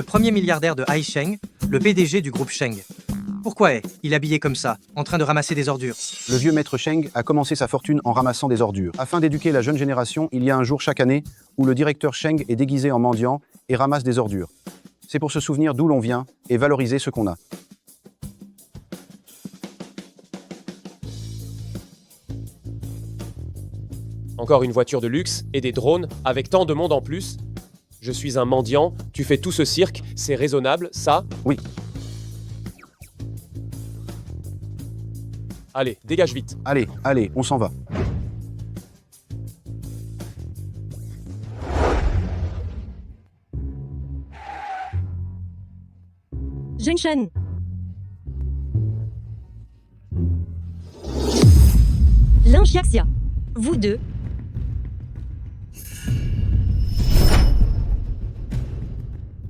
le premier milliardaire de Haisheng, le PDG du groupe Sheng. Pourquoi est-il habillé comme ça, en train de ramasser des ordures? Le vieux maître Sheng a commencé sa fortune en ramassant des ordures. Afin d'éduquer la jeune génération, il y a un jour chaque année où le directeur Sheng est déguisé en mendiant et ramasse des ordures. C'est pour se souvenir d'où l'on vient et valoriser ce qu'on a. Encore une voiture de luxe et des drones avec tant de monde en plus. Je suis un mendiant, tu fais tout ce cirque, c'est raisonnable, ça? Oui. Allez, dégage vite. Allez, on s'en va. Zhengshen. Lin Xiaxia. Vous deux.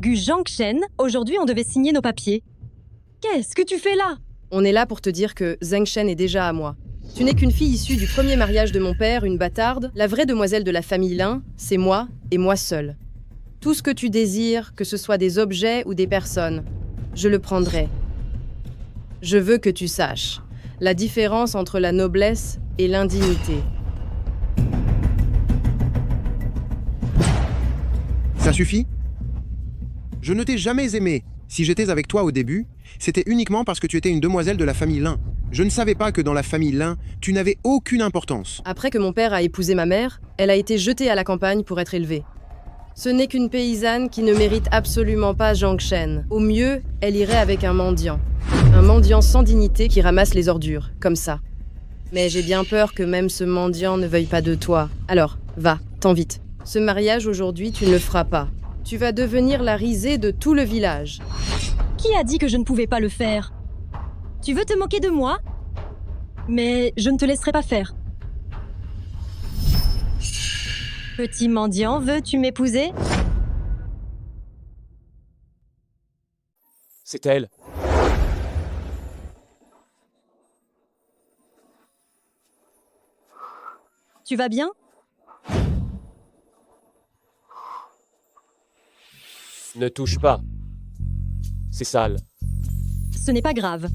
Gu Zhangshen, aujourd'hui on devait signer nos papiers. Qu'est-ce que tu fais là? On est là pour te dire que Zhengshen est déjà à moi. Tu n'es qu'une fille issue du premier mariage de mon père, une bâtarde. La vraie demoiselle de la famille Lin, c'est moi et moi seule. Tout ce que tu désires, que ce soit des objets ou des personnes, je le prendrai. Je veux que tu saches la différence entre la noblesse et l'indignité. Ça suffit? Je ne t'ai jamais aimé. Si j'étais avec toi au début, c'était uniquement parce que tu étais une demoiselle de la famille Lin. Je ne savais pas que dans la famille Lin, tu n'avais aucune importance. Après que mon père a épousé ma mère, elle a été jetée à la campagne pour être élevée. Ce n'est qu'une paysanne qui ne mérite absolument pas Zhangshen. Au mieux, elle irait avec un mendiant. Un mendiant sans dignité qui ramasse les ordures, comme ça. Mais j'ai bien peur que même ce mendiant ne veuille pas de toi. Alors, va, t'en vite. Ce mariage aujourd'hui, tu ne le feras pas. Tu vas devenir la risée de tout le village. Qui a dit que je ne pouvais pas le faire? Tu veux te moquer de moi? Mais je ne te laisserai pas faire. Petit mendiant, veux-tu m'épouser? C'est elle. Tu vas bien? Ne touche pas. C'est sale. Ce n'est pas grave.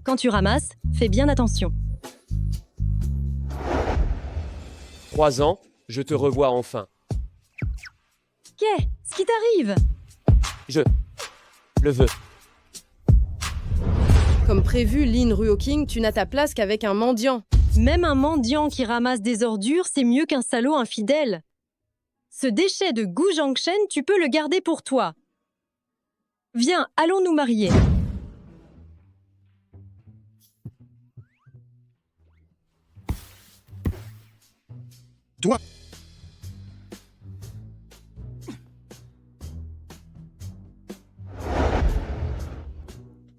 Quand tu ramasses, fais bien attention. 3 ans, je te revois enfin. Qu'est-ce qui t'arrive? Je le veux. Comme prévu, Lin Ruoking, tu n'as ta place qu'avec un mendiant. Même un mendiant qui ramasse des ordures, c'est mieux qu'un salaud infidèle. Ce déchet de Gu Zhangshen, tu peux le garder pour toi. Viens, allons nous marier. Toi,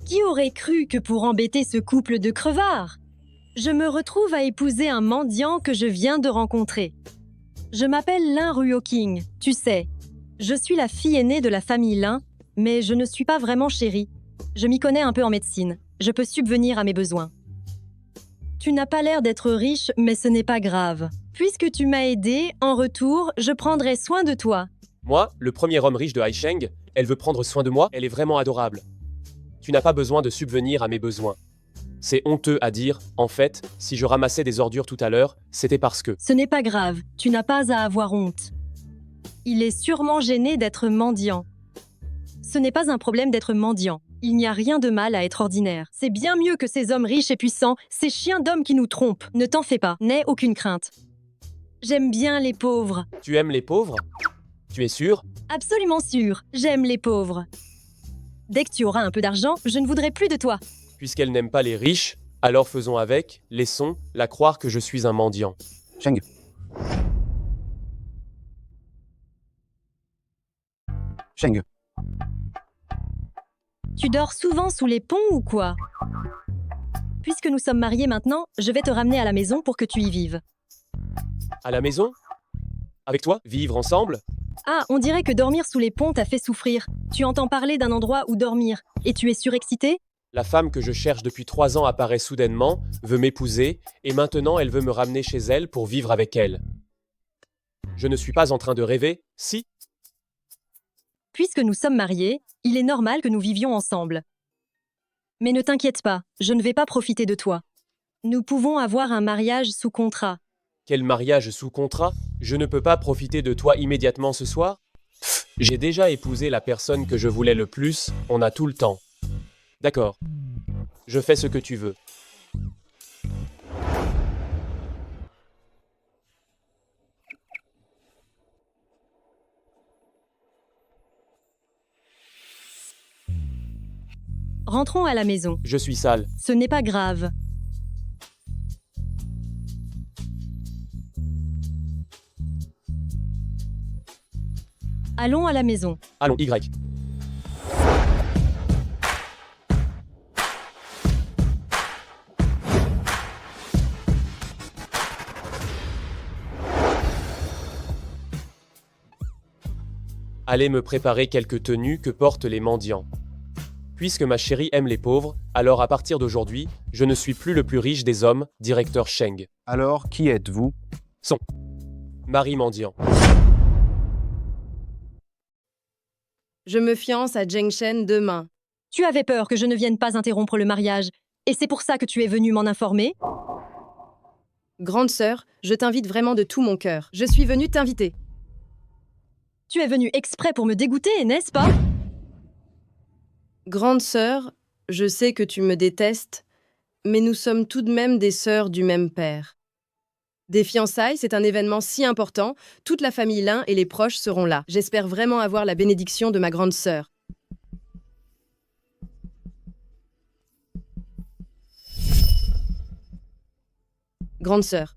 Qui aurait cru que pour embêter ce couple de crevards, je me retrouve à épouser un mendiant que je viens de rencontrer. Je m'appelle Lin Ruoking, tu sais. Je suis la fille aînée de la famille Lin, mais je ne suis pas vraiment chérie. Je m'y connais un peu en médecine. Je peux subvenir à mes besoins. Tu n'as pas l'air d'être riche, mais ce n'est pas grave. Puisque tu m'as aidé, en retour, je prendrai soin de toi. Moi, le premier homme riche de Haisheng, elle veut prendre soin de moi, elle est vraiment adorable. Tu n'as pas besoin de subvenir à mes besoins. C'est honteux à dire, en fait, si je ramassais des ordures tout à l'heure, c'était parce que... Ce n'est pas grave, tu n'as pas à avoir honte. Il est sûrement gêné d'être mendiant. Ce n'est pas un problème d'être mendiant. Il n'y a rien de mal à être ordinaire. C'est bien mieux que ces hommes riches et puissants, ces chiens d'hommes qui nous trompent. Ne t'en fais pas, n'aie aucune crainte. J'aime bien les pauvres. Tu aimes les pauvres? Tu es sûr? Absolument sûr, j'aime les pauvres. Dès que tu auras un peu d'argent, je ne voudrais plus de toi. Puisqu'elle n'aime pas les riches, alors faisons avec, laissons-la croire que je suis un mendiant. Sheng. Sheng. Tu dors souvent sous les ponts ou quoi? Puisque nous sommes mariés maintenant, je vais te ramener à la maison pour que tu y vives. À la maison? Avec toi? Vivre ensemble? Ah, on dirait que dormir sous les ponts t'a fait souffrir. Tu entends parler d'un endroit où dormir, et tu es surexcité? La femme que je cherche depuis 3 ans apparaît soudainement, veut m'épouser, et maintenant elle veut me ramener chez elle pour vivre avec elle. Je ne suis pas en train de rêver, si? Puisque nous sommes mariés, il est normal que nous vivions ensemble. Mais ne t'inquiète pas, je ne vais pas profiter de toi. Nous pouvons avoir un mariage sous contrat. Quel mariage sous contrat? Je ne peux pas profiter de toi immédiatement ce soir? Pff, j'ai déjà épousé la personne que je voulais le plus, on a tout le temps. D'accord. Je fais ce que tu veux. Rentrons à la maison. Je suis sale. Ce n'est pas grave. Allons à la maison. Allons, Y. Allez me préparer quelques tenues que portent les mendiants. Puisque ma chérie aime les pauvres, alors à partir d'aujourd'hui, je ne suis plus le plus riche des hommes, directeur Sheng. Alors, qui êtes-vous? Marie mendiant. Je me fiance à Zheng Shen demain. Tu avais peur que je ne vienne pas interrompre le mariage, et c'est pour ça que tu es venue m'en informer? Grande sœur, je t'invite vraiment de tout mon cœur. Je suis venue t'inviter. Tu es venue exprès pour me dégoûter, n'est-ce pas? Grande sœur, je sais que tu me détestes, mais nous sommes tout de même des sœurs du même père. Des fiançailles, c'est un événement si important, toute la famille Lin et les proches seront là. J'espère vraiment avoir la bénédiction de ma grande sœur. Grande sœur,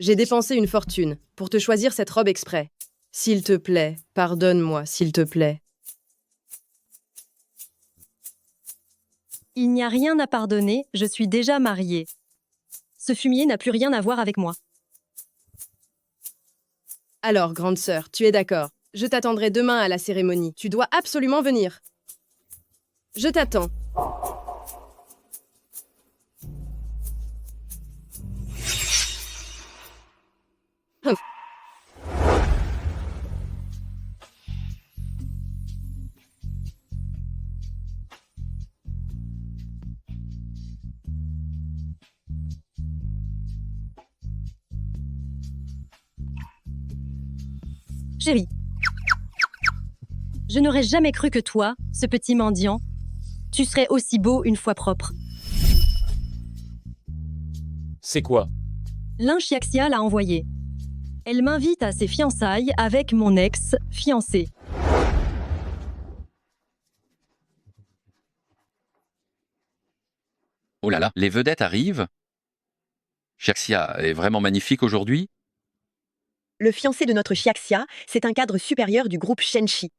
j'ai dépensé une fortune pour te choisir cette robe exprès. S'il te plaît, pardonne-moi, s'il te plaît. Il n'y a rien à pardonner, je suis déjà mariée. Ce fumier n'a plus rien à voir avec moi. Alors, grande sœur, tu es d'accord. Je t'attendrai demain à la cérémonie. Tu dois absolument venir. Je t'attends. Chérie, je n'aurais jamais cru que toi, ce petit mendiant, tu serais aussi beau une fois propre. C'est quoi? Lin Xiaxia l'a envoyé. Elle m'invite à ses fiançailles avec mon ex-fiancé. Oh là là, les vedettes arrivent. Xiaxia est vraiment magnifique aujourd'hui. Le fiancé de notre Xiaxia, c'est un cadre supérieur du groupe Shenchi.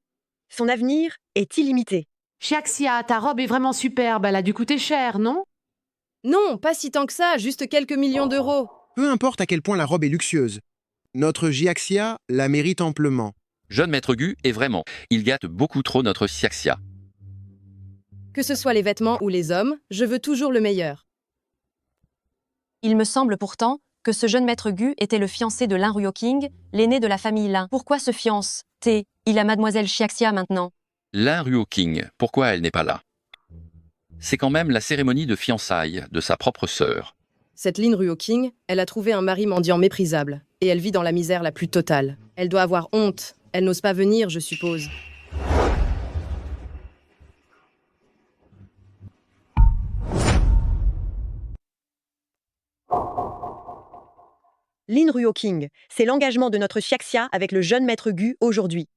Son avenir est illimité. Xiaxia, ta robe est vraiment superbe, elle a dû coûter cher, non? Non, pas si tant que ça, juste quelques millions d'euros. Peu importe à quel point la robe est luxueuse. Notre Xiaxia la mérite amplement. Jeune maître Gu est vraiment. Il gâte beaucoup trop notre Xiaxia. Que ce soit les vêtements ou les hommes, je veux toujours le meilleur. Il me semble pourtant que ce jeune maître Gu était le fiancé de Lin Ruoqing, l'aîné de la famille Lin. Pourquoi se fiance-t-il? Il a mademoiselle Xiaxia maintenant. Lin Ruoqing, pourquoi elle n'est pas là? C'est quand même la cérémonie de fiançailles de sa propre sœur. Cette Lin Ruoqing, elle a trouvé un mari mendiant méprisable, et elle vit dans la misère la plus totale. Elle doit avoir honte, elle n'ose pas venir, je suppose. Lin Ruoqing, c'est l'engagement de notre Xiaxia avec le jeune maître Gu aujourd'hui.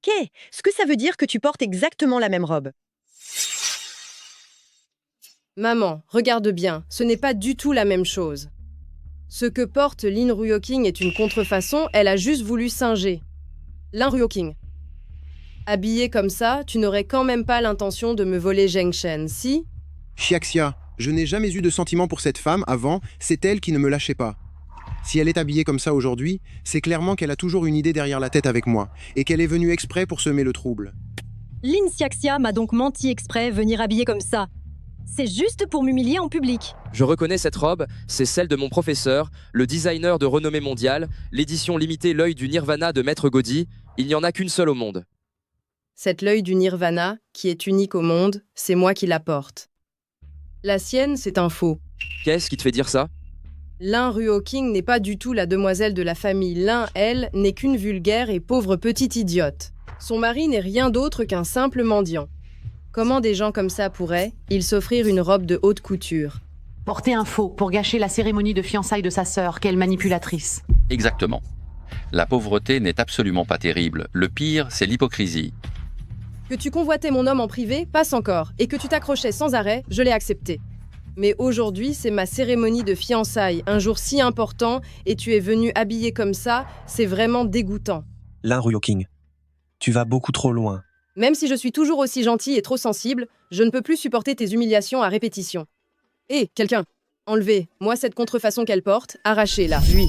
Qu'est-ce que ça veut dire que tu portes exactement la même robe? Maman, regarde bien, ce n'est pas du tout la même chose. Ce que porte Lin Ruoqing est une contrefaçon, elle a juste voulu singer. Lin Ruoqing. Habillée comme ça, tu n'aurais quand même pas l'intention de me voler Zheng Shen, si? Xiaxia, je n'ai jamais eu de sentiment pour cette femme avant, c'est elle qui ne me lâchait pas. Si elle est habillée comme ça aujourd'hui, c'est clairement qu'elle a toujours une idée derrière la tête avec moi, et qu'elle est venue exprès pour semer le trouble. Lin Xiaxia m'a donc menti exprès venir habillée comme ça. C'est juste pour m'humilier en public. Je reconnais cette robe, c'est celle de mon professeur, le designer de renommée mondiale, l'édition limitée L'œil du Nirvana de Maître Gaudy. Il n'y en a qu'une seule au monde. Cette l'œil du Nirvana, qui est unique au monde, c'est moi qui la porte. La sienne, c'est un faux. Qu'est-ce qui te fait dire ça? Lin Ruoking n'est pas du tout la demoiselle de la famille Lin, elle n'est qu'une vulgaire et pauvre petite idiote. Son mari n'est rien d'autre qu'un simple mendiant. Comment des gens comme ça pourraient, ils s'offrir une robe de haute couture? Porter un faux pour gâcher la cérémonie de fiançailles de sa sœur, quelle manipulatrice. Exactement. La pauvreté n'est absolument pas terrible. Le pire, c'est l'hypocrisie. Que tu convoitais mon homme en privé, passe encore, et que tu t'accrochais sans arrêt, je l'ai accepté. Mais aujourd'hui, c'est ma cérémonie de fiançailles, un jour si important, et tu es venu habillé comme ça, c'est vraiment dégoûtant. Lin Ruoking, tu vas beaucoup trop loin. Même si je suis toujours aussi gentil et trop sensible, je ne peux plus supporter tes humiliations à répétition. Hé, quelqu'un, enlevez, moi cette contrefaçon qu'elle porte, arrachez-la, lui.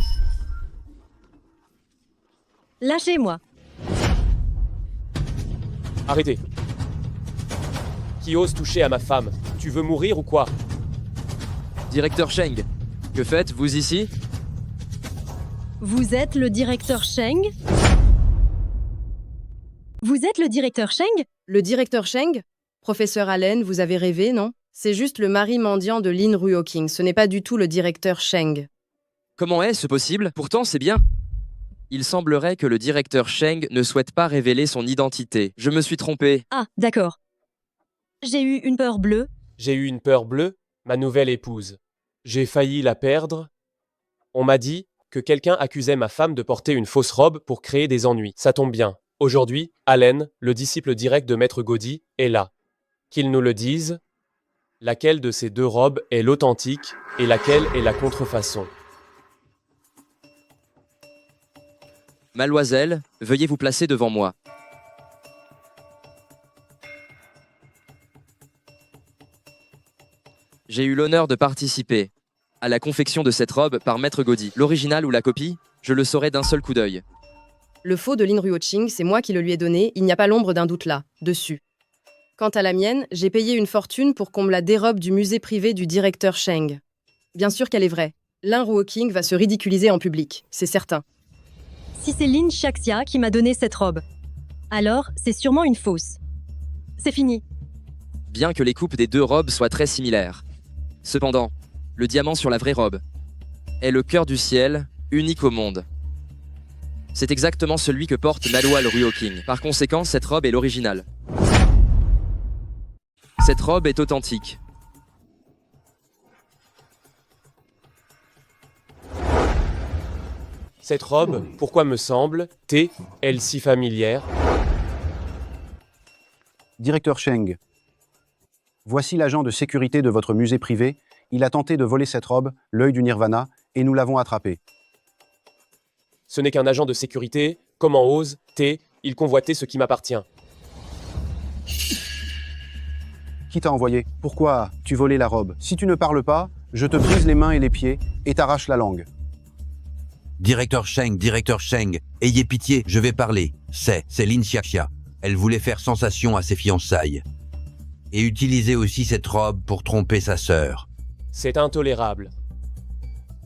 Lâchez-moi. Arrêtez. Qui ose toucher à ma femme? Tu veux mourir ou quoi? Directeur Sheng, que faites-vous ici? Vous êtes le directeur Sheng? Vous êtes le directeur Sheng? Le directeur Sheng? Professeur Allen, vous avez rêvé, non? C'est juste le mari mendiant de Lin Ruoking, ce n'est pas du tout le directeur Sheng. Comment est-ce possible? Pourtant, c'est bien. Il semblerait que le directeur Sheng ne souhaite pas révéler son identité. Je me suis trompé. Ah, d'accord. J'ai eu une peur bleue. J'ai eu une peur bleue, ma nouvelle épouse. J'ai failli la perdre. On m'a dit que quelqu'un accusait ma femme de porter une fausse robe pour créer des ennuis. Ça tombe bien. Aujourd'hui, Allen, le disciple direct de Maître Gaudy, est là. Qu'il nous le dise, laquelle de ces deux robes est l'authentique et laquelle est la contrefaçon. Mademoiselle, veuillez vous placer devant moi. J'ai eu l'honneur de participer à la confection de cette robe par Maître Gaudy. L'original ou la copie, je le saurai d'un seul coup d'œil. Le faux de Lin Ruoking, c'est moi qui le lui ai donné, il n'y a pas l'ombre d'un doute là, dessus. Quant à la mienne, j'ai payé une fortune pour qu'on me la dérobe du musée privé du directeur Sheng. Bien sûr qu'elle est vraie. Lin Ruoking va se ridiculiser en public, c'est certain. Si c'est Lin Xiaxia qui m'a donné cette robe, alors c'est sûrement une fausse. C'est fini. Bien que les coupes des deux robes soient très similaires. Cependant, le diamant sur la vraie robe est le cœur du ciel, unique au monde. C'est exactement celui que porte Naloal Ruoking. Par conséquent, cette robe est l'original. Cette robe est authentique. Cette robe, pourquoi me semble-t-elle si familière? Directeur Sheng, voici l'agent de sécurité de votre musée privé. Il a tenté de voler cette robe, l'œil du Nirvana, et nous l'avons attrapé. Ce n'est qu'un agent de sécurité. Comment ose-t-il convoiter ce qui m'appartient? Qui t'a envoyé? Pourquoi tu volé la robe? Si tu ne parles pas, je te brise les mains et les pieds et t'arrache la langue. Directeur Sheng, ayez pitié, je vais parler. C'est Lin Xiaxia. Elle voulait faire sensation à ses fiançailles. Et utiliser aussi cette robe pour tromper sa sœur. C'est intolérable.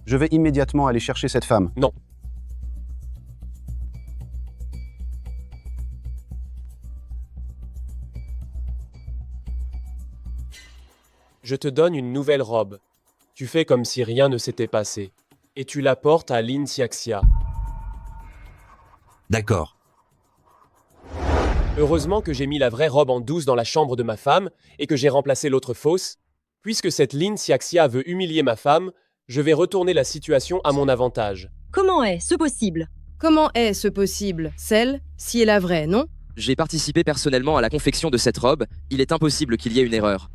Je vais immédiatement aller chercher cette femme. Non. Je te donne une nouvelle robe. Tu fais comme si rien ne s'était passé. Et tu la portes à Lin Xiaxia. D'accord. Heureusement que j'ai mis la vraie robe en douce dans la chambre de ma femme et que j'ai remplacé l'autre fausse. Puisque cette Lin Xiaxia veut humilier ma femme, je vais retourner la situation à mon avantage. Comment est-ce possible? Comment est ce possible? Celle, si est la vraie, non? J'ai participé personnellement à la confection de cette robe. Il est impossible qu'il y ait une erreur.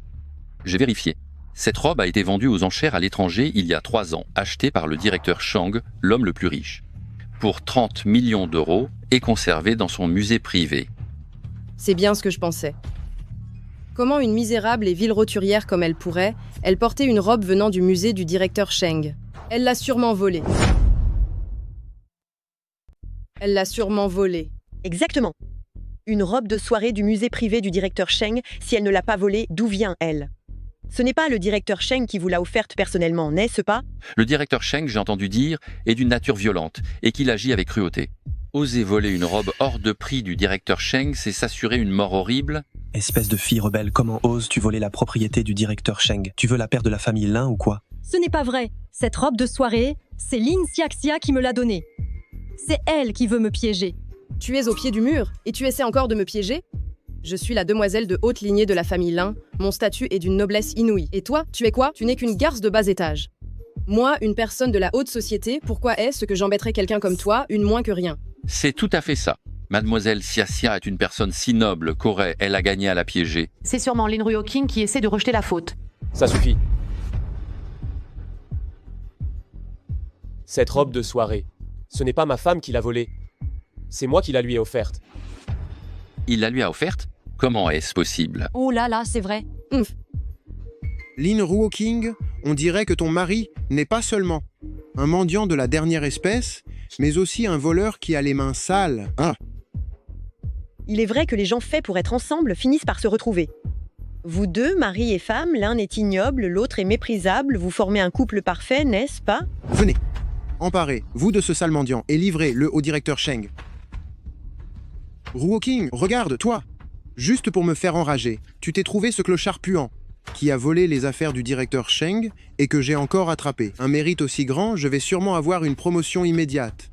J'ai vérifié. Cette robe a été vendue aux enchères à l'étranger il y a 3 ans, achetée par le directeur Shang, l'homme le plus riche, pour 30 millions d'euros et conservée dans son musée privé. C'est bien ce que je pensais. Comment une misérable et vile roturière comme elle pourrait, elle portait une robe venant du musée du directeur Sheng? Elle l'a sûrement volée. Elle l'a sûrement volée. Exactement. Une robe de soirée du musée privé du directeur Sheng, si elle ne l'a pas volée, d'où vient-elle? Ce n'est pas le directeur Sheng qui vous l'a offerte personnellement, n'est-ce pas? Le directeur Sheng, j'ai entendu dire, est d'une nature violente et qu'il agit avec cruauté. Oser voler une robe hors de prix du directeur Sheng, c'est s'assurer une mort horrible. Espèce de fille rebelle, comment oses-tu voler la propriété du directeur Sheng? Tu veux la paire de la famille Lin ou quoi? Ce n'est pas vrai. Cette robe de soirée, c'est Lin Xiaxia qui me l'a donnée. C'est elle qui veut me piéger. Tu es au pied du mur et tu essaies encore de me piéger? Je suis la demoiselle de haute lignée de la famille Lin. Mon statut est d'une noblesse inouïe. Et toi, tu es quoi? Tu n'es qu'une garce de bas étage. Moi, une personne de la haute société, pourquoi est-ce que j'embêterais quelqu'un comme toi, une moins que rien? C'est tout à fait ça. Mademoiselle Xiaxia est une personne si noble qu'aurait-elle à gagner à la piéger. C'est sûrement Lin Ruoking qui essaie de rejeter la faute. Ça suffit. Cette robe de soirée, ce n'est pas ma femme qui l'a volée. C'est moi qui la lui ai offerte. Il la lui a offerte? Comment est-ce possible? Oh là là, c'est vrai. Lin Ruoking, on dirait que ton mari n'est pas seulement un mendiant de la dernière espèce, mais aussi un voleur qui a les mains sales. Ah, Il est vrai que les gens faits pour être ensemble finissent par se retrouver. Vous deux, mari et femme, l'un est ignoble, l'autre est méprisable, vous formez un couple parfait, n'est-ce pas? venez, emparez, vous de ce sale mendiant, et livrez-le au directeur Sheng. Ruoking, regarde, toi! Juste pour me faire enrager, tu t'es trouvé ce clochard puant, qui a volé les affaires du directeur Sheng et que j'ai encore attrapé. Un mérite aussi grand, je vais sûrement avoir une promotion immédiate.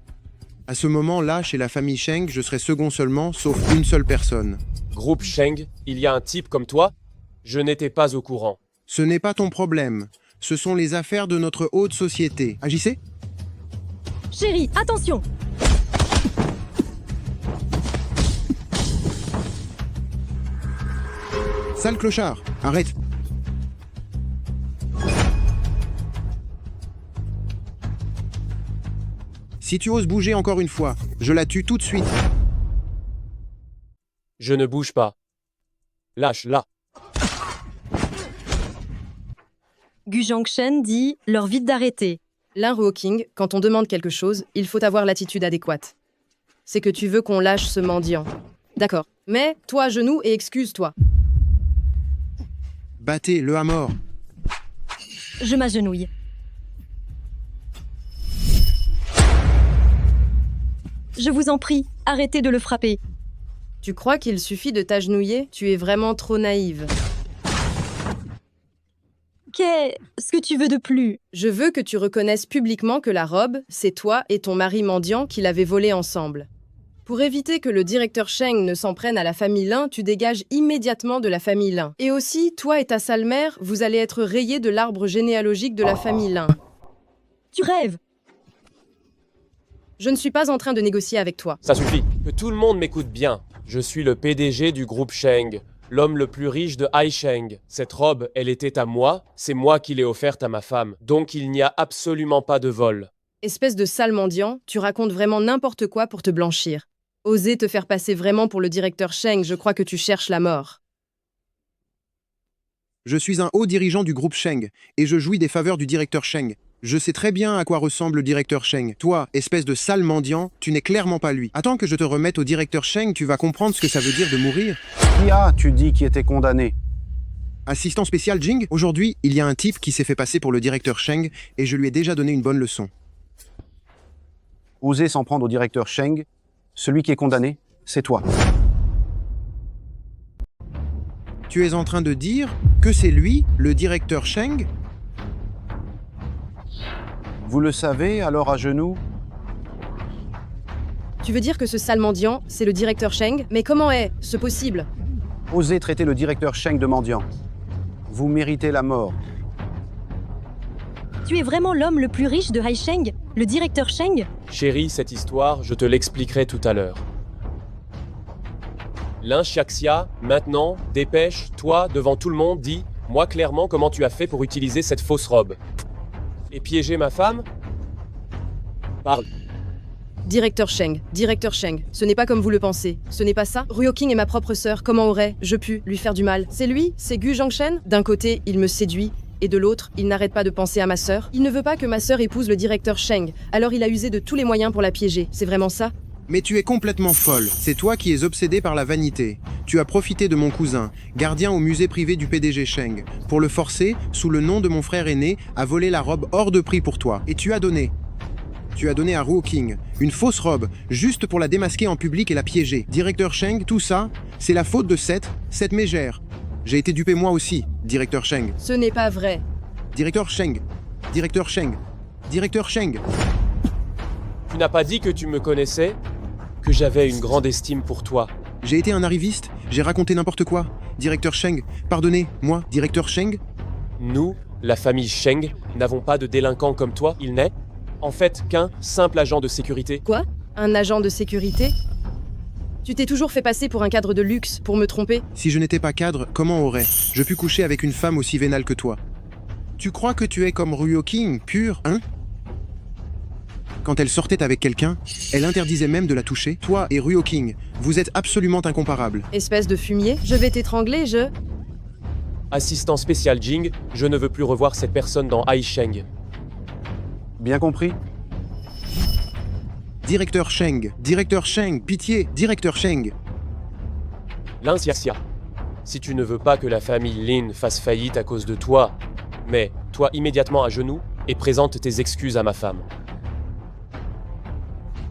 À ce moment-là, chez la famille Sheng, je serai second seulement, sauf une seule personne. Groupe Sheng, il y a un type comme toi? Je n'étais pas au courant. Ce n'est pas ton problème. Ce sont les affaires de notre haute société. Agissez? Chérie, attention! Sale clochard, arrête! Si tu oses bouger encore une fois, je la tue tout de suite. Je ne bouge pas. Lâche-la. Gu Zhangshen dit, leur vite d'arrêter. Lin Ruoking, quand on demande quelque chose, il faut avoir l'attitude adéquate. C'est que tu veux qu'on lâche ce mendiant. D'accord. Mais, toi à genoux et excuse-toi. Battez-le à mort. Je m'agenouille. Je vous en prie, arrêtez de le frapper. Tu crois qu'il suffit de t'agenouiller? Tu es vraiment trop naïve. Qu'est-ce que tu veux de plus? Je veux que tu reconnaisses publiquement que la robe, c'est toi et ton mari mendiant qui l'avez volée ensemble. Pour éviter que le directeur Sheng ne s'en prenne à la famille Lin, tu dégages immédiatement de la famille Lin. Et aussi, toi et ta sale mère, vous allez être rayés de l'arbre généalogique de la famille Lin. Tu rêves? Je ne suis pas en train de négocier avec toi. Ça suffit. Que tout le monde m'écoute bien. Je suis le PDG du groupe Sheng, l'homme le plus riche de Haisheng. Cette robe, elle était à moi, c'est moi qui l'ai offerte à ma femme. Donc il n'y a absolument pas de vol. Espèce de sale mendiant, tu racontes vraiment n'importe quoi pour te blanchir. Oser te faire passer vraiment pour le directeur Sheng, je crois que tu cherches la mort. Je suis un haut dirigeant du groupe Sheng, et je jouis des faveurs du directeur Sheng. Je sais très bien à quoi ressemble le directeur Sheng. Toi, espèce de sale mendiant, tu n'es clairement pas lui. Attends que je te remette au directeur Sheng, tu vas comprendre ce que ça veut dire de mourir. Qui tu dis, qui était condamné? Assistant spécial Jing, aujourd'hui, il y a un type qui s'est fait passer pour le directeur Sheng, et je lui ai déjà donné une bonne leçon. Oser s'en prendre au directeur Sheng, celui qui est condamné, c'est toi. Tu es en train de dire que c'est lui, le directeur Sheng? Vous le savez, alors à genoux? Tu veux dire que ce sale mendiant, c'est le directeur Sheng? Mais comment est-ce possible? Osez traiter le directeur Sheng de mendiant. Vous méritez la mort. Tu es vraiment l'homme le plus riche de Haisheng, le directeur Sheng? Chérie, cette histoire, je te l'expliquerai tout à l'heure. Lin Xiaxia, maintenant, dépêche, toi, devant tout le monde, dis-moi clairement comment tu as fait pour utiliser cette fausse robe. Et piéger ma femme? Parle. Directeur Sheng, ce n'est pas comme vous le pensez. Ce n'est pas ça. Ruoking est ma propre sœur, comment aurais-je pu lui faire du mal? C'est lui, c'est Gu Zhangshen. D'un côté, il me séduit, et de l'autre, il n'arrête pas de penser à ma sœur. Il ne veut pas que ma sœur épouse le directeur Sheng, alors il a usé de tous les moyens pour la piéger. C'est vraiment ça? Mais tu es complètement folle. C'est toi qui es obsédée par la vanité. Tu as profité de mon cousin, gardien au musée privé du PDG Sheng, pour le forcer, sous le nom de mon frère aîné, à voler la robe hors de prix pour toi. Et tu as donné. Tu as donné à Ruo King une fausse robe, juste pour la démasquer en public et la piéger. Directeur Sheng, tout ça, c'est la faute de cette mégère. J'ai été dupé moi aussi, directeur Sheng. Ce n'est pas vrai. Directeur Sheng. Directeur Sheng. Directeur Sheng. Tu n'as pas dit que tu me connaissais? Que j'avais une grande estime pour toi. J'ai été un arriviste, j'ai raconté n'importe quoi. Directeur Sheng, pardonnez, moi, directeur Sheng. Nous, la famille Sheng, n'avons pas de délinquant comme toi. Il n'est, en fait, qu'un simple agent de sécurité. Quoi? Un agent de sécurité? Tu t'es toujours fait passer pour un cadre de luxe pour me tromper? Si je n'étais pas cadre, comment aurais-je pu coucher avec une femme aussi vénale que toi? Tu crois que tu es comme Ruo King, pur, hein? Quand elle sortait avec quelqu'un, elle interdisait même de la toucher. Toi et Ruo King, vous êtes absolument incomparables. Espèce de fumier, je vais t'étrangler, Assistant spécial Jing, je ne veux plus revoir cette personne dans Ai Sheng. Bien compris? Directeur Sheng, pitié, directeur Sheng. Lin Xiaxia. Si tu ne veux pas que la famille Lin fasse faillite à cause de toi, mais toi immédiatement à genoux et présente tes excuses à ma femme.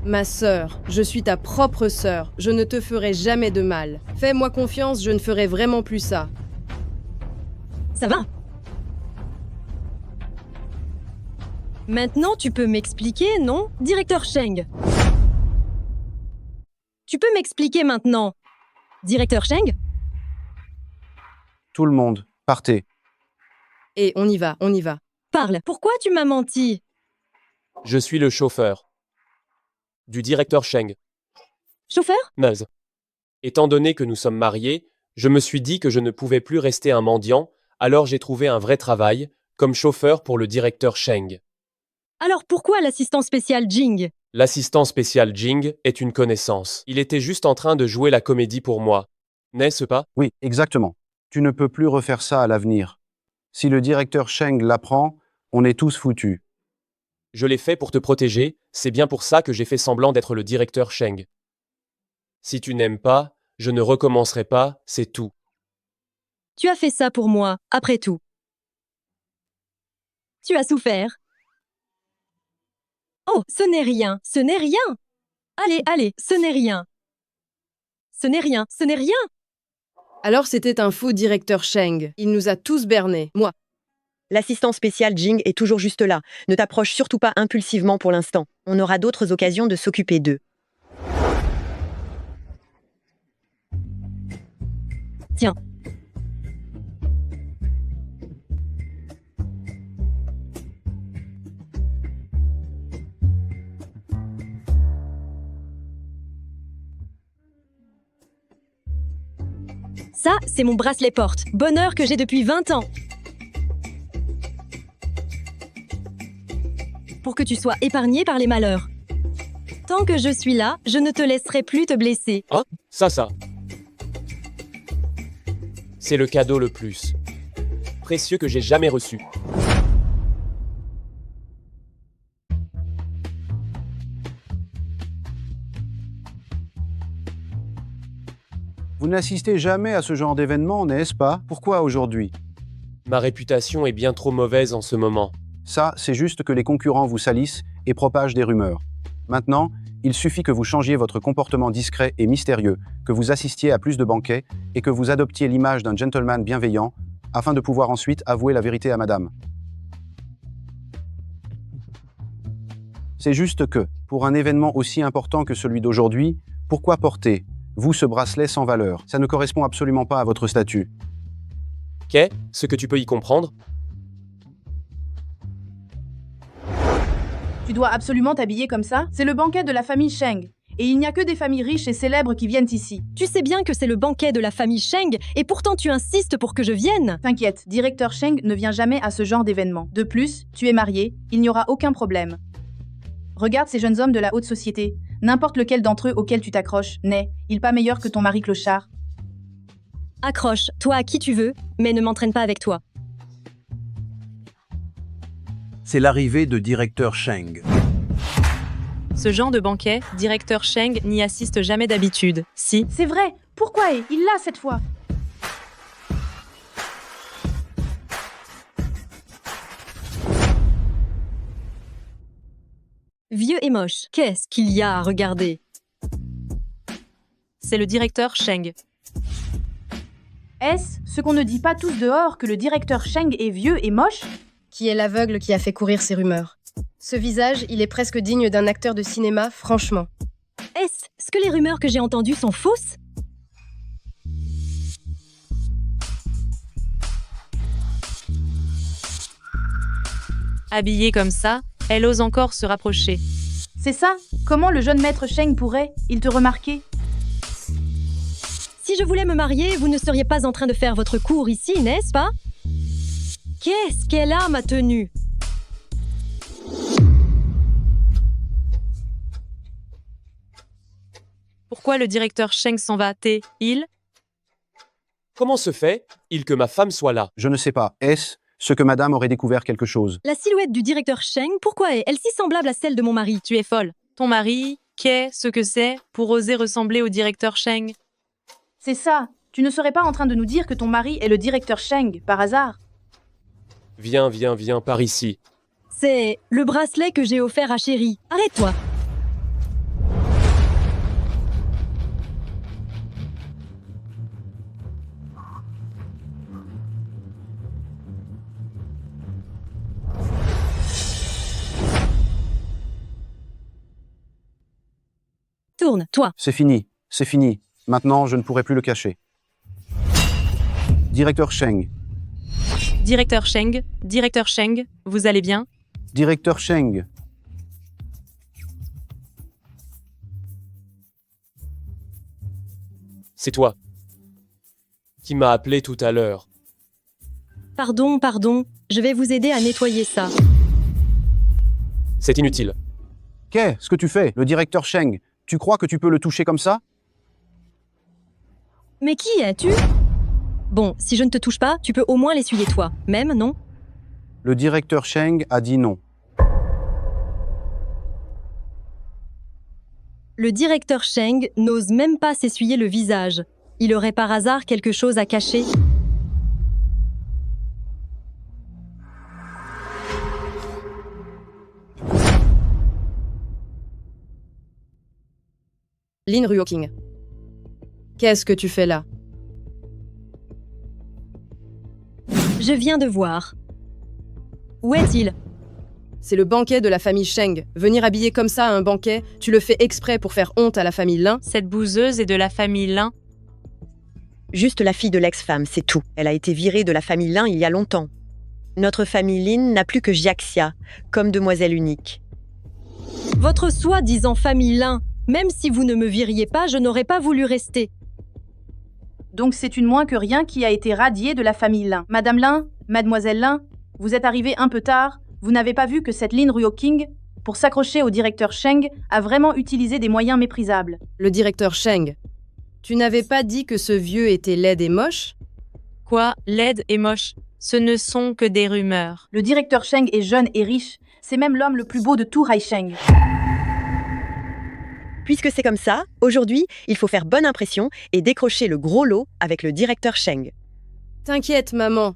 Ma sœur, je suis ta propre sœur, je ne te ferai jamais de mal. Fais-moi confiance, je ne ferai vraiment plus ça. Ça va? Maintenant, tu peux m'expliquer, non, directeur Sheng? Tu peux m'expliquer maintenant, directeur Sheng? Tout le monde, partez. Et on y va, on y va. Parle, pourquoi tu m'as menti? Je suis le chauffeur du directeur Sheng. Chauffeur? Naze. Étant donné que nous sommes mariés, je me suis dit que je ne pouvais plus rester un mendiant, alors j'ai trouvé un vrai travail, comme chauffeur pour le directeur Sheng. Alors pourquoi l'assistant spécial Jing? L'assistant spécial Jing est une connaissance. Il était juste en train de jouer la comédie pour moi. N'est-ce pas? Oui, exactement. Tu ne peux plus refaire ça à l'avenir. Si le directeur Sheng l'apprend, on est tous foutus. Je l'ai fait pour te protéger, c'est bien pour ça que j'ai fait semblant d'être le directeur Sheng. Si tu n'aimes pas, je ne recommencerai pas, c'est tout. Tu as fait ça pour moi, après tout. Tu as souffert. Oh, ce n'est rien, ce n'est rien. Allez, allez, ce n'est rien. Ce n'est rien, ce n'est rien. Alors c'était un faux directeur Sheng. Il nous a tous bernés, moi. L'assistant spécial Jing est toujours juste là. Ne t'approche surtout pas impulsivement pour l'instant. On aura d'autres occasions de s'occuper d'eux. Tiens. Ça, c'est mon bracelet porte. Bonheur que j'ai depuis 20 ans. Pour que tu sois épargné par les malheurs. Tant que je suis là, je ne te laisserai plus te blesser. Hein? Ça. C'est le cadeau le plus précieux que j'ai jamais reçu. Vous n'assistez jamais à ce genre d'événement, n'est-ce pas? Pourquoi aujourd'hui? Ma réputation est bien trop mauvaise en ce moment. Ça, c'est juste que les concurrents vous salissent et propagent des rumeurs. Maintenant, il suffit que vous changiez votre comportement discret et mystérieux, que vous assistiez à plus de banquets et que vous adoptiez l'image d'un gentleman bienveillant afin de pouvoir ensuite avouer la vérité à madame. C'est juste que, pour un événement aussi important que celui d'aujourd'hui, pourquoi porter, vous, ce bracelet sans valeur? Ça ne correspond absolument pas à votre statut. Qu'est-ce que tu peux y comprendre? Tu dois absolument t'habiller comme ça? C'est le banquet de la famille Sheng. Et il n'y a que des familles riches et célèbres qui viennent ici. Tu sais bien que c'est le banquet de la famille Sheng, et pourtant tu insistes pour que je vienne. T'inquiète, directeur Sheng ne vient jamais à ce genre d'événement. De plus, tu es marié, il n'y aura aucun problème. Regarde ces jeunes hommes de la haute société. N'importe lequel d'entre eux auquel tu t'accroches n'est pas meilleur que ton mari clochard. Accroche-toi à qui tu veux, mais ne m'entraîne pas avec toi. C'est l'arrivée de directeur Sheng. Ce genre de banquet, directeur Sheng n'y assiste jamais d'habitude. Si. C'est vrai. Pourquoi il l'a cette fois? Vieux et moche, qu'est-ce qu'il y a à regarder? C'est le directeur Sheng. Est-ce ce qu'on ne dit pas tous dehors que le directeur Sheng est vieux et moche? Qui est l'aveugle qui a fait courir ces rumeurs? Ce visage, il est presque digne d'un acteur de cinéma, franchement. Est-ce que les rumeurs que j'ai entendues sont fausses? Habillée comme ça, elle ose encore se rapprocher. C'est ça? Comment le jeune maître Sheng pourrait-il te remarquer? Si je voulais me marier, vous ne seriez pas en train de faire votre cours ici, n'est-ce pas? Qu'est-ce qu'elle a, ma tenue? Pourquoi le directeur Sheng s'en va-t-il? Comment se fait-il que ma femme soit là? Je ne sais pas. Est-ce ce que madame aurait découvert quelque chose? La silhouette du directeur Sheng, pourquoi est-elle si semblable à celle de mon mari? Tu es folle. Ton mari, qu'est-ce que c'est pour oser ressembler au directeur Sheng? C'est ça. Tu ne serais pas en train de nous dire que ton mari est le directeur Sheng, par hasard? Viens, par ici. C'est le bracelet que j'ai offert à Chérie. Arrête-toi. Tourne, toi. C'est fini. C'est fini. Maintenant, je ne pourrai plus le cacher. Directeur Sheng. Directeur Sheng, vous allez bien? Directeur Sheng. C'est toi qui m'as appelé tout à l'heure. Pardon, je vais vous aider à nettoyer ça. C'est inutile. Qu'est-ce que tu fais? Le directeur Sheng, tu crois que tu peux le toucher comme ça? Mais qui es-tu? Bon, si je ne te touche pas, tu peux au moins l'essuyer toi. Même, non? Le directeur Sheng a dit non. Le directeur Sheng n'ose même pas s'essuyer le visage. Il aurait par hasard quelque chose à cacher? Lin Ruoking. Qu'est-ce que tu fais là? Je viens de voir. Où est-il? C'est le banquet de la famille Sheng. Venir habiller comme ça à un banquet, tu le fais exprès pour faire honte à la famille Lin? Cette bouseuse est de la famille Lin. Juste la fille de l'ex-femme, c'est tout. Elle a été virée de la famille Lin il y a longtemps. Notre famille Lin n'a plus que Jiaxia, comme demoiselle unique. Votre soi-disant famille Lin, même si vous ne me viriez pas, je n'aurais pas voulu rester. Donc c'est une moins que rien qui a été radiée de la famille Lin. Madame Lin, mademoiselle Lin, vous êtes arrivée un peu tard. Vous n'avez pas vu que cette Lin Ruoking, pour s'accrocher au directeur Sheng, a vraiment utilisé des moyens méprisables. Le directeur Sheng. Tu n'avais pas dit que ce vieux était laid et moche? Quoi, laide et moche? Ce ne sont que des rumeurs. Le directeur Sheng est jeune et riche. C'est même l'homme le plus beau de tout Haisheng. Puisque c'est comme ça, aujourd'hui, il faut faire bonne impression et décrocher le gros lot avec le directeur Sheng. T'inquiète, maman.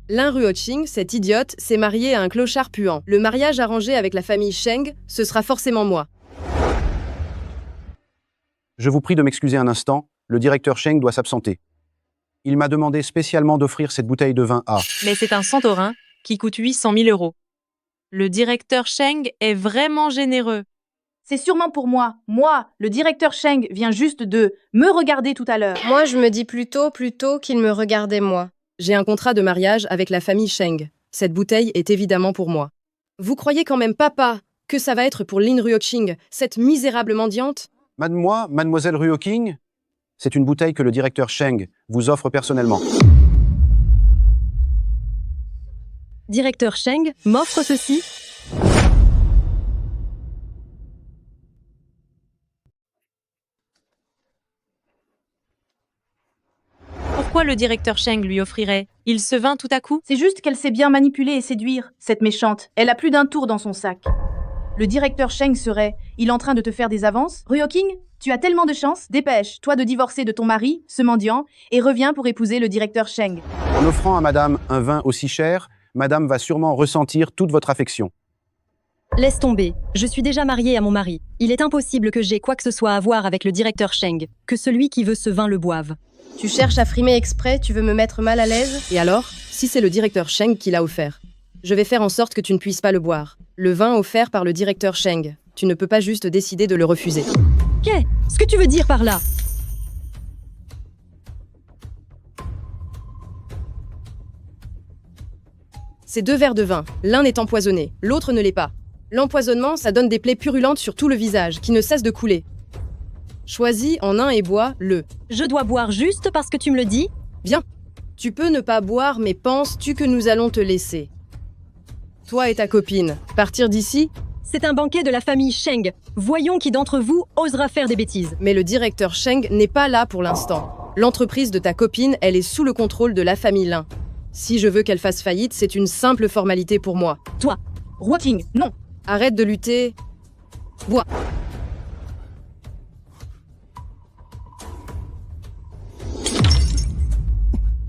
Lin Ruoqing, cette idiote, s'est mariée à un clochard puant. Le mariage arrangé avec la famille Sheng, ce sera forcément moi. Je vous prie de m'excuser un instant, le directeur Sheng doit s'absenter. Il m'a demandé spécialement d'offrir cette bouteille de vin à... Mais c'est un Santorin qui coûte 800 000 €. Le directeur Sheng est vraiment généreux. C'est sûrement pour moi. Moi, le directeur Sheng vient juste de me regarder tout à l'heure. Moi, je me dis plutôt qu'il me regardait moi. J'ai un contrat de mariage avec la famille Sheng. Cette bouteille est évidemment pour moi. Vous croyez quand même, papa, que ça va être pour Lin Ruoqing, cette misérable mendiante? Mademoiselle Ruoking, c'est une bouteille que le directeur Sheng vous offre personnellement. Directeur Sheng m'offre ceci? Pourquoi le directeur Sheng lui offrirait? Il se vint tout à coup? C'est juste qu'elle sait bien manipuler et séduire, cette méchante. Elle a plus d'un tour dans son sac. Le directeur Sheng serait... Il est en train de te faire des avances? Ryo-King, tu as tellement de chance. Dépêche-toi de divorcer de ton mari, ce mendiant, et reviens pour épouser le directeur Sheng. En offrant à madame un vin aussi cher, madame va sûrement ressentir toute votre affection. Laisse tomber, je suis déjà mariée à mon mari. Il est impossible que j'aie quoi que ce soit à voir avec le directeur Sheng, que celui qui veut ce vin le boive. Tu cherches à frimer exprès, tu veux me mettre mal à l'aise? Et alors, si c'est le directeur Sheng qui l'a offert? Je vais faire en sorte que tu ne puisses pas le boire. Le vin offert par le directeur Sheng. Tu ne peux pas juste décider de le refuser. Qu'est-ce que tu veux dire par là? C'est 2 verres de vin. L'un est empoisonné, l'autre ne l'est pas. L'empoisonnement, ça donne des plaies purulentes sur tout le visage, qui ne cessent de couler. Choisis en un et bois-le. Je dois boire juste parce que tu me le dis? Bien. Tu peux ne pas boire, mais penses-tu que nous allons te laisser? Toi et ta copine, partir d'ici? C'est un banquet de la famille Sheng. Voyons qui d'entre vous osera faire des bêtises. Mais le directeur Sheng n'est pas là pour l'instant. L'entreprise de ta copine, elle est sous le contrôle de la famille Lin. Si je veux qu'elle fasse faillite, c'est une simple formalité pour moi. Toi, Ryo-King, non. Arrête de lutter. Bois.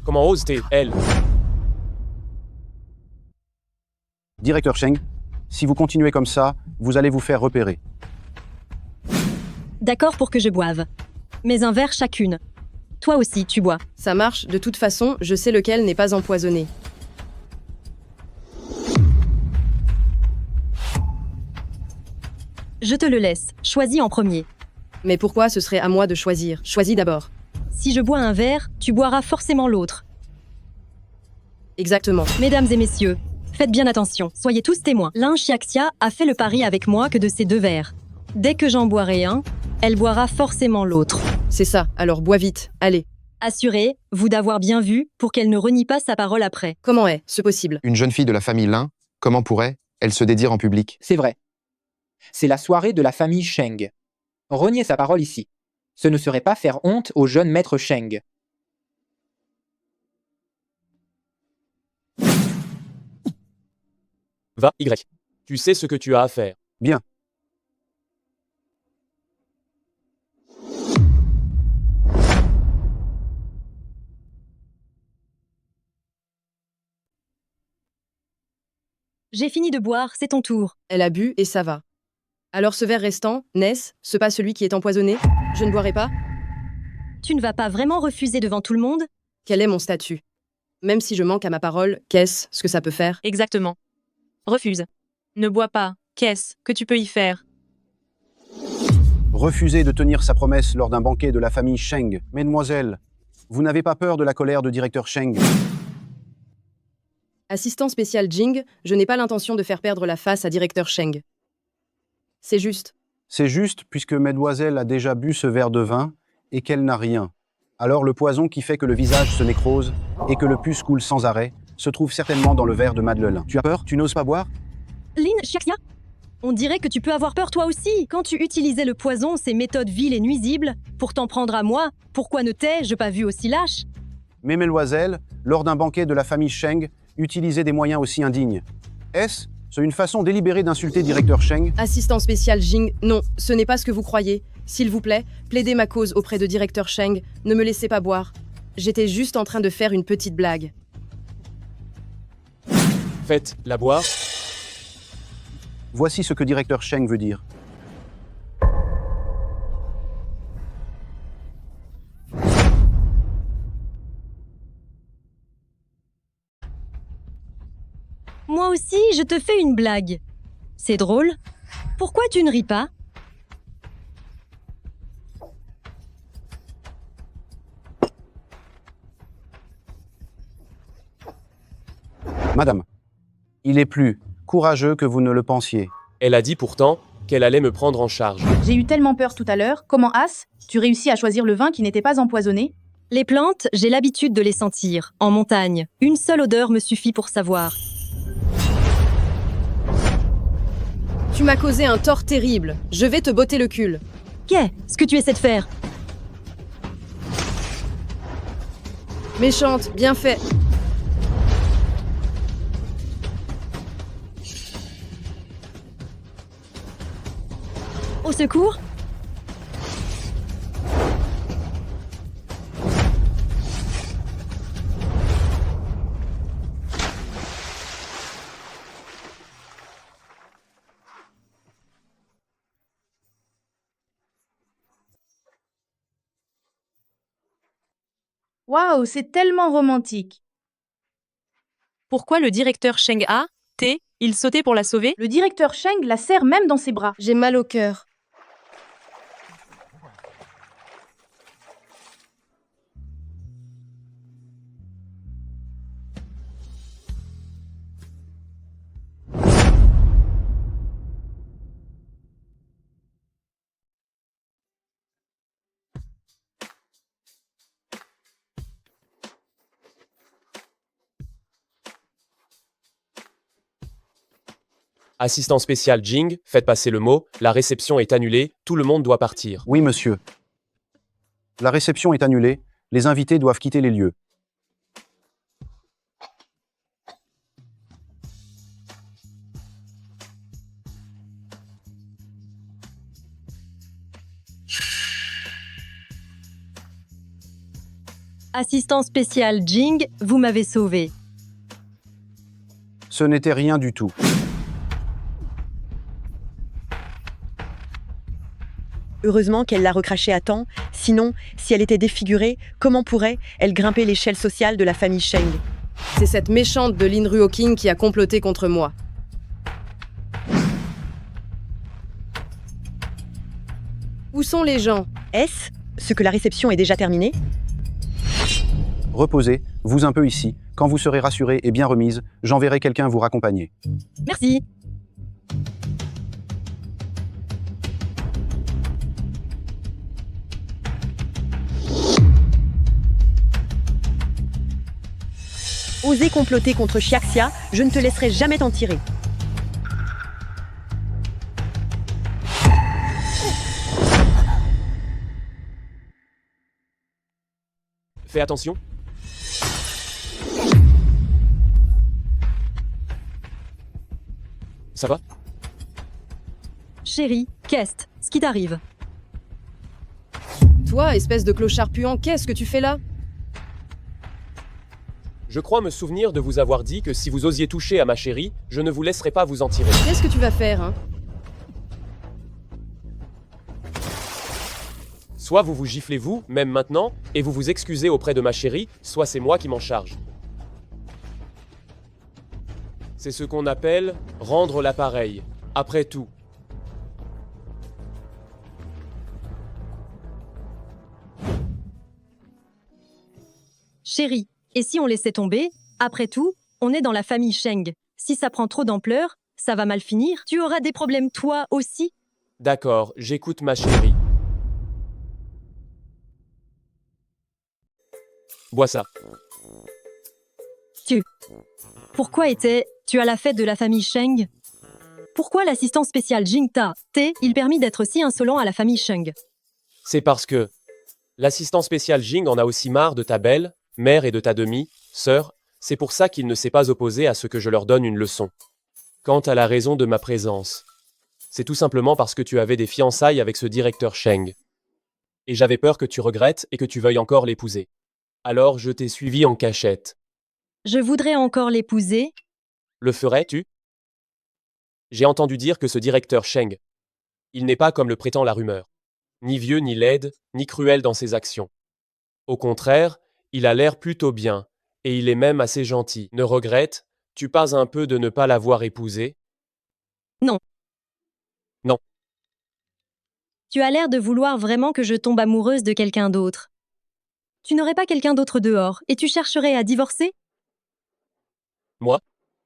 Comment oses-tu, elle? Directeur Sheng, si vous continuez comme ça, vous allez vous faire repérer. d'accord pour que je boive. Mais un verre chacune. Toi aussi, tu bois. Ça marche, de toute façon, je sais lequel n'est pas empoisonné. Je te le laisse, choisis en premier. Mais pourquoi ce serait à moi de choisir? Choisis d'abord. Si je bois un verre, tu boiras forcément l'autre. Exactement. Mesdames et messieurs, faites bien attention, soyez tous témoins. Lin Xiaxia a fait le pari avec moi que de ces deux verres. Dès que j'en boirai un, elle boira forcément l'autre. C'est ça, alors bois vite, allez. Assurez-vous d'avoir bien vu pour qu'elle ne renie pas sa parole après. Comment est-ce possible? Une jeune fille de la famille Lin, comment pourrait-elle se dédire en public? C'est vrai. C'est la soirée de la famille Sheng. Renier sa parole ici. Ce ne serait pas faire honte au jeune maître Sheng. Va, Y. Tu sais ce que tu as à faire. Bien. J'ai fini de boire, c'est ton tour. Elle a bu et ça va. Alors ce verre restant, n'est-ce pas celui qui est empoisonné? Je ne boirai pas? Tu ne vas pas vraiment refuser devant tout le monde? Quel est mon statut? Même si je manque à ma parole, qu'est-ce que ça peut faire? Exactement. Refuse. Ne bois pas. Qu'est-ce que tu peux y faire? Refuser de tenir sa promesse lors d'un banquet de la famille Sheng. Mesdemoiselles, vous n'avez pas peur de la colère de directeur Sheng? Assistant spécial Jing, je n'ai pas l'intention de faire perdre la face à directeur Sheng. C'est juste. C'est juste puisque Mademoiselle a déjà bu ce verre de vin et qu'elle n'a rien. Alors le poison qui fait que le visage se nécrose et que le pus coule sans arrêt se trouve certainement dans le verre de Madeleine. Tu as peur? Tu n'oses pas boire? Lin Xiaxia, on dirait que tu peux avoir peur toi aussi. Quand tu utilisais le poison, ces méthodes viles et nuisibles, pour t'en prendre à moi, pourquoi ne t'ai-je pas vu aussi lâche? Mais Mesdemoiselles, lors d'un banquet de la famille Sheng, utiliser des moyens aussi indignes. Est-ce une façon délibérée d'insulter directeur Sheng? Assistant spécial Jing, non, ce n'est pas ce que vous croyez. S'il vous plaît, plaidez ma cause auprès de directeur Sheng, ne me laissez pas boire. J'étais juste en train de faire une petite blague. Faites-la boire. Voici ce que directeur Sheng veut dire. Moi aussi, je te fais une blague. C'est drôle. Pourquoi tu ne ris pas? Madame, il est plus courageux que vous ne le pensiez. Elle a dit pourtant qu'elle allait me prendre en charge. J'ai eu tellement peur tout à l'heure. Comment, As, tu réussis à choisir le vin qui n'était pas empoisonné? Les plantes, j'ai l'habitude de les sentir. En montagne, une seule odeur me suffit pour savoir. Tu m'as causé un tort terrible. Je vais te botter le cul. Qu'est-ce que tu essaies de faire? Méchante, bien fait. Au secours! Waouh, c'est tellement romantique. Pourquoi le directeur Sheng il sautait pour la sauver? Le directeur Sheng la serre même dans ses bras. J'ai mal au cœur. Assistant spécial Jing, faites passer le mot, la réception est annulée, tout le monde doit partir. Oui, monsieur. La réception est annulée, les invités doivent quitter les lieux. Assistant spécial Jing, vous m'avez sauvé. Ce n'était rien du tout. Heureusement qu'elle l'a recraché à temps, sinon, si elle était défigurée, comment pourrait-elle grimper l'échelle sociale de la famille Sheng? C'est cette méchante de Lin Ruoking qui a comploté contre moi. Où sont les gens? Est-ce ce que la réception est déjà terminée? Reposez, vous un peu ici. Quand vous serez rassuré et bien remise, j'enverrai quelqu'un vous raccompagner. Merci. Oser comploter contre Xiaxia, je ne te laisserai jamais t'en tirer. Fais attention. Ça va? Chérie, qu'est-ce qui t'arrive? Toi, espèce de clochard puant, qu'est-ce que tu fais là? Je crois me souvenir de vous avoir dit que si vous osiez toucher à ma chérie, je ne vous laisserai pas vous en tirer. Qu'est-ce que tu vas faire, hein? Soit vous vous giflez vous, même maintenant, et vous vous excusez auprès de ma chérie, soit c'est moi qui m'en charge. C'est ce qu'on appelle rendre l'appareil. Après tout. Chérie, et si on laissait tomber? Après tout, on est dans la famille Sheng. Si ça prend trop d'ampleur, ça va mal finir. Tu auras des problèmes toi aussi. D'accord, j'écoute ma chérie. Bois ça. Pourquoi tu à la fête de la famille Sheng? Pourquoi l'assistant spécial Jing il permis d'être si insolent à la famille Sheng? C'est parce que l'assistant spécial Jing en a aussi marre de ta belle, mère et de ta demi-sœur, c'est pour ça qu'il ne s'est pas opposé à ce que je leur donne une leçon. Quant à la raison de ma présence, c'est tout simplement parce que tu avais des fiançailles avec ce directeur Sheng. Et j'avais peur que tu regrettes et que tu veuilles encore l'épouser. Alors je t'ai suivi en cachette. Je voudrais encore l'épouser. Le ferais-tu? J'ai entendu dire que ce directeur Sheng, il n'est pas comme le prétend la rumeur. Ni vieux, ni laide, ni cruel dans ses actions. Au contraire, il a l'air plutôt bien, et il est même assez gentil. Ne regrettes-tu pas un peu de ne pas l'avoir épousé? Non. Non. Tu as l'air de vouloir vraiment que je tombe amoureuse de quelqu'un d'autre. Tu n'aurais pas quelqu'un d'autre dehors, et tu chercherais à divorcer? Moi?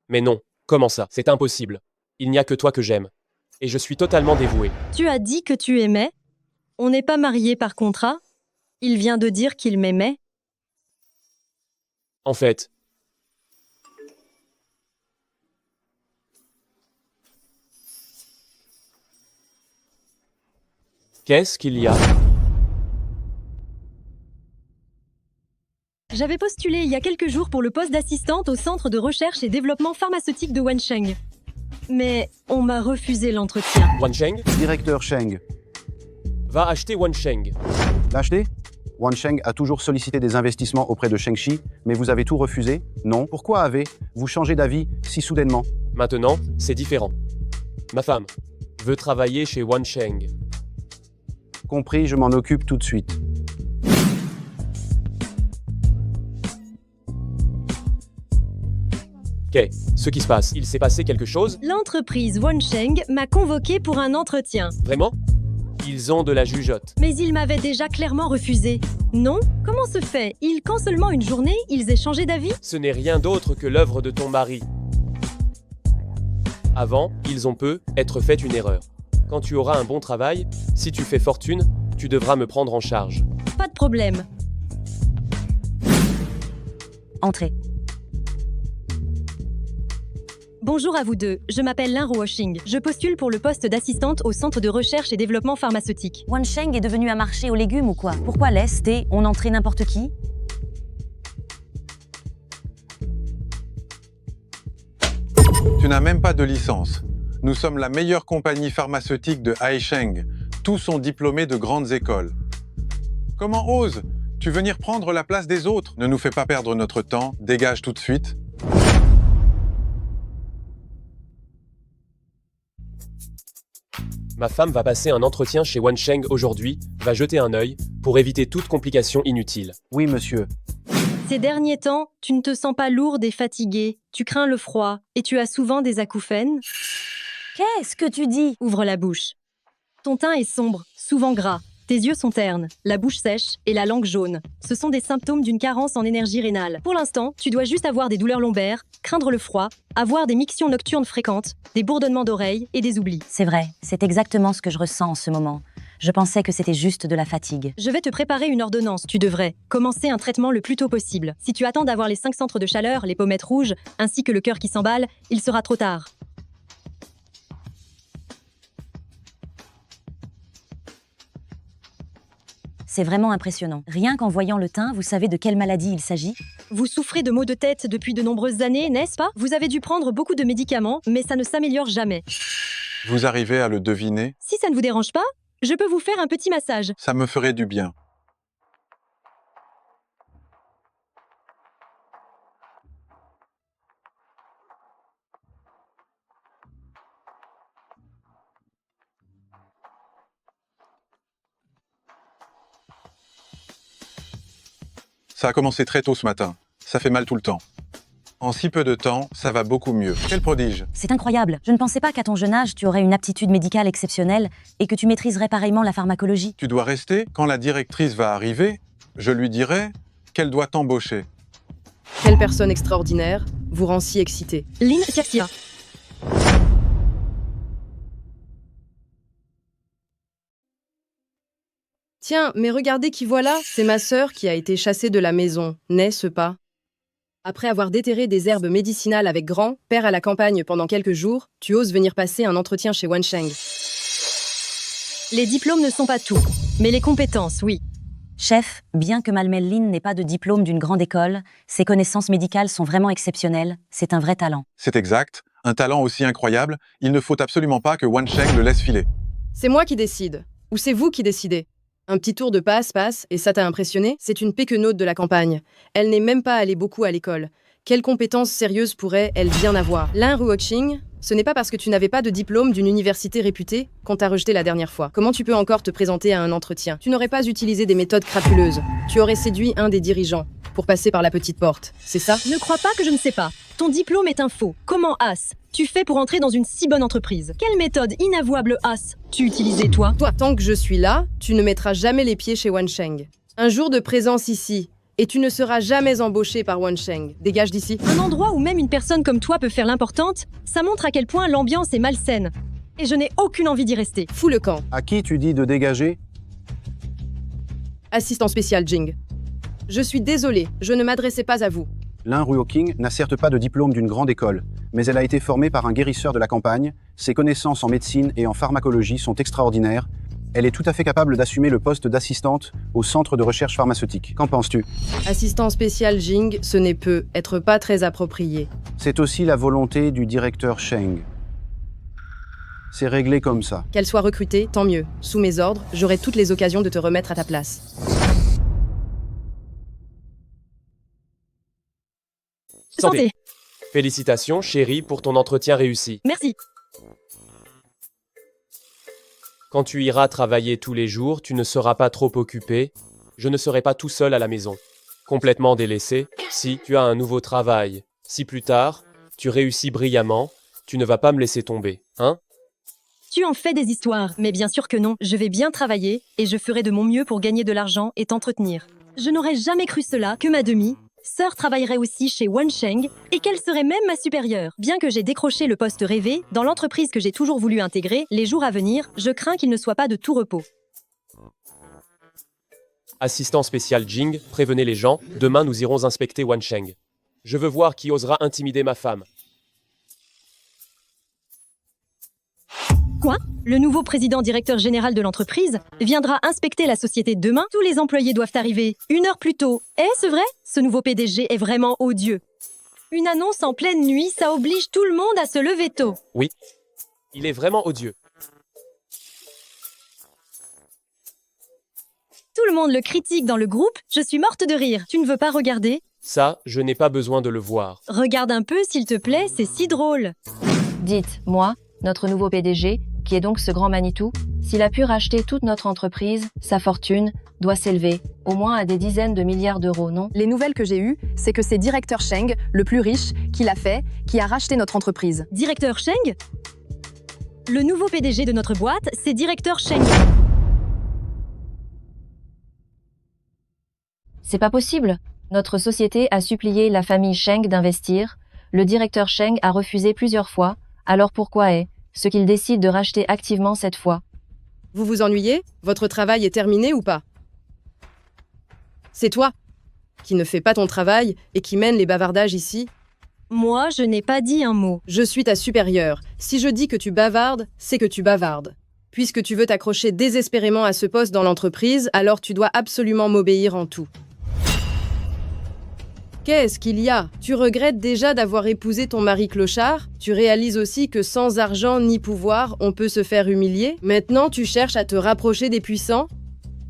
Mais non, comment ça? C'est impossible. Il n'y a que toi que j'aime. Et je suis totalement dévoué. Tu as dit que tu aimais? On n'est pas mariés par contrat? Il vient de dire qu'il m'aimait? En fait, qu'est-ce qu'il y a? J'avais postulé il y a quelques jours pour le poste d'assistante au Centre de recherche et développement pharmaceutique de Wensheng. Mais on m'a refusé l'entretien. Wansheng, Directeur Sheng, va acheter Wansheng. l'acheter Wansheng a toujours sollicité des investissements auprès de Shengxi, mais vous avez tout refusé? Non. Pourquoi avez-vous changé d'avis si soudainement? Maintenant, c'est différent. Ma femme veut travailler chez Wansheng. Compris, je m'en occupe tout de suite. Ok, ce qui se passe, il s'est passé quelque chose? L'entreprise Wansheng m'a convoqué pour un entretien. Vraiment? Ils ont de la jugeote. Mais ils m'avaient déjà clairement refusé. Non? Comment se fait? Qu'en seulement une journée, ils aient changé d'avis? Ce n'est rien d'autre que l'œuvre de ton mari. Avant, ils ont être fait une erreur. Quand tu auras un bon travail, si tu fais fortune, tu devras me prendre en charge. Pas de problème. Entrez. Bonjour à vous deux, je m'appelle Lin Ruoxing. Je postule pour le poste d'assistante au Centre de recherche et développement pharmaceutique. Wansheng est devenu un marché aux légumes ou quoi? Pourquoi on entrait n'importe qui? Tu n'as même pas de licence. Nous sommes la meilleure compagnie pharmaceutique de Haisheng. Tous sont diplômés de grandes écoles. Comment oses-tu venir prendre la place des autres? Ne nous fais pas perdre notre temps, dégage tout de suite. Ma femme va passer un entretien chez Wansheng aujourd'hui, va jeter un œil, pour éviter toute complication inutile. Oui, monsieur. Ces derniers temps, tu ne te sens pas lourde et fatiguée, tu crains le froid, et tu as souvent des acouphènes? Qu'est-ce que tu dis? Ouvre la bouche. Ton teint est sombre, souvent gras. Tes yeux sont ternes, la bouche sèche et la langue jaune. Ce sont des symptômes d'une carence en énergie rénale. Pour l'instant, tu dois juste avoir des douleurs lombaires, craindre le froid, avoir des mictions nocturnes fréquentes, des bourdonnements d'oreilles et des oublis. C'est vrai, c'est exactement ce que je ressens en ce moment. Je pensais que c'était juste de la fatigue. Je vais te préparer une ordonnance, tu devrais commencer un traitement le plus tôt possible. Si tu attends d'avoir les 5 centres de chaleur, les pommettes rouges, ainsi que le cœur qui s'emballe, il sera trop tard. C'est vraiment impressionnant. Rien qu'en voyant le teint, vous savez de quelle maladie il s'agit? Vous souffrez de maux de tête depuis de nombreuses années, n'est-ce pas? Vous avez dû prendre beaucoup de médicaments, mais ça ne s'améliore jamais. Vous arrivez à le deviner? Si ça ne vous dérange pas, je peux vous faire un petit massage. Ça me ferait du bien. Ça a commencé très tôt ce matin. Ça fait mal tout le temps. En si peu de temps, ça va beaucoup mieux. Quel prodige! C'est incroyable. Je ne pensais pas qu'à ton jeune âge, tu aurais une aptitude médicale exceptionnelle et que tu maîtriserais pareillement la pharmacologie. Tu dois rester. Quand la directrice va arriver, je lui dirai qu'elle doit t'embaucher. Quelle personne extraordinaire vous rend si excité? Lin Xiaxia. Tiens, mais regardez qui voilà, c'est ma sœur qui a été chassée de la maison, n'est-ce pas? Après avoir déterré des herbes médicinales avec grand-père à la campagne pendant quelques jours, tu oses venir passer un entretien chez Wansheng. Les diplômes ne sont pas tout, mais les compétences, oui. Chef, bien que Malmel Lin n'ait pas de diplôme d'une grande école, ses connaissances médicales sont vraiment exceptionnelles, c'est un vrai talent. C'est exact. Un talent aussi incroyable, il ne faut absolument pas que Wansheng le laisse filer. C'est moi qui décide. Ou c'est vous qui décidez? Un petit tour de passe-passe, et ça t'a impressionné? C'est une péquenaude de la campagne. Elle n'est même pas allée beaucoup à l'école. Quelles compétences sérieuses pourrait-elle bien avoir? Lin Ruoxing, ce n'est pas parce que tu n'avais pas de diplôme d'une université réputée qu'on t'a rejeté la dernière fois. Comment tu peux encore te présenter à un entretien? Tu n'aurais pas utilisé des méthodes crapuleuses. Tu aurais séduit un des dirigeants pour passer par la petite porte. C'est ça? Ne crois pas que je ne sais pas. Ton diplôme est un faux. Comment tu fais pour entrer dans une si bonne entreprise? Quelle méthode inavouable tu utilisais, toi? Toi, tant que je suis là, tu ne mettras jamais les pieds chez Wansheng. Un jour de présence ici, et tu ne seras jamais embauché par Wansheng. Dégage d'ici. Un endroit où même une personne comme toi peut faire l'importante, ça montre à quel point l'ambiance est malsaine. Et je n'ai aucune envie d'y rester. Fous le camp. À qui tu dis de dégager? Assistant spécial Jing. Je suis désolé, je ne m'adressais pas à vous. Lin Ruoxing n'a certes pas de diplôme d'une grande école, mais elle a été formée par un guérisseur de la campagne. Ses connaissances en médecine et en pharmacologie sont extraordinaires. Elle est tout à fait capable d'assumer le poste d'assistante au centre de recherche pharmaceutique. Qu'en penses-tu? Assistant spécial Jing, ce n'est peut-être pas très approprié. C'est aussi la volonté du directeur Sheng. C'est réglé comme ça. Qu'elle soit recrutée, tant mieux. Sous mes ordres, j'aurai toutes les occasions de te remettre à ta place. Santé. Félicitations, chérie, pour ton entretien réussi. Merci. Quand tu iras travailler tous les jours, tu ne seras pas trop occupé. Je ne serai pas tout seul à la maison. Complètement délaissé. Si tu as un nouveau travail, si plus tard, tu réussis brillamment, tu ne vas pas me laisser tomber, hein? Tu en fais des histoires, mais bien sûr que non. Je vais bien travailler et je ferai de mon mieux pour gagner de l'argent et t'entretenir. Je n'aurais jamais cru cela, que ma demi-sœur travaillerait aussi chez Wansheng et qu'elle serait même ma supérieure. Bien que j'ai décroché le poste rêvé, dans l'entreprise que j'ai toujours voulu intégrer, les jours à venir, je crains qu'il ne soit pas de tout repos. Assistant spécial Jing, prévenez les gens, demain nous irons inspecter Wansheng. Je veux voir qui osera intimider ma femme. Quoi? Le nouveau président directeur général de l'entreprise viendra inspecter la société demain? Tous les employés doivent arriver 1 heure plus tôt. Est-ce vrai? Ce nouveau PDG est vraiment odieux. Une annonce en pleine nuit, ça oblige tout le monde à se lever tôt. Oui, il est vraiment odieux. Tout le monde le critique dans le groupe, je suis morte de rire. Tu ne veux pas regarder? Ça, je n'ai pas besoin de le voir. Regarde un peu s'il te plaît, c'est si drôle. Dites, moi, notre nouveau PDG, qui est donc ce grand Manitou, s'il a pu racheter toute notre entreprise, sa fortune doit s'élever au moins à des dizaines de milliards d'euros, non? Les nouvelles que j'ai eues, c'est que c'est directeur Sheng, le plus riche, qui l'a fait, qui a racheté notre entreprise. Directeur Sheng? Le nouveau PDG de notre boîte, c'est directeur Sheng. C'est pas possible. Notre société a supplié la famille Sheng d'investir. Le directeur Sheng a refusé plusieurs fois. Alors pourquoi est-ce qu'il décide de racheter activement cette fois? Vous vous ennuyez? Votre travail est terminé ou pas? C'est toi qui ne fais pas ton travail et qui mène les bavardages ici? Moi, je n'ai pas dit un mot. Je suis ta supérieure. Si je dis que tu bavardes, c'est que tu bavardes. Puisque tu veux t'accrocher désespérément à ce poste dans l'entreprise, alors tu dois absolument m'obéir en tout. Qu'est-ce qu'il y a? Tu regrettes déjà d'avoir épousé ton mari clochard? Tu réalises aussi que sans argent ni pouvoir, on peut se faire humilier? Maintenant, tu cherches à te rapprocher des puissants?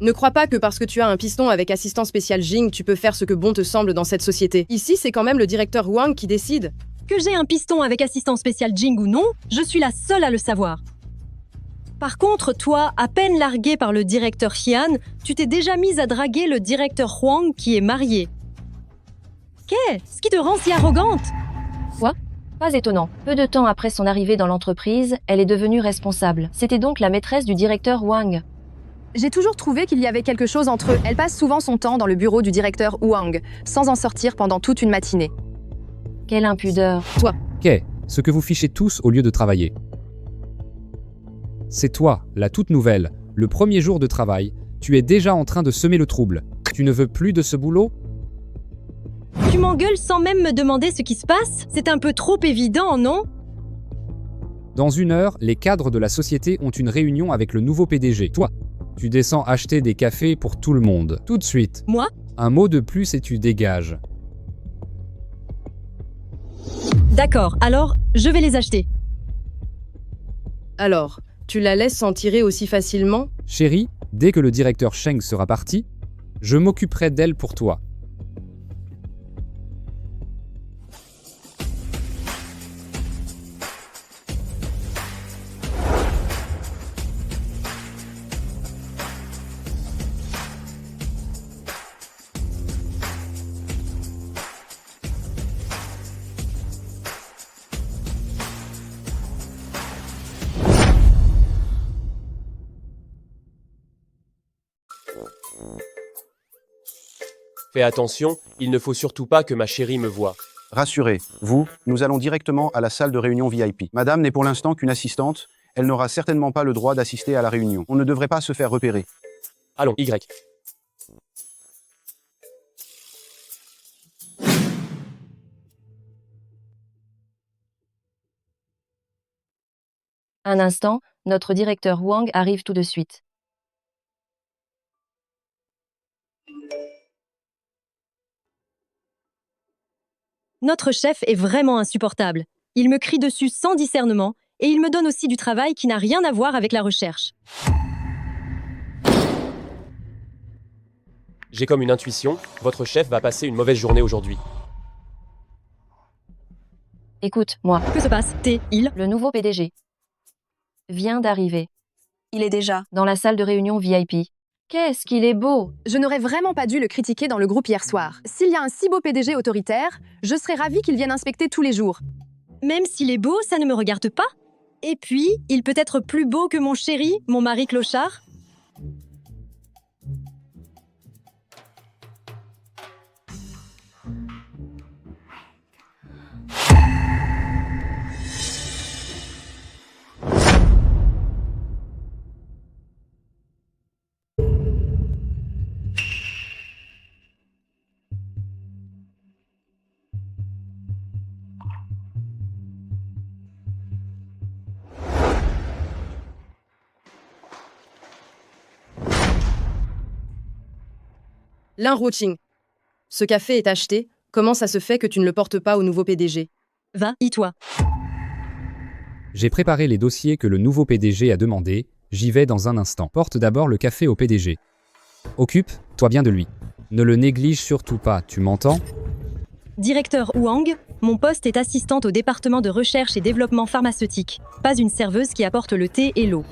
Ne crois pas que parce que tu as un piston avec assistant spécial Jing, tu peux faire ce que bon te semble dans cette société. Ici, c'est quand même le directeur Wang qui décide. Que j'ai un piston avec assistant spécial Jing ou non, je suis la seule à le savoir. Par contre, toi, à peine largué par le directeur Xian, tu t'es déjà mise à draguer le directeur Huang qui est marié. Qu'est-ce qui te rend si arrogante? Quoi? Pas étonnant. Peu de temps après son arrivée dans l'entreprise, elle est devenue responsable. C'était donc la maîtresse du directeur Wang. J'ai toujours trouvé qu'il y avait quelque chose entre eux. Elle passe souvent son temps dans le bureau du directeur Wang, sans en sortir pendant toute une matinée. Quelle impudeur. Toi. Qu'est ce que vous fichez tous au lieu de travailler? C'est toi, la toute nouvelle, le premier jour de travail. Tu es déjà en train de semer le trouble. Tu ne veux plus de ce boulot? Tu m'engueules sans même me demander ce qui se passe? C'est un peu trop évident, non? Dans 1 heure, les cadres de la société ont une réunion avec le nouveau PDG. Toi, tu descends acheter des cafés pour tout le monde. Tout de suite. Moi? Un mot de plus et tu dégages. D'accord, alors, je vais les acheter. Alors, tu la laisses s'en tirer aussi facilement? Chérie, dès que le directeur Sheng sera parti, je m'occuperai d'elle pour toi. Fais attention, il ne faut surtout pas que ma chérie me voie. Rassurez, vous, nous allons directement à la salle de réunion VIP. Madame n'est pour l'instant qu'une assistante, elle n'aura certainement pas le droit d'assister à la réunion. On ne devrait pas se faire repérer. Allons, Y. Un instant, notre directeur Wang arrive tout de suite. Notre chef est vraiment insupportable. Il me crie dessus sans discernement Et il me donne aussi du travail qui n'a rien à voir avec la recherche. J'ai comme une intuition, votre chef va passer une mauvaise journée aujourd'hui. Écoute, moi. Que se passe? Il Le nouveau PDG vient d'arriver. Il est déjà Dans la salle de réunion VIP. Qu'est-ce qu'il est beau! Je n'aurais vraiment pas dû le critiquer dans le groupe hier soir. S'il y a un si beau PDG autoritaire, je serais ravie qu'il vienne inspecter tous les jours. Même s'il est beau, ça ne me regarde pas. Et puis, il peut être plus beau que mon chéri, mon mari clochard. Lin Ruoqing. Ce café est acheté. Comment ça se fait que tu ne le portes pas au nouveau PDG? Va, toi. J'ai préparé les dossiers que le nouveau PDG a demandé. J'y vais dans un instant. Porte d'abord le café au PDG. Occupe-toi bien de lui. Ne le néglige surtout pas, tu m'entends? Directeur Wang, mon poste est assistante au département de recherche et développement pharmaceutique. Pas une serveuse qui apporte le thé et l'eau.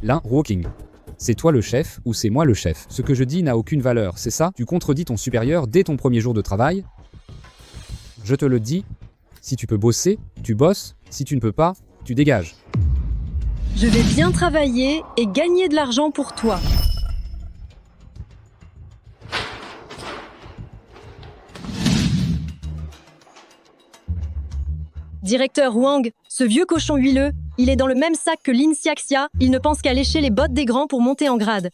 Lin Ruoqing. C'est toi le chef ou c'est moi le chef? Ce que je dis n'a aucune valeur, c'est ça? Tu contredis ton supérieur dès ton premier jour de travail? Je te le dis, si tu peux bosser, tu bosses, si tu ne peux pas, tu dégages. Je vais bien travailler et gagner de l'argent pour toi. Directeur Wang, ce vieux cochon huileux, il est dans le même sac que Lin Xiaxia, il ne pense qu'à lécher les bottes des grands pour monter en grade.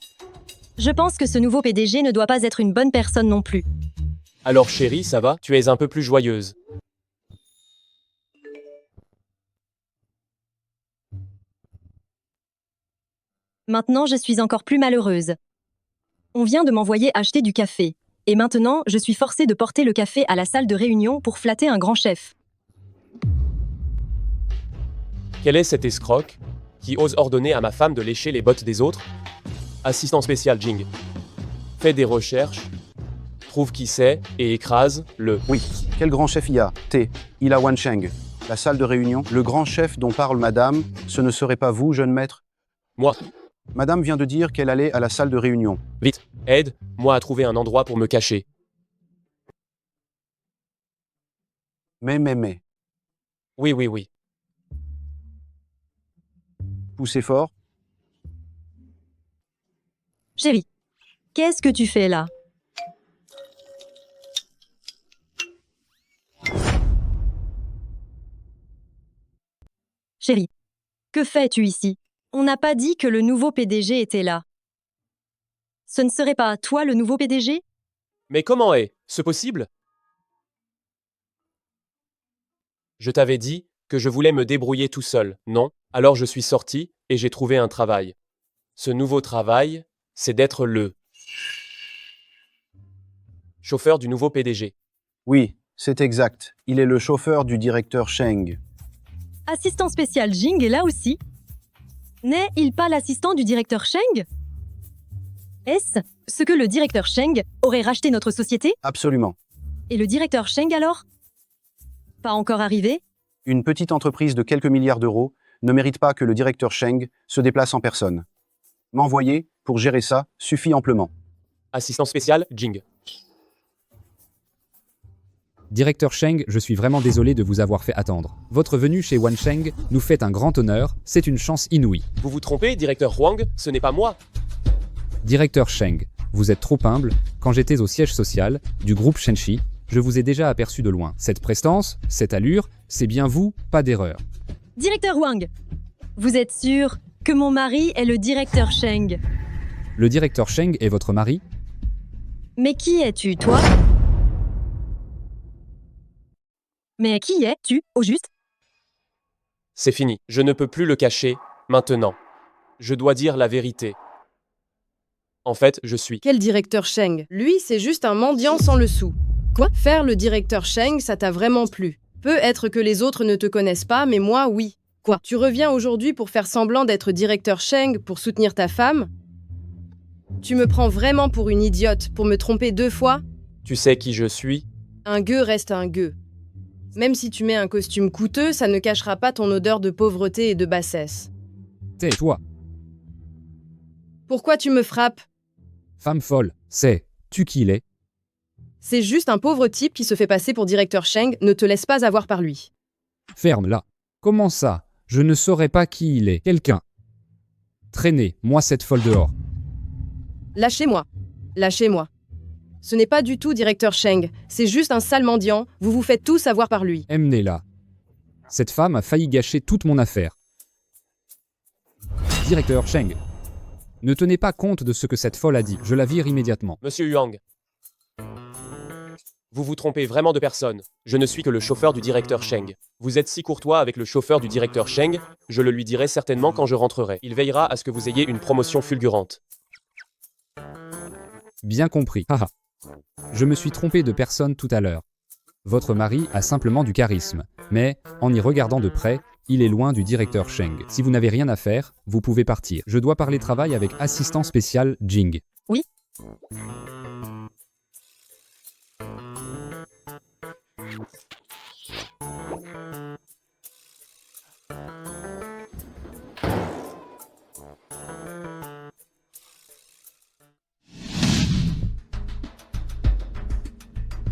Je pense que ce nouveau PDG ne doit pas être une bonne personne non plus. Alors chérie, ça va? Tu es un peu plus joyeuse. Maintenant, je suis encore plus malheureuse. On vient de m'envoyer acheter du café. Et maintenant, je suis forcée de porter le café à la salle de réunion pour flatter un grand chef. Quel est cet escroc qui ose ordonner à ma femme de lécher les bottes des autres? Assistant spécial Jing. Fait des recherches, trouve qui c'est et écrase le... Oui, quel grand chef il y a? Il a Wansheng. La salle de réunion, le grand chef dont parle madame, ce ne serait pas vous, jeune maître? Moi. Madame vient de dire qu'elle allait à la salle de réunion. Vite, aide-moi à trouver un endroit pour me cacher. Mais. Oui. Poussez fort. Chérie, qu'est-ce que tu fais là? Chérie, que fais-tu ici? On n'a pas dit que le nouveau PDG était là. Ce ne serait pas toi le nouveau PDG? Mais comment est-ce possible? Je t'avais dit que je voulais me débrouiller tout seul, non? Alors je suis sorti et j'ai trouvé un travail. Ce nouveau travail, c'est d'être le chauffeur du nouveau PDG. Oui, c'est exact. Il est le chauffeur du directeur Sheng. Assistant spécial Jing est là aussi. N'est-il pas l'assistant du directeur Sheng? Est-ce ce que le directeur Sheng aurait racheté notre société? Absolument. Et le directeur Sheng alors? Pas encore arrivé? Une petite entreprise de quelques milliards d'euros ne mérite pas que le directeur Sheng se déplace en personne. M'envoyer, pour gérer ça, suffit amplement. Assistant spécial, Jing. Directeur Sheng, je suis vraiment désolé de vous avoir fait attendre. Votre venue chez Wansheng nous fait un grand honneur, c'est une chance inouïe. Vous vous trompez, directeur Huang, ce n'est pas moi. Directeur Sheng, vous êtes trop humble. Quand j'étais au siège social du groupe Shenxi, je vous ai déjà aperçu de loin. Cette prestance, cette allure, c'est bien vous, pas d'erreur. Directeur Wang, vous êtes sûr que mon mari est le directeur Sheng? Le directeur Sheng est votre mari? Mais qui es-tu, toi? Mais qui es-tu, au juste? C'est fini, je ne peux plus le cacher, maintenant. Je dois dire la vérité. En fait, je suis... Quel directeur Sheng? Lui, c'est juste un mendiant sans le sou. Quoi? Faire le directeur Sheng, ça t'a vraiment plu? Peut-être que les autres ne te connaissent pas, mais moi, oui. Quoi? Tu reviens aujourd'hui pour faire semblant d'être directeur Sheng pour soutenir ta femme? Tu me prends vraiment pour une idiote, pour me tromper 2 fois? Tu sais qui je suis? Un gueux reste un gueux. Même si tu mets un costume coûteux, ça ne cachera pas ton odeur de pauvreté et de bassesse. Tais-toi. Pourquoi tu me frappes? Femme folle, sais-tu qui il est? C'est juste un pauvre type qui se fait passer pour directeur Sheng, ne te laisse pas avoir par lui. Ferme-la. Comment ça? Je ne saurais pas qui il est. Quelqu'un. Traînez, moi cette folle dehors. Lâchez-moi. Lâchez-moi. Ce n'est pas du tout directeur Sheng, c'est juste un sale mendiant, vous vous faites tous avoir par lui. Emmenez-la. Cette femme a failli gâcher toute mon affaire. Directeur Sheng. Ne tenez pas compte de ce que cette folle a dit, je la vire immédiatement. Monsieur Huang. Vous vous trompez vraiment de personne. Je ne suis que le chauffeur du directeur Sheng. Vous êtes si courtois avec le chauffeur du directeur Sheng, je le lui dirai certainement quand je rentrerai. Il veillera à ce que vous ayez une promotion fulgurante. Bien compris. Haha. Je me suis trompé de personne tout à l'heure. Votre mari a simplement du charisme, mais, en y regardant de près, il est loin du directeur Sheng. Si vous n'avez rien à faire, vous pouvez partir. Je dois parler travail avec assistant spécial Jing. Oui.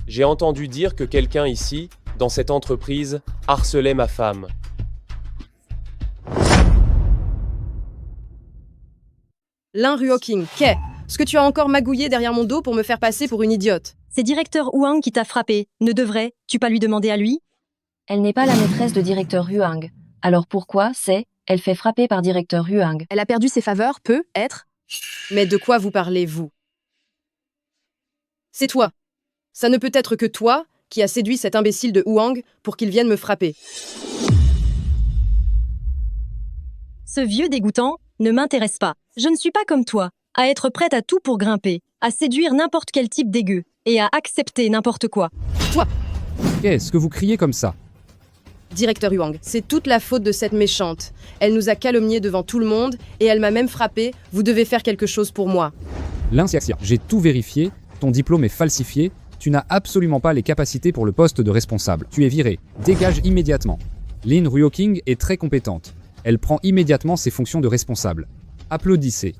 J'ai entendu dire que quelqu'un ici, dans cette entreprise, harcelait ma femme. Lin Ruoking, qu'est? Ce que tu as encore magouillé derrière mon dos pour me faire passer pour une idiote? C'est directeur Huang qui t'a frappé. Ne devrais-tu pas lui demander à lui? Elle n'est pas la maîtresse de directeur Huang. Alors pourquoi, elle fait frapper par directeur Huang? Elle a perdu ses faveurs, peut être. Mais de quoi vous parlez, vous? C'est toi. Ça ne peut être que toi qui as séduit cet imbécile de Huang pour qu'il vienne me frapper. Ce vieux dégoûtant ne m'intéresse pas. Je ne suis pas comme toi, à être prête à tout pour grimper, à séduire n'importe quel type dégueu, et à accepter n'importe quoi. Toi! Qu'est-ce que vous criez comme ça? Directeur Huang, c'est toute la faute de cette méchante. Elle nous a calomniés devant tout le monde, et elle m'a même frappé. Vous devez faire quelque chose pour moi. L'inciaxia, j'ai tout vérifié, ton diplôme est falsifié, tu n'as absolument pas les capacités pour le poste de responsable. Tu es viré. Dégage immédiatement. Lin Ruoking est très compétente. Elle prend immédiatement ses fonctions de responsable. Applaudissez.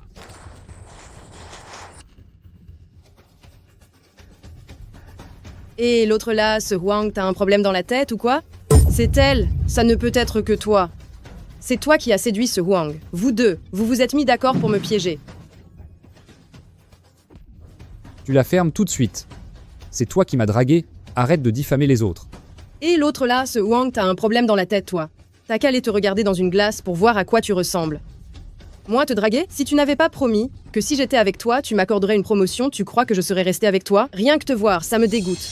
Et l'autre là, ce Huang, t'as un problème dans la tête ou quoi? C'est elle, ça ne peut être que toi. C'est toi qui as séduit ce Huang. Vous deux, vous vous êtes mis d'accord pour me piéger. Tu la fermes tout de suite. C'est toi qui m'as dragué, arrête de diffamer les autres. Et l'autre là, ce Huang, t'as un problème dans la tête, toi. T'as qu'à aller te regarder dans une glace pour voir à quoi tu ressembles. Moi, te draguer? Si tu n'avais pas promis que si j'étais avec toi, tu m'accorderais une promotion, tu crois que je serais resté avec toi? Rien que te voir, ça me dégoûte.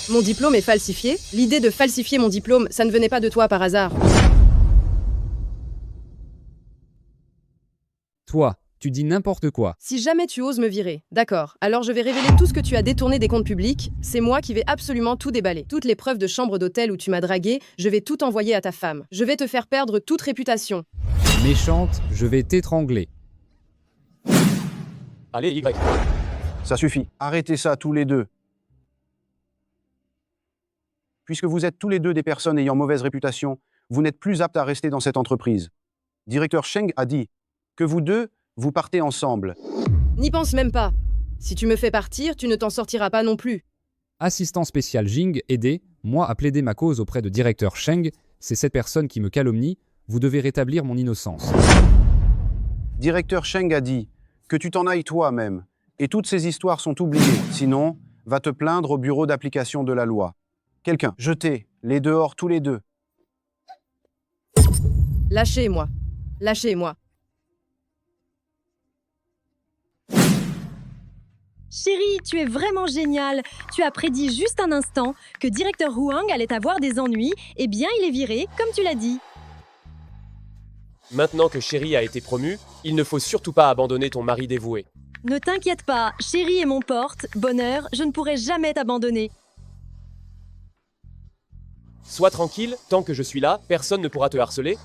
Mon diplôme est falsifié. L'idée de falsifier mon diplôme, ça ne venait pas de toi par hasard. Toi, tu dis n'importe quoi. Si jamais tu oses me virer, d'accord, alors je vais révéler tout ce que tu as détourné des comptes publics, c'est moi qui vais absolument tout déballer. Toutes les preuves de chambre d'hôtel où tu m'as dragué, je vais tout envoyer à ta femme. Je vais te faire perdre toute réputation. Méchante, je vais t'étrangler. Allez, Y. Ça suffit. Arrêtez ça tous les deux. Puisque vous êtes tous les deux des personnes ayant mauvaise réputation, vous n'êtes plus aptes à rester dans cette entreprise. Directeur Sheng a dit que vous deux, vous partez ensemble. N'y pense même pas. Si tu me fais partir, tu ne t'en sortiras pas non plus. Assistant spécial Jing, aidez, moi à plaider ma cause auprès de directeur Sheng, c'est cette personne qui me calomnie, vous devez rétablir mon innocence. Directeur Sheng a dit que tu t'en ailles toi-même, et toutes ces histoires sont oubliées, sinon, va te plaindre au bureau d'application de la loi. Quelqu'un, jetez, les dehors tous les deux. Lâchez-moi. Lâchez-moi. Chérie, tu es vraiment géniale. Tu as prédit juste un instant que directeur Huang allait avoir des ennuis. Eh bien, il est viré, comme tu l'as dit. Maintenant que Chérie a été promue, il ne faut surtout pas abandonner ton mari dévoué. Ne t'inquiète pas, Chérie est mon porte. Bonheur, je ne pourrai jamais t'abandonner. Sois tranquille, tant que je suis là, personne ne pourra te harceler.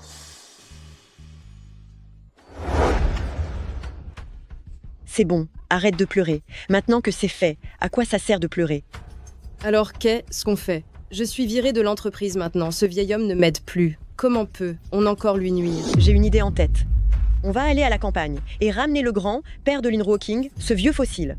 C'est bon, arrête de pleurer. Maintenant que c'est fait, à quoi ça sert de pleurer? Alors qu'est-ce qu'on fait? Je suis virée de l'entreprise maintenant, ce vieil homme ne m'aide plus. Comment peut-on encore lui nuire? J'ai une idée en tête. On va aller à la campagne et ramener le grand, père de Lynn Ruoking, ce vieux fossile.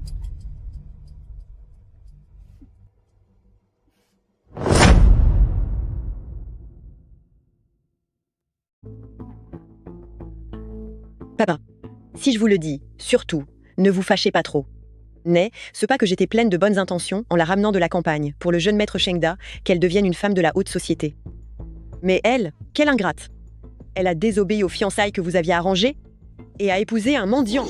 Papa, si je vous le dis, surtout, ne vous fâchez pas trop. Mais, ce pas que j'étais pleine de bonnes intentions en la ramenant de la campagne, pour le jeune maître Shengda, qu'elle devienne une femme de la haute société. Mais elle, quelle ingrate! Elle a désobéi aux fiançailles que vous aviez arrangées et a épousé un mendiant.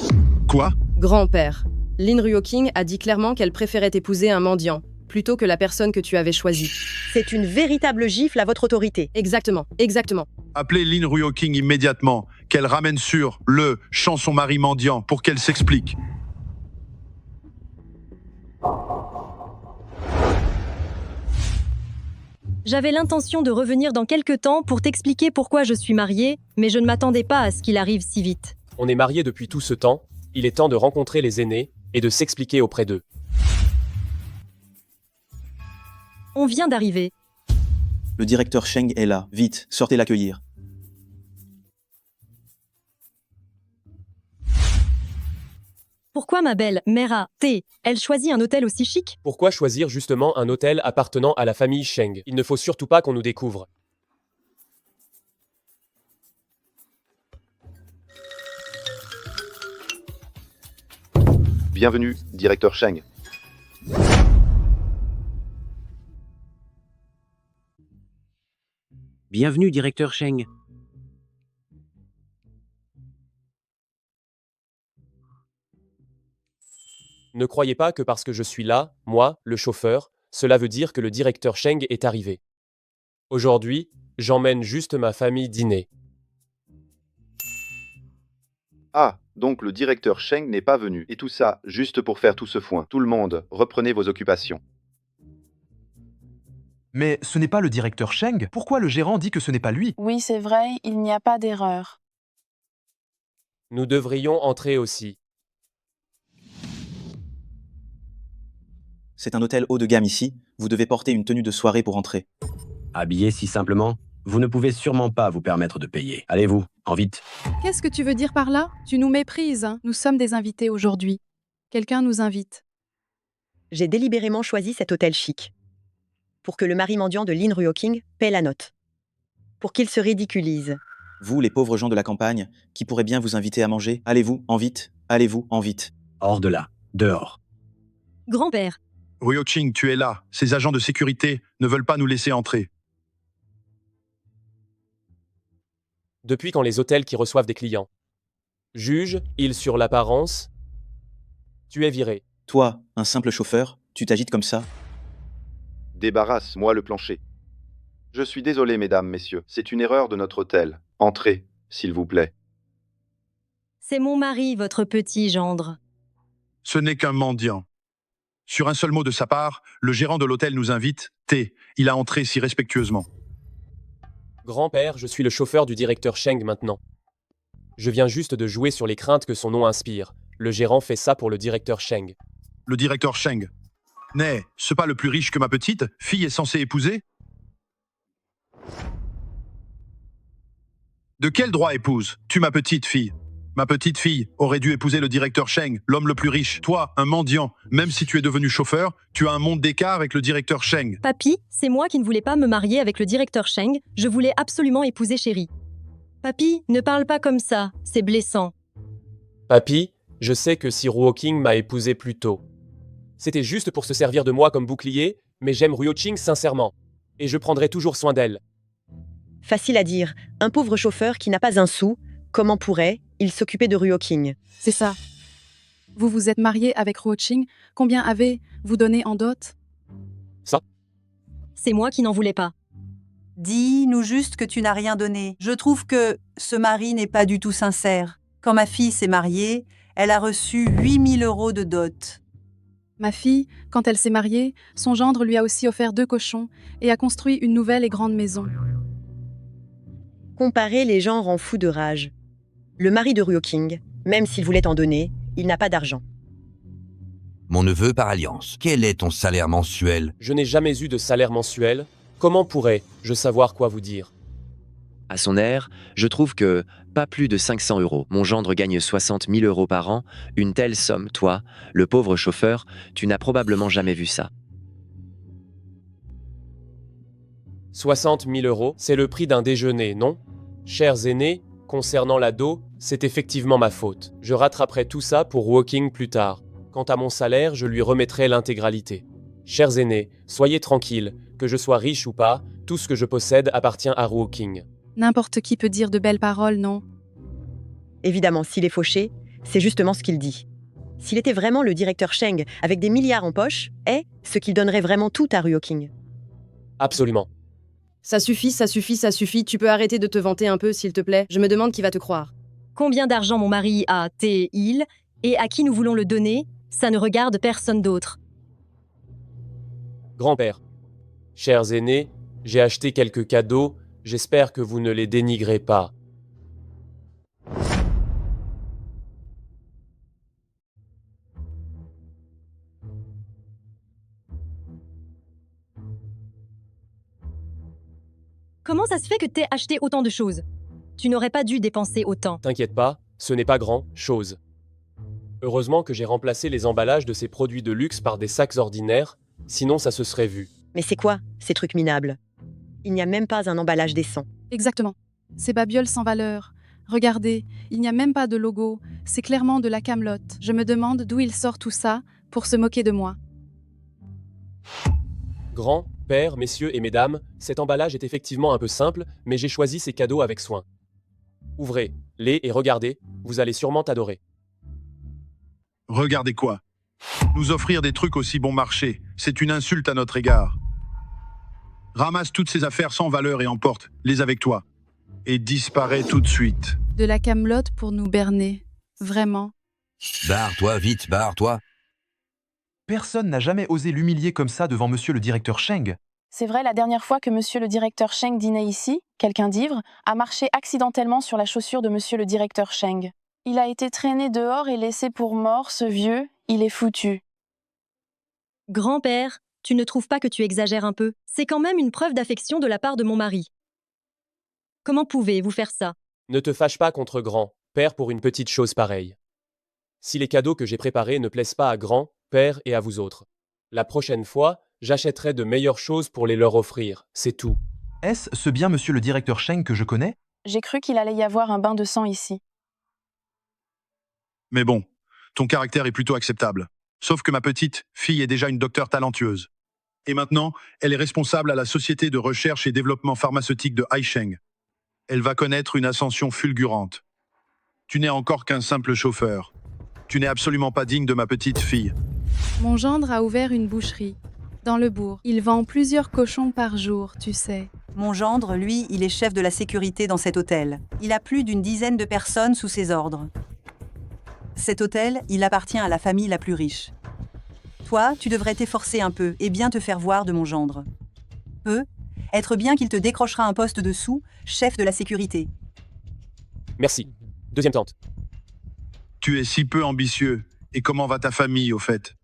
Quoi? Grand-père, Lynn Ruoking a dit clairement qu'elle préférait épouser un mendiant, plutôt que la personne que tu avais choisie. C'est une véritable gifle à votre autorité. Exactement, exactement. Appelez Lynn Ruoking immédiatement, qu'elle ramène sur le champ son mari mendiant pour qu'elle s'explique. J'avais l'intention de revenir dans quelques temps pour t'expliquer pourquoi je suis mariée, mais je ne m'attendais pas à ce qu'il arrive si vite. On est mariés depuis tout ce temps, il est temps de rencontrer les aînés et de s'expliquer auprès d'eux. On vient d'arriver. Le directeur Sheng est là, vite, sortez l'accueillir. Pourquoi ma belle Mera T, elle choisit un hôtel aussi chic? Pourquoi choisir justement un hôtel appartenant à la famille Sheng? Il ne faut surtout pas qu'on nous découvre. Bienvenue, directeur Sheng. Bienvenue, directeur Sheng. Ne croyez pas que parce que je suis là, moi, le chauffeur, cela veut dire que le directeur Sheng est arrivé. Aujourd'hui, j'emmène juste ma famille dîner. Ah, donc le directeur Sheng n'est pas venu. Et tout ça, juste pour faire tout ce foin. Tout le monde, reprenez vos occupations. Mais ce n'est pas le directeur Sheng. Pourquoi le gérant dit que ce n'est pas lui? Oui, c'est vrai, il n'y a pas d'erreur. Nous devrions entrer aussi. C'est un hôtel haut de gamme ici, vous devez porter une tenue de soirée pour entrer. Habillé si simplement, vous ne pouvez sûrement pas vous permettre de payer. Allez-vous, en vite. Qu'est-ce que tu veux dire par là? Tu nous méprises, hein. Nous sommes des invités aujourd'hui. Quelqu'un nous invite. J'ai délibérément choisi cet hôtel chic. Pour que le mari mendiant de Lynn Ruoking paie la note. Pour qu'il se ridiculise. Vous, les pauvres gens de la campagne, qui pourraient bien vous inviter à manger, allez-vous, en vite, allez-vous, en vite. Hors de là, dehors. Grand-père. Ruoking, tu es là. Ces agents de sécurité ne veulent pas nous laisser entrer. Depuis quand les hôtels qui reçoivent des clients? Juge, il sur l'apparence. Tu es viré. Toi, un simple chauffeur, tu t'agites comme ça? Débarrasse-moi le plancher. Je suis désolé, mesdames, messieurs. C'est une erreur de notre hôtel. Entrez, s'il vous plaît. C'est mon mari, votre petit gendre. Ce n'est qu'un mendiant. Sur un seul mot de sa part, le gérant de l'hôtel nous invite. T. Il a entré si respectueusement. Grand-père, je suis le chauffeur du directeur Sheng maintenant. Je viens juste de jouer sur les craintes que son nom inspire. Le gérant fait ça pour le directeur Sheng. Le directeur Sheng. N'est ce pas le plus riche que ma petite fille est censée épouser? De quel droit épouse tu ma petite fille? Ma petite fille aurait dû épouser le directeur Sheng, l'homme le plus riche. Toi, un mendiant, même si tu es devenu chauffeur, tu as un monde d'écart avec le directeur Sheng. Papy, c'est moi qui ne voulais pas me marier avec le directeur Sheng, je voulais absolument épouser Chérie. Papy, ne parle pas comme ça, c'est blessant. Papy, je sais que si Ruoking m'a épousé plus tôt. C'était juste pour se servir de moi comme bouclier, mais j'aime Ruoking sincèrement. Et je prendrai toujours soin d'elle. Facile à dire, un pauvre chauffeur qui n'a pas un sou, comment pourrait-il s'occuper de Ruoking? C'est ça. Vous vous êtes marié avec Ruoking, combien avez-vous donné en dot? Ça? C'est moi qui n'en voulais pas. Dis-nous juste que tu n'as rien donné. Je trouve que ce mari n'est pas du tout sincère. Quand ma fille s'est mariée, elle a reçu 8 000 € de dot. Ma fille, quand elle s'est mariée, son gendre lui a aussi offert 2 cochons et a construit une nouvelle et grande maison. Comparer les gens rend fou de rage. Le mari de Ruoking, même s'il voulait en donner, il n'a pas d'argent. Mon neveu par alliance, quel est ton salaire mensuel? Je n'ai jamais eu de salaire mensuel. Comment pourrais-je savoir quoi vous dire? À son air, je trouve que, pas plus de 500 €. Mon gendre gagne 60 000 € par an. Une telle somme, toi, le pauvre chauffeur, tu n'as probablement jamais vu ça. 60 000 €, c'est le prix d'un déjeuner, non? Chers aînés, concernant l'ado, c'est effectivement ma faute. Je rattraperai tout ça pour Ruoking plus tard. Quant à mon salaire, je lui remettrai l'intégralité. Chers aînés, soyez tranquilles, que je sois riche ou pas, tout ce que je possède appartient à Ruoking. N'importe qui peut dire de belles paroles, non? Évidemment, s'il est fauché, c'est justement ce qu'il dit. S'il était vraiment le directeur Sheng avec des milliards en poche, est ce qu'il donnerait vraiment tout à Ruoking. Absolument. Ça suffit, ça suffit, ça suffit. Tu peux arrêter de te vanter un peu, s'il te plaît. Je me demande qui va te croire. Combien d'argent mon mari a-t-il et à qui nous voulons le donner, ça ne regarde personne d'autre. Grand-père. Chers aînés, j'ai acheté quelques cadeaux, j'espère que vous ne les dénigrez pas. Comment ça se fait que t'aies acheté autant de choses? Tu n'aurais pas dû dépenser autant. T'inquiète pas, ce n'est pas grand-chose. Heureusement que j'ai remplacé les emballages de ces produits de luxe par des sacs ordinaires, sinon ça se serait vu. Mais c'est quoi, ces trucs minables? Il n'y a même pas un emballage décent. Exactement. Ces babioles sans valeur. Regardez, il n'y a même pas de logo. C'est clairement de la camelote. Je me demande d'où il sort tout ça pour se moquer de moi. Grand, père, messieurs et mesdames, cet emballage est effectivement un peu simple, mais j'ai choisi ces cadeaux avec soin. Ouvrez-les et regardez, vous allez sûrement adorer. Regardez quoi? Nous offrir des trucs aussi bon marché, c'est une insulte à notre égard. Ramasse toutes ces affaires sans valeur et emporte-les avec toi. Et disparais tout de suite. De la camelote pour nous berner. Vraiment. Barre-toi, vite, barre-toi. Personne n'a jamais osé l'humilier comme ça devant monsieur le directeur Sheng. C'est vrai, la dernière fois que monsieur le directeur Sheng dînait ici, quelqu'un d'ivre a marché accidentellement sur la chaussure de monsieur le directeur Sheng. Il a été traîné dehors et laissé pour mort, ce vieux, il est foutu. Grand-père, tu ne trouves pas que tu exagères un peu? C'est quand même une preuve d'affection de la part de mon mari. Comment pouvez-vous faire ça? Ne te fâche pas contre grand, père pour une petite chose pareille. Si les cadeaux que j'ai préparés ne plaisent pas à grand, père et à vous autres, la prochaine fois, j'achèterai de meilleures choses pour les leur offrir, c'est tout. Est-ce ce bien monsieur le directeur Sheng que je connais? J'ai cru qu'il allait y avoir un bain de sang ici. Mais bon, ton caractère est plutôt acceptable. Sauf que ma petite fille est déjà une docteure talentueuse. Et maintenant, elle est responsable à la Société de recherche et développement pharmaceutique de Haisheng. Elle va connaître une ascension fulgurante. Tu n'es encore qu'un simple chauffeur. Tu n'es absolument pas digne de ma petite fille. Mon gendre a ouvert une boucherie. Dans le bourg, il vend plusieurs cochons par jour, tu sais. Mon gendre, lui, il est chef de la sécurité dans cet hôtel. Il a plus d'une dizaine de personnes sous ses ordres. Cet hôtel, il appartient à la famille la plus riche. Toi, tu devrais t'efforcer un peu et bien te faire voir de mon gendre. Être bien qu'il te décrochera un poste dessous, chef de la sécurité. Merci. Deuxième tente. Tu es si peu ambitieux. Et comment va ta famille, au fait?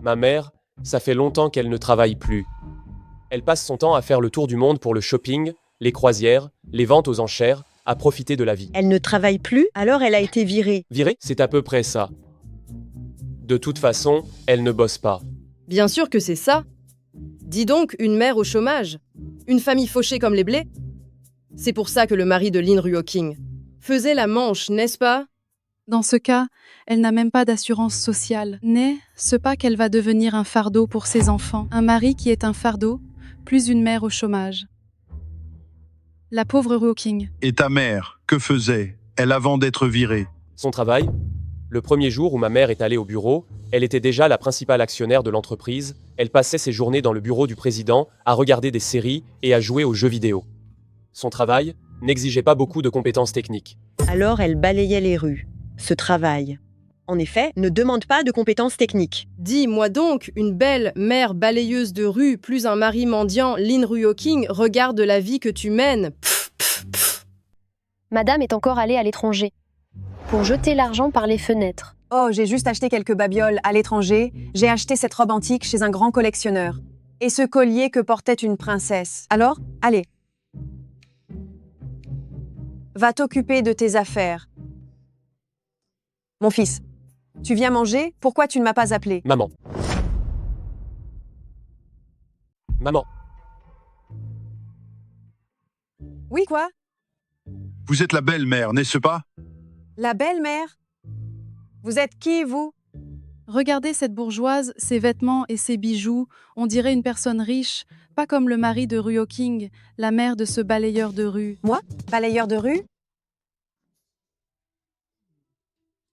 Ma mère, ça fait longtemps qu'elle ne travaille plus. Elle passe son temps à faire le tour du monde pour le shopping, les croisières, les ventes aux enchères, à profiter de la vie. Elle ne travaille plus, alors elle a été virée. Virée, c'est à peu près ça. De toute façon, elle ne bosse pas. Bien sûr que c'est ça. Dis donc, une mère au chômage. Une famille fauchée comme les blés. C'est pour ça que le mari de Lin Ruoking faisait la manche, n'est-ce pas? Dans ce cas, elle n'a même pas d'assurance sociale. N'est-ce pas qu'elle va devenir un fardeau pour ses enfants? Un mari qui est un fardeau, plus une mère au chômage. La pauvre Ruoking. Et ta mère, que faisait-elle avant d'être virée? Son travail? Le premier jour où ma mère est allée au bureau, elle était déjà la principale actionnaire de l'entreprise. Elle passait ses journées dans le bureau du président, à regarder des séries et à jouer aux jeux vidéo. Son travail n'exigeait pas beaucoup de compétences techniques. Alors elle balayait les rues. Ce travail. En effet, ne demande pas de compétences techniques. Dis-moi donc, une belle mère balayeuse de rue plus un mari mendiant, Lin Ruoking, regarde la vie que tu mènes. Madame est encore allée à l'étranger pour jeter l'argent par les fenêtres. Oh, j'ai juste acheté quelques babioles à l'étranger. J'ai acheté cette robe antique chez un grand collectionneur. Et ce collier que portait une princesse. Alors, allez. Va t'occuper de tes affaires. Mon fils, tu viens manger? Pourquoi tu ne m'as pas appelé? Maman. Maman. Oui, quoi? Vous êtes la belle-mère, n'est-ce pas? La belle-mère? Vous êtes qui, vous? Regardez cette bourgeoise, ses vêtements et ses bijoux. On dirait une personne riche, pas comme le mari de Ruoking, la mère de ce balayeur de rue. Moi? Balayeur de rue?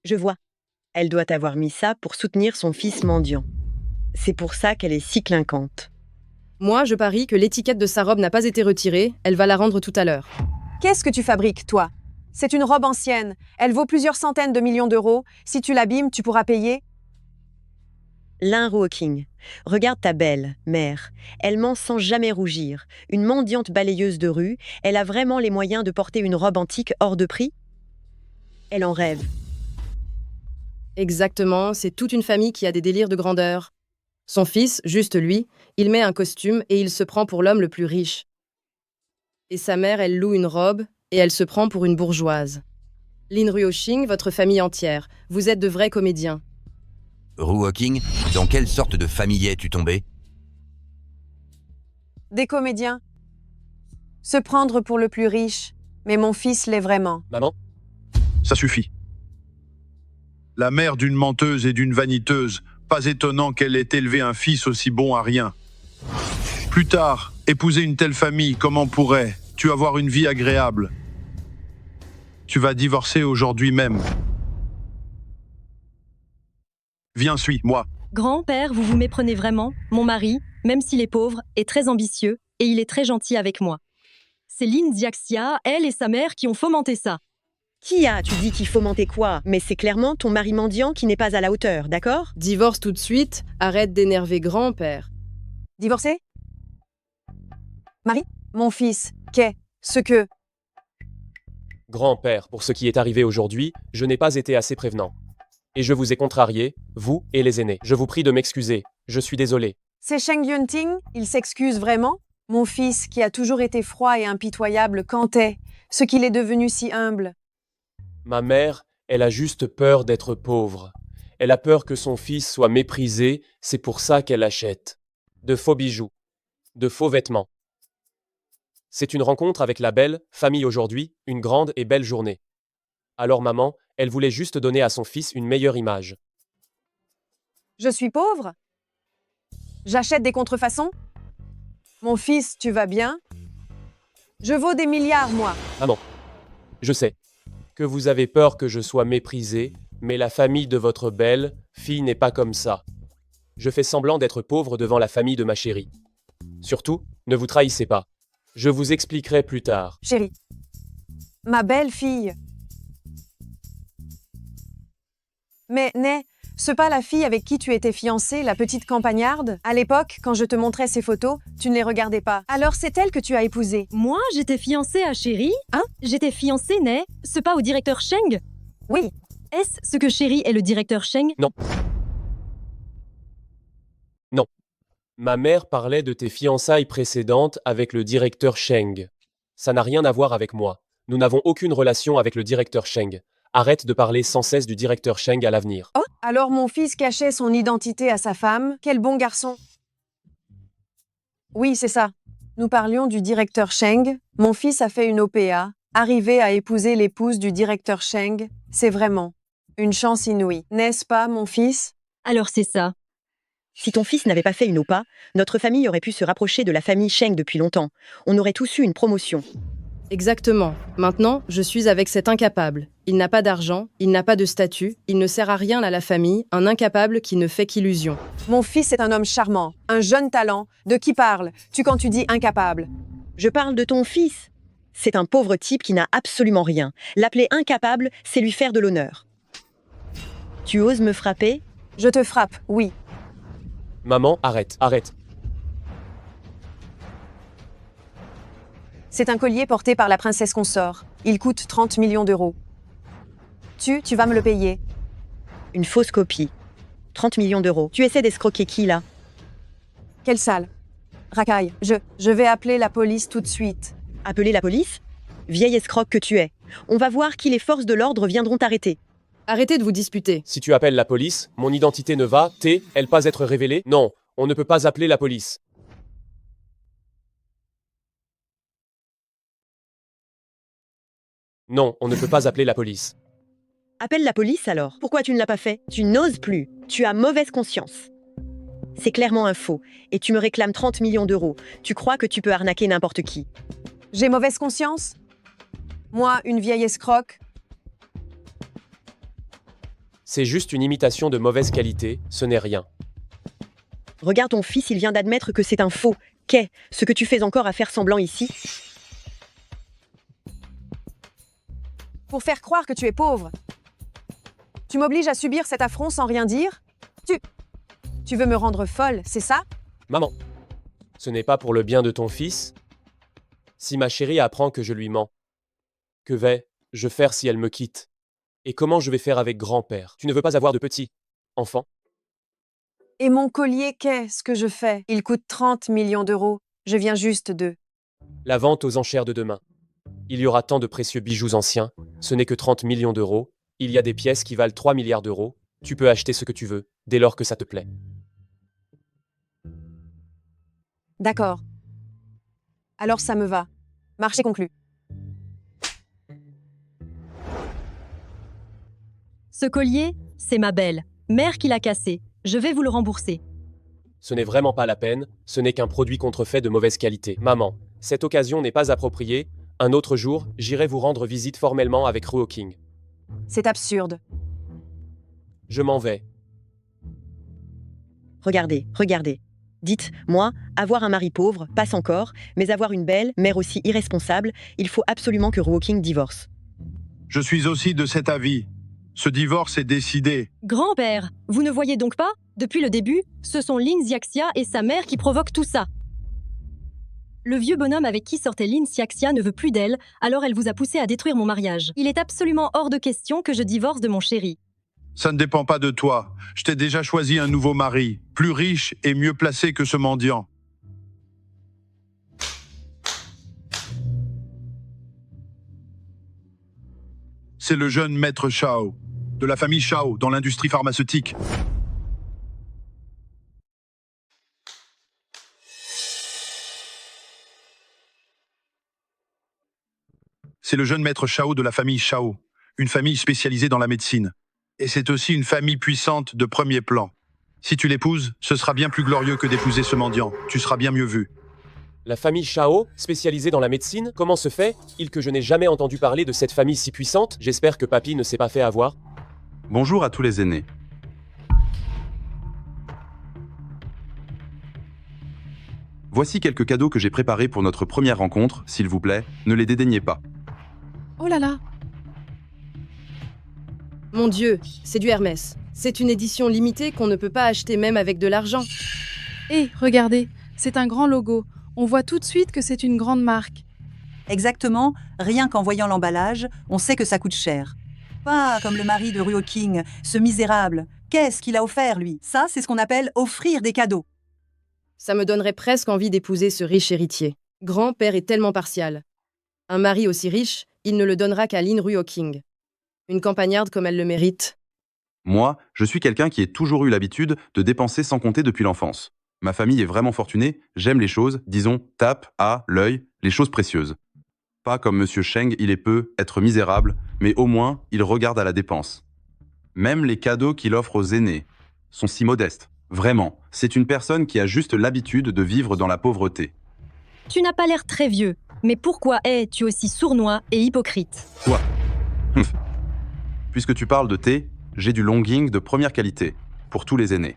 Je vois. Elle doit avoir mis ça pour soutenir son fils mendiant. C'est pour ça qu'elle est si clinquante. Moi, je parie que l'étiquette de sa robe n'a pas été retirée. Elle va la rendre tout à l'heure. Qu'est-ce que tu fabriques, toi? C'est une robe ancienne. Elle vaut plusieurs centaines de millions d'euros. Si tu l'abîmes, tu pourras payer. Lin Ruoking, regarde ta belle, mère. Elle ment sans jamais rougir. Une mendiante balayeuse de rue, elle a vraiment les moyens de porter une robe antique hors de prix? Elle en rêve. Exactement, c'est toute une famille qui a des délires de grandeur. Son fils, juste lui, il met un costume et il se prend pour l'homme le plus riche. Et sa mère, elle loue une robe et elle se prend pour une bourgeoise. Lin Ruoking, votre famille entière, vous êtes de vrais comédiens. Ruoking, dans quelle sorte de famille es-tu tombé? Des comédiens. Se prendre pour le plus riche. Mais mon fils l'est vraiment. Maman? Ça suffit. La mère d'une menteuse et d'une vaniteuse, pas étonnant qu'elle ait élevé un fils aussi bon à rien. Plus tard, épouser une telle famille, comment pourrais-tu avoir une vie agréable? Tu vas divorcer aujourd'hui même. Viens, suis-moi. Grand-père, vous vous méprenez vraiment? Mon mari, même s'il est pauvre, est très ambitieux et il est très gentil avec moi. C'est Lin Xiaxia, elle et sa mère qui ont fomenté ça. Qui a, tu dis qu'il fomentait quoi? Mais c'est clairement ton mari mendiant qui n'est pas à la hauteur, d'accord? Divorce tout de suite, arrête d'énerver grand-père. Divorcé? Marie? Mon fils, qu'est ce que... Grand-père, pour ce qui est arrivé aujourd'hui, je n'ai pas été assez prévenant. Et je vous ai contrarié, vous et les aînés. Je vous prie de m'excuser, je suis désolé. C'est Sheng Yunting? Il s'excuse vraiment? Mon fils, qui a toujours été froid et impitoyable, quand est ce qu'il est devenu si humble? Ma mère, elle a juste peur d'être pauvre. Elle a peur que son fils soit méprisé, c'est pour ça qu'elle achète. De faux bijoux, de faux vêtements. C'est une rencontre avec la belle famille aujourd'hui, une grande et belle journée. Alors maman, elle voulait juste donner à son fils une meilleure image. Je suis pauvre? J'achète des contrefaçons? Mon fils, tu vas bien? Je vaux des milliards, moi. Maman, je sais que vous avez peur que je sois méprisé, mais la famille de votre belle fille n'est pas comme ça. Je fais semblant d'être pauvre devant la famille de ma chérie. Surtout, ne vous trahissez pas. Je vous expliquerai plus tard. Chérie, ma belle-fille. Mais, c'est pas la fille avec qui tu étais fiancée, la petite campagnarde? À l'époque, quand je te montrais ces photos, tu ne les regardais pas. Alors c'est elle que tu as épousée. Moi, j'étais fiancée à Chéri? Hein? J'étais fiancée, c'est pas au directeur Sheng? Oui. Est-ce ce que Chéri est le directeur Sheng? Non. Non. Ma mère parlait de tes fiançailles précédentes avec le directeur Sheng. Ça n'a rien à voir avec moi. Nous n'avons aucune relation avec le directeur Sheng. Arrête de parler sans cesse du directeur Sheng à l'avenir. Oh, alors mon fils cachait son identité à sa femme. Quel bon garçon. Oui, c'est ça. Nous parlions du directeur Sheng. Mon fils a fait une OPA. Arriver à épouser l'épouse du directeur Sheng, c'est vraiment une chance inouïe. N'est-ce pas, mon fils? Alors c'est ça. Si ton fils n'avait pas fait une OPA, notre famille aurait pu se rapprocher de la famille Sheng depuis longtemps. On aurait tous eu une promotion. Exactement. Maintenant, je suis avec cet incapable. Il n'a pas d'argent, il n'a pas de statut, il ne sert à rien à la famille, un incapable qui ne fait qu'illusion. Mon fils est un homme charmant, un jeune talent. De qui parles-tu quand tu dis incapable? Je parle de ton fils. C'est un pauvre type qui n'a absolument rien. L'appeler incapable, c'est lui faire de l'honneur. Tu oses me frapper? Je te frappe, oui. Maman, arrête, arrête. C'est un collier porté par la princesse consort. Il coûte 30 millions d'euros. Tu vas me le payer. Une fausse copie. 30 millions d'euros. Tu essaies d'escroquer qui, là? Quelle salle. Racaille, je vais appeler la police tout de suite. Appeler la police? Vieille escroque que tu es. On va voir qui les forces de l'ordre viendront t'arrêter. Arrêtez de vous disputer. Si tu appelles la police, mon identité ne va, elle pas être révélée? Non, on ne peut pas appeler la police. Non, on ne peut pas appeler la police. Appelle la police alors. Pourquoi tu ne l'as pas fait? Tu n'oses plus. Tu as mauvaise conscience. C'est clairement un faux. Et tu me réclames 30 millions d'euros. Tu crois que tu peux arnaquer n'importe qui? J'ai mauvaise conscience? Moi, une vieille escroque? C'est juste une imitation de mauvaise qualité, ce n'est rien. Regarde ton fils, il vient d'admettre que c'est un faux. Qu'est ce que tu fais encore à faire semblant ici? Pour faire croire que tu es pauvre. Tu m'obliges à subir cet affront sans rien dire? Tu veux me rendre folle, c'est ça? Maman, ce n'est pas pour le bien de ton fils? Si ma chérie apprend que je lui mens, que vais-je faire si elle me quitte? Et comment je vais faire avec grand-père? Tu ne veux pas avoir de petits enfants? Et mon collier, qu'est-ce que je fais? Il coûte 30 millions d'euros. Je viens juste de... La vente aux enchères de demain. Il y aura tant de précieux bijoux anciens, ce n'est que 30 millions d'euros. Il y a des pièces qui valent 3 milliards d'euros. Tu peux acheter ce que tu veux, dès lors que ça te plaît. D'accord. Alors ça me va. Marché conclu. Ce collier, c'est ma belle. Mère qui l'a cassé. Je vais vous le rembourser. Ce n'est vraiment pas la peine, ce n'est qu'un produit contrefait de mauvaise qualité. Maman, cette occasion n'est pas appropriée. Un autre jour, j'irai vous rendre visite formellement avec Ruo King. C'est absurde. Je m'en vais. Regardez, regardez. Dites, moi, avoir un mari pauvre, passe encore, mais avoir une belle, mère aussi irresponsable, il faut absolument que Ruo King divorce. Je suis aussi de cet avis. Ce divorce est décidé. Grand-père, vous ne voyez donc pas? Depuis le début, ce sont Lin Xiaxia et sa mère qui provoquent tout ça. Le vieux bonhomme avec qui sortait Lin Xiaxia ne veut plus d'elle, alors elle vous a poussé à détruire mon mariage. Il est absolument hors de question que je divorce de mon chéri. Ça ne dépend pas de toi. Je t'ai déjà choisi un nouveau mari, plus riche et mieux placé que ce mendiant. C'est le jeune maître Shao, de la famille Shao, dans l'industrie pharmaceutique. C'est le jeune maître Shao de la famille Shao, une famille spécialisée dans la médecine. Et c'est aussi une famille puissante de premier plan. Si tu l'épouses, ce sera bien plus glorieux que d'épouser ce mendiant. Tu seras bien mieux vu. La famille Shao, spécialisée dans la médecine, comment se fait-il que je n'ai jamais entendu parler de cette famille si puissante? J'espère que papy ne s'est pas fait avoir. Bonjour à tous les aînés. Voici quelques cadeaux que j'ai préparés pour notre première rencontre, s'il vous plaît, ne les dédaignez pas. Oh là là! Mon Dieu, c'est du Hermès. C'est une édition limitée qu'on ne peut pas acheter même avec de l'argent. Hé, regardez, c'est un grand logo. On voit tout de suite que c'est une grande marque. Exactement, rien qu'en voyant l'emballage, on sait que ça coûte cher. Pas comme le mari de Ruo King, ce misérable. Qu'est-ce qu'il a offert, lui? Ça, c'est ce qu'on appelle offrir des cadeaux. Ça me donnerait presque envie d'épouser ce riche héritier. Grand-père est tellement partial. Un mari aussi riche, il ne le donnera qu'à Lin Ruo King. Une campagnarde comme elle le mérite. Moi, je suis quelqu'un qui a toujours eu l'habitude de dépenser sans compter depuis l'enfance. Ma famille est vraiment fortunée, j'aime les choses, disons, tape, à, l'œil, les choses précieuses. Pas comme Monsieur Sheng, il est peu, être misérable, mais au moins, il regarde à la dépense. Même les cadeaux qu'il offre aux aînés sont si modestes. Vraiment, c'est une personne qui a juste l'habitude de vivre dans la pauvreté. Tu n'as pas l'air très vieux, mais pourquoi es-tu aussi sournois et hypocrite? Quoi? Puisque tu parles de thé, j'ai du Longing de première qualité, pour tous les aînés.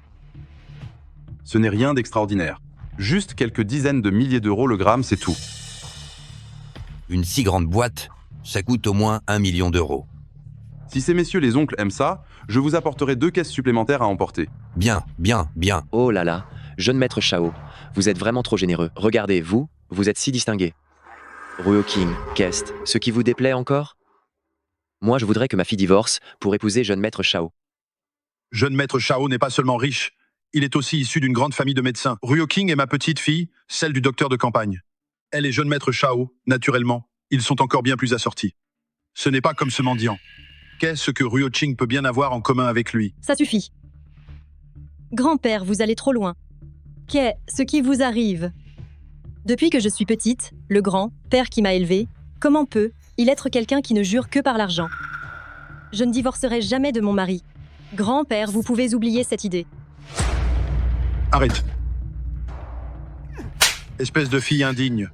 Ce n'est rien d'extraordinaire. Juste quelques dizaines de milliers d'euros le gramme, c'est tout. Une si grande boîte, ça coûte au moins 1 million d'euros. Si ces messieurs les oncles aiment ça, je vous apporterai 2 caisses supplémentaires à emporter. Bien, bien, bien. Oh là là, jeune maître Shao, vous êtes vraiment trop généreux. Regardez, vous êtes si distingué. Ruoking, qu'est-ce ce qui vous déplaît encore? Moi, je voudrais que ma fille divorce pour épouser jeune maître Shao. Jeune maître Shao n'est pas seulement riche, il est aussi issu d'une grande famille de médecins. Ruoking est ma petite fille, celle du docteur de campagne. Elle et jeune maître Shao, naturellement, ils sont encore bien plus assortis. Ce n'est pas comme ce mendiant. Qu'est-ce que Ruoking peut bien avoir en commun avec lui? Ça suffit. Grand-père, vous allez trop loin. Qu'est-ce qui vous arrive? Depuis que je suis petite, le grand-père qui m'a élevée, comment peut-il être quelqu'un qui ne jure que par l'argent? Je ne divorcerai jamais de mon mari. Grand-père, vous pouvez oublier cette idée. Arrête. Espèce de fille indigne.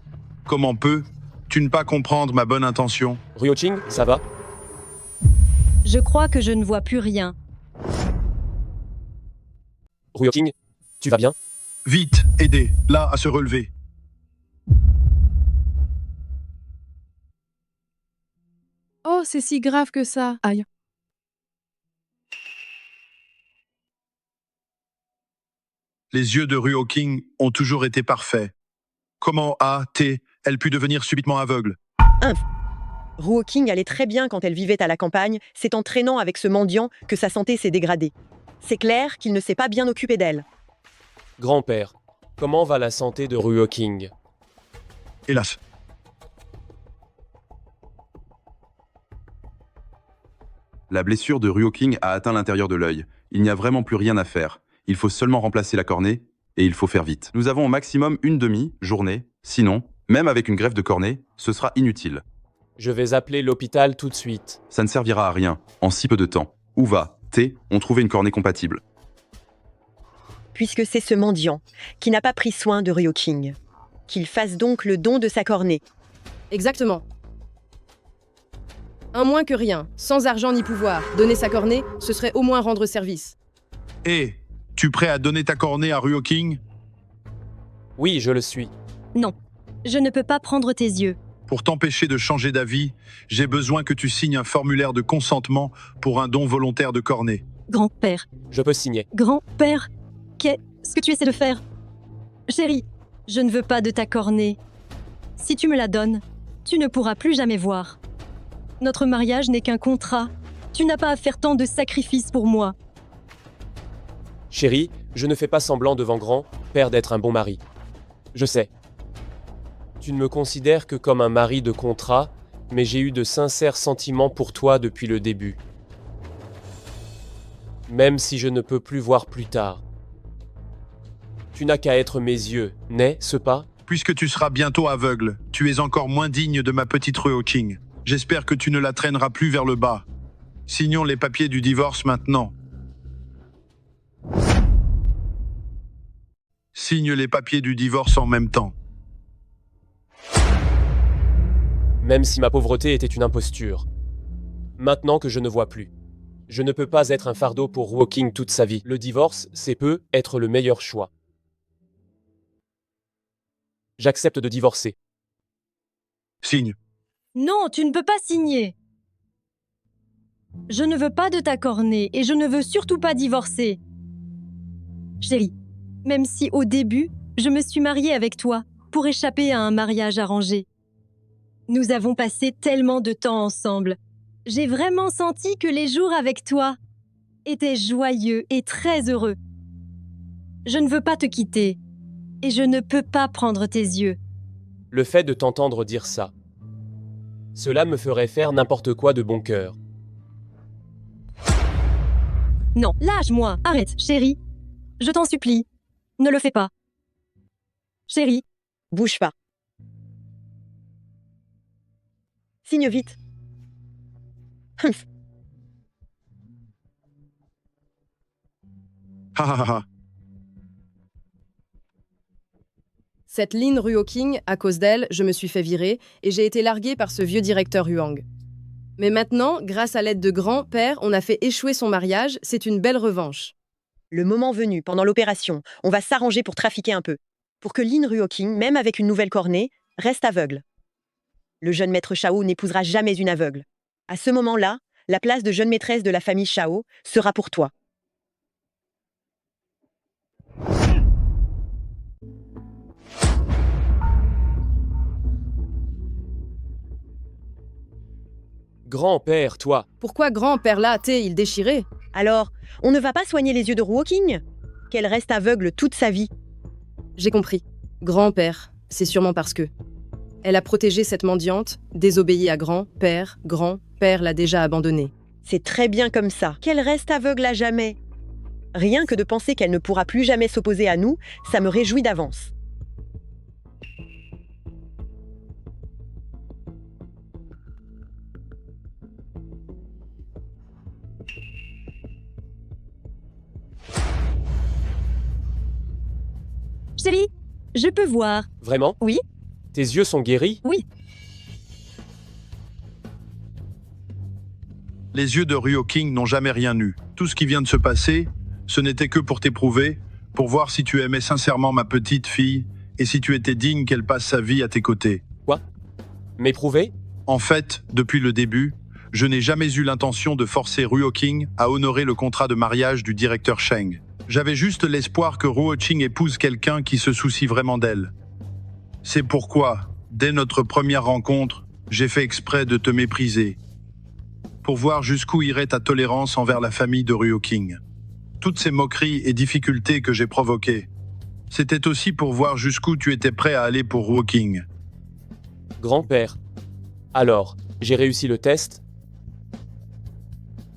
Comment peux-tu ne pas comprendre ma bonne intention? Ruoking, ça va? Je crois que je ne vois plus rien. Ruoking, tu vas bien? Vite, aidez, là, à se relever. Oh, c'est si grave que ça. Aïe. Les yeux de Ruoking ont toujours été parfaits. Comment a-t-elle pu devenir subitement aveugle? Ruoking allait très bien quand elle vivait à la campagne, c'est en traînant avec ce mendiant que sa santé s'est dégradée. C'est clair qu'il ne s'est pas bien occupé d'elle. Grand-père, comment va la santé de Ruoking? Hélas. La blessure de Ruoking a atteint l'intérieur de l'œil. Il n'y a vraiment plus rien à faire. Il faut seulement remplacer la cornée, et il faut faire vite. Nous avons au maximum une demi-journée, sinon, même avec une greffe de cornée, ce sera inutile. Je vais appeler l'hôpital tout de suite. Ça ne servira à rien, en si peu de temps. Où va-t-on ont trouvé une cornée compatible? Puisque c'est ce mendiant qui n'a pas pris soin de Ruoking. Qu'il fasse donc le don de sa cornée. Exactement. Un moins que rien, sans argent ni pouvoir. Donner sa cornée, ce serait au moins rendre service. Tu prêt à donner ta cornée à Ruoking? Oui, je le suis. Non, je ne peux pas prendre tes yeux. Pour t'empêcher de changer d'avis, j'ai besoin que tu signes un formulaire de consentement pour un don volontaire de cornée. Grand-père. Je peux signer. Grand-père, qu'est-ce que tu essaies de faire? Chérie, je ne veux pas de ta cornée. Si tu me la donnes, tu ne pourras plus jamais voir. Notre mariage n'est qu'un contrat. Tu n'as pas à faire tant de sacrifices pour moi. Chérie, je ne fais pas semblant devant grand-père d'être un bon mari. Je sais. Tu ne me considères que comme un mari de contrat, mais j'ai eu de sincères sentiments pour toi depuis le début. Même si je ne peux plus voir plus tard. Tu n'as qu'à être mes yeux, n'est-ce pas? Puisque tu seras bientôt aveugle, tu es encore moins digne de ma petite Ruoking. J'espère que tu ne la traîneras plus vers le bas. Signons les papiers du divorce maintenant. Signe les papiers du divorce en même temps. Même si ma pauvreté était une imposture. Maintenant que je ne vois plus. Je ne peux pas être un fardeau pour Ruoking toute sa vie. Le divorce, c'est peut-être le meilleur choix. J'accepte de divorcer. Signe. Non, tu ne peux pas signer. Je ne veux pas de ta cornée et je ne veux surtout pas divorcer. Chérie, même si au début, je me suis mariée avec toi pour échapper à un mariage arrangé. Nous avons passé tellement de temps ensemble. J'ai vraiment senti que les jours avec toi étaient joyeux et très heureux. Je ne veux pas te quitter et je ne peux pas prendre tes yeux. Le fait de t'entendre dire ça, cela me ferait faire n'importe quoi de bon cœur. Non, lâche-moi, arrête, chérie. Je t'en supplie, ne le fais pas. Chérie. Bouge pas. Signe vite. Cette Lin Ruoking, à cause d'elle, je me suis fait virer et j'ai été larguée par ce vieux directeur Huang. Mais maintenant, grâce à l'aide de grand-père, on a fait échouer son mariage, c'est une belle revanche. Le moment venu, pendant l'opération, on va s'arranger pour trafiquer un peu. Pour que Lin Ruoking, même avec une nouvelle cornée, reste aveugle. Le jeune maître Shao n'épousera jamais une aveugle. À ce moment-là, la place de jeune maîtresse de la famille Shao sera pour toi. Grand-père, toi. Pourquoi grand-père là, il déchiré? Alors, on ne va pas soigner les yeux de Ruoking? Qu'elle reste aveugle toute sa vie. J'ai compris. Grand-père, c'est sûrement parce que... Elle a protégé cette mendiante, désobéi à grand-père l'a déjà abandonnée. C'est très bien comme ça. Qu'elle reste aveugle à jamais. Rien que de penser qu'elle ne pourra plus jamais s'opposer à nous, ça me réjouit d'avance. Chérie, je peux voir. Vraiment? Oui. Tes yeux sont guéris? Oui. Les yeux de Ruoking n'ont jamais rien eu. Tout ce qui vient de se passer, ce n'était que pour t'éprouver, pour voir si tu aimais sincèrement ma petite fille et si tu étais digne qu'elle passe sa vie à tes côtés. Quoi? M'éprouver? En fait, depuis le début, je n'ai jamais eu l'intention de forcer Ruoking à honorer le contrat de mariage du directeur Sheng. J'avais juste l'espoir que Ruoking épouse quelqu'un qui se soucie vraiment d'elle. C'est pourquoi, dès notre première rencontre, j'ai fait exprès de te mépriser, pour voir jusqu'où irait ta tolérance envers la famille de Ruoking. Toutes ces moqueries et difficultés que j'ai provoquées, c'était aussi pour voir jusqu'où tu étais prêt à aller pour Ruoking. Grand-père. Alors, j'ai réussi le test?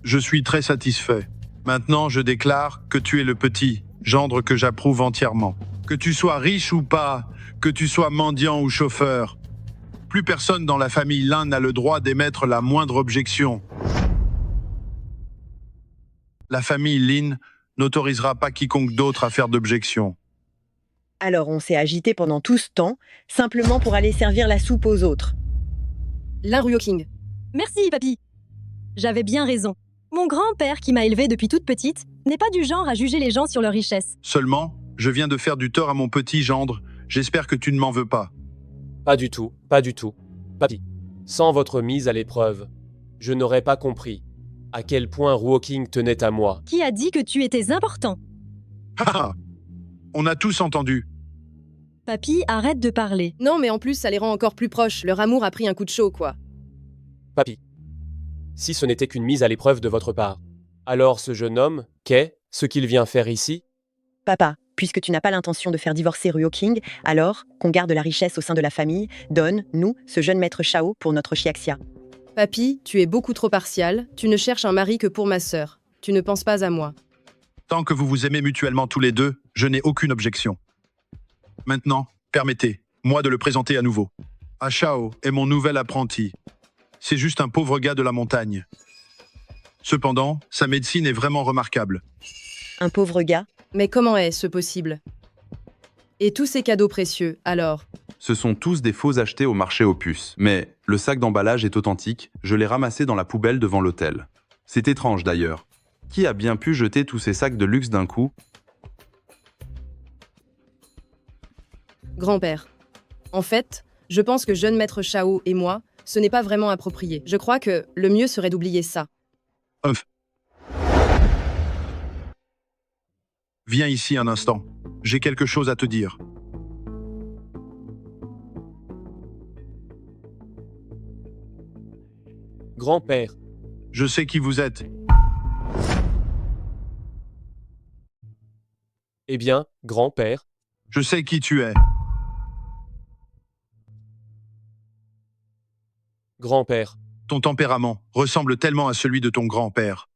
Je suis très satisfait. Maintenant, je déclare que tu es le petit gendre que j'approuve entièrement. Que tu sois riche ou pas, que tu sois mendiant ou chauffeur, plus personne dans la famille Lin n'a le droit d'émettre la moindre objection. La famille Lin n'autorisera pas quiconque d'autre à faire d'objection. Alors on s'est agité pendant tout ce temps, simplement pour aller servir la soupe aux autres. Lin Ruoking. Merci, papy. J'avais bien raison. Mon grand-père, qui m'a élevée depuis toute petite, n'est pas du genre à juger les gens sur leur richesse. Seulement, je viens de faire du tort à mon petit gendre. J'espère que tu ne m'en veux pas. Pas du tout, pas du tout. Papy, sans votre mise à l'épreuve, je n'aurais pas compris à quel point Ruoking tenait à moi. Qui a dit que tu étais important? On a tous entendu. Papy, arrête de parler. Non, mais en plus, ça les rend encore plus proches. Leur amour a pris un coup de chaud, quoi. Papy, si ce n'était qu'une mise à l'épreuve de votre part, alors ce jeune homme, qu'est ce qu'il vient faire ici? Papa, puisque tu n'as pas l'intention de faire divorcer Ruoking, alors qu'on garde la richesse au sein de la famille, donne, nous, ce jeune maître Shao pour notre Chiaxia. Papy, tu es beaucoup trop partial. Tu ne cherches un mari que pour ma sœur. Tu ne penses pas à moi. Tant que vous vous aimez mutuellement tous les deux, je n'ai aucune objection. Maintenant, permettez-moi de le présenter à nouveau. Shao est mon nouvel apprenti. C'est juste un pauvre gars de la montagne. Cependant, sa médecine est vraiment remarquable. Un pauvre gars? Mais comment est-ce possible? Et tous ces cadeaux précieux, alors? Ce sont tous des faux achetés au marché aux puces. Mais le sac d'emballage est authentique, je l'ai ramassé dans la poubelle devant l'hôtel. C'est étrange d'ailleurs. Qui a bien pu jeter tous ces sacs de luxe d'un coup? Grand-père. En fait, je pense que jeune maître Shao et moi, ce n'est pas vraiment approprié. Je crois que le mieux serait d'oublier ça. Viens ici un instant. J'ai quelque chose à te dire. Grand-père. Je sais qui vous êtes. Eh bien, grand-père. Je sais qui tu es. Grand-père. Ton tempérament ressemble tellement à celui de ton grand-père.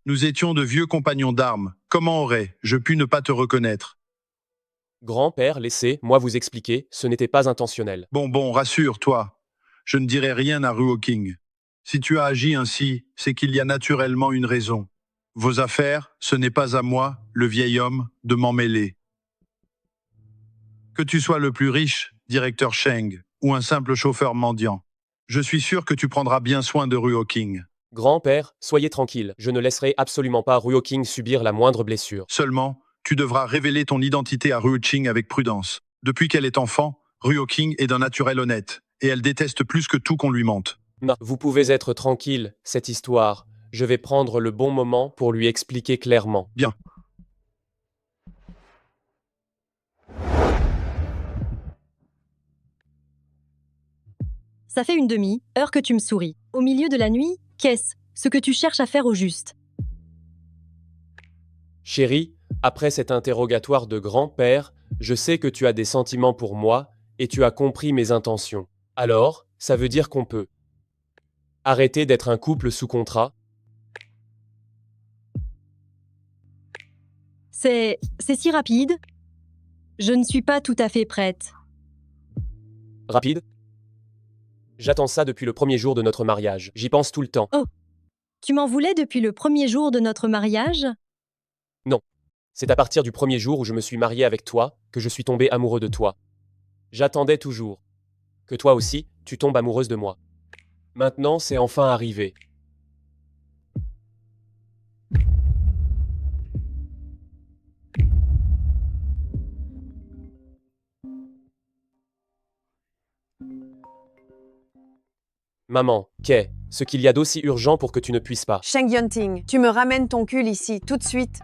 Nous étions de vieux compagnons d'armes. Comment aurais-je pu ne pas te reconnaître? Grand-père, laissez-moi vous expliquer, ce n'était pas intentionnel. Bon, rassure-toi. Je ne dirai rien à Ruoking. Si tu as agi ainsi, c'est qu'il y a naturellement une raison. Vos affaires, ce n'est pas à moi, le vieil homme, de m'en mêler. Que tu sois le plus riche, directeur Sheng, ou un simple chauffeur mendiant, je suis sûr que tu prendras bien soin de Ruoking. Grand-père, soyez tranquille, je ne laisserai absolument pas Ruoking subir la moindre blessure. Seulement, tu devras révéler ton identité à Ruoking avec prudence. Depuis qu'elle est enfant, Ruoking est d'un naturel honnête, et elle déteste plus que tout qu'on lui mente. Non, vous pouvez être tranquille, cette histoire. Je vais prendre le bon moment pour lui expliquer clairement. Bien. Ça fait une demi-heure que tu me souris. Au milieu de la nuit, qu'est-ce ce que tu cherches à faire au juste? Chérie, après cet interrogatoire de grand-père, je sais que tu as des sentiments pour moi et tu as compris mes intentions. Alors, ça veut dire qu'on peut arrêter d'être un couple sous contrat? C'est si rapide? Je ne suis pas tout à fait prête. Rapide? J'attends ça depuis le premier jour de notre mariage. J'y pense tout le temps. Oh, tu m'en voulais depuis le premier jour de notre mariage? Non. C'est à partir du premier jour où je me suis marié avec toi que je suis tombé amoureux de toi. J'attendais toujours que toi aussi, tu tombes amoureuse de moi. Maintenant, c'est enfin arrivé. Maman, qu'est ce qu'il y a d'aussi urgent pour que tu ne puisses pas? Sheng Yunting, tu me ramènes ton cul ici, tout de suite.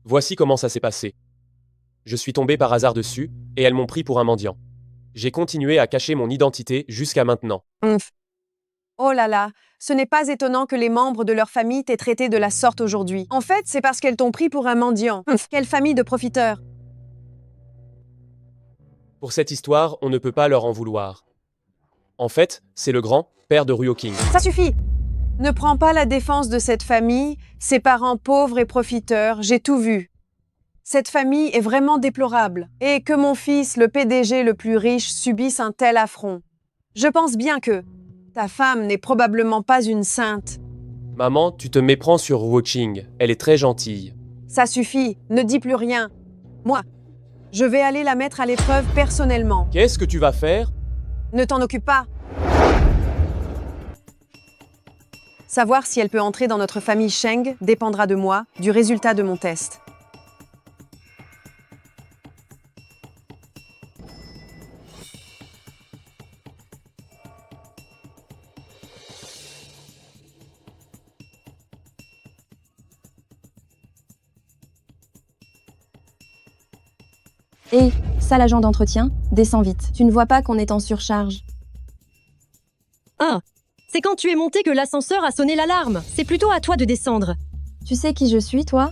Voici comment ça s'est passé. Je suis tombé par hasard dessus, et elles m'ont pris pour un mendiant. J'ai continué à cacher mon identité jusqu'à maintenant. Oh là là, ce n'est pas étonnant que les membres de leur famille t'aient traité de la sorte aujourd'hui. En fait, c'est parce qu'elles t'ont pris pour un mendiant. Quelle famille de profiteurs. Pour cette histoire, on ne peut pas leur en vouloir. En fait, c'est le grand-père de Ruoking. Ça suffit! Ne prends pas la défense de cette famille, ses parents pauvres et profiteurs, j'ai tout vu. Cette famille est vraiment déplorable. Et que mon fils, le PDG le plus riche, subisse un tel affront. Je pense bien que ta femme n'est probablement pas une sainte. Maman, tu te méprends sur Ruoking. Elle est très gentille. Ça suffit, ne dis plus rien. Moi, je vais aller la mettre à l'épreuve personnellement. Qu'est-ce que tu vas faire? Ne t'en occupe pas. Savoir si elle peut entrer dans notre famille Sheng dépendra de moi, du résultat de mon test. Hé, ça l'agent d'entretien, descends vite. Tu ne vois pas qu'on est en surcharge. Ah, c'est quand tu es monté que l'ascenseur a sonné l'alarme. C'est plutôt à toi de descendre. Tu sais qui je suis, toi?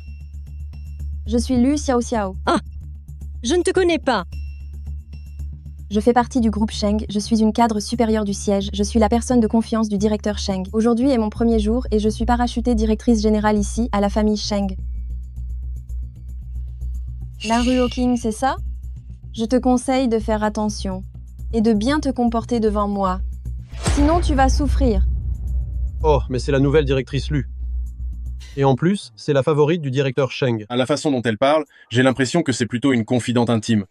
Je suis Lu Xiao Xiao. Ah, je ne te connais pas. Je fais partie du groupe Sheng, je suis une cadre supérieure du siège, je suis la personne de confiance du directeur Sheng. Aujourd'hui est mon premier jour et je suis parachutée directrice générale ici, à la famille Sheng. La rue Hawking, c'est ça? Je te conseille de faire attention et de bien te comporter devant moi. Sinon, tu vas souffrir. Oh, mais c'est la nouvelle directrice Lu. Et en plus, c'est la favorite du directeur Sheng. À la façon dont elle parle, j'ai l'impression que c'est plutôt une confidente intime.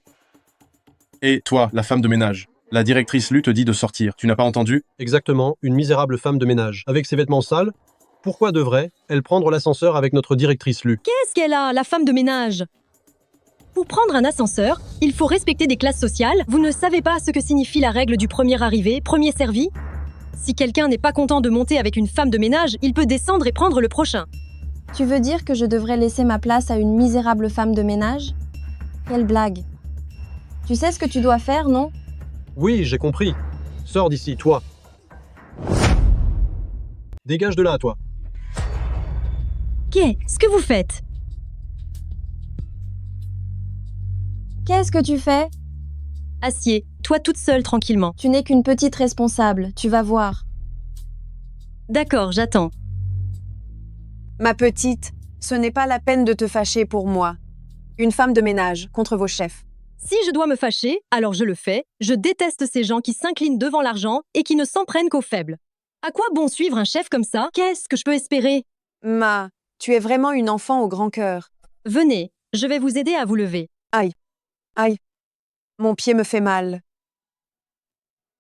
Et toi, la femme de ménage, la directrice Lu te dit de sortir, tu n'as pas entendu? Exactement, une misérable femme de ménage. Avec ses vêtements sales, pourquoi devrait-elle prendre l'ascenseur avec notre directrice Lu? Qu'est-ce qu'elle a, la femme de ménage? Pour prendre un ascenseur, il faut respecter des classes sociales. Vous ne savez pas ce que signifie la règle du premier arrivé, premier servi? Si quelqu'un n'est pas content de monter avec une femme de ménage, il peut descendre et prendre le prochain. Tu veux dire que je devrais laisser ma place à une misérable femme de ménage? Quelle blague. Tu sais ce que tu dois faire, non? Oui, j'ai compris. Sors d'ici, toi. Dégage de là, toi. Qu'est-ce que vous faites? Qu'est-ce que tu fais? Assieds, toi toute seule tranquillement. Tu n'es qu'une petite responsable, tu vas voir. D'accord, j'attends. Ma petite, ce n'est pas la peine de te fâcher pour moi. Une femme de ménage contre vos chefs. Si je dois me fâcher, alors je le fais. Je déteste ces gens qui s'inclinent devant l'argent et qui ne s'en prennent qu'aux faibles. À quoi bon suivre un chef comme ça? Qu'est-ce que je peux espérer? Ma, tu es vraiment une enfant au grand cœur. Venez, je vais vous aider à vous lever. Aïe. Aïe. Mon pied me fait mal.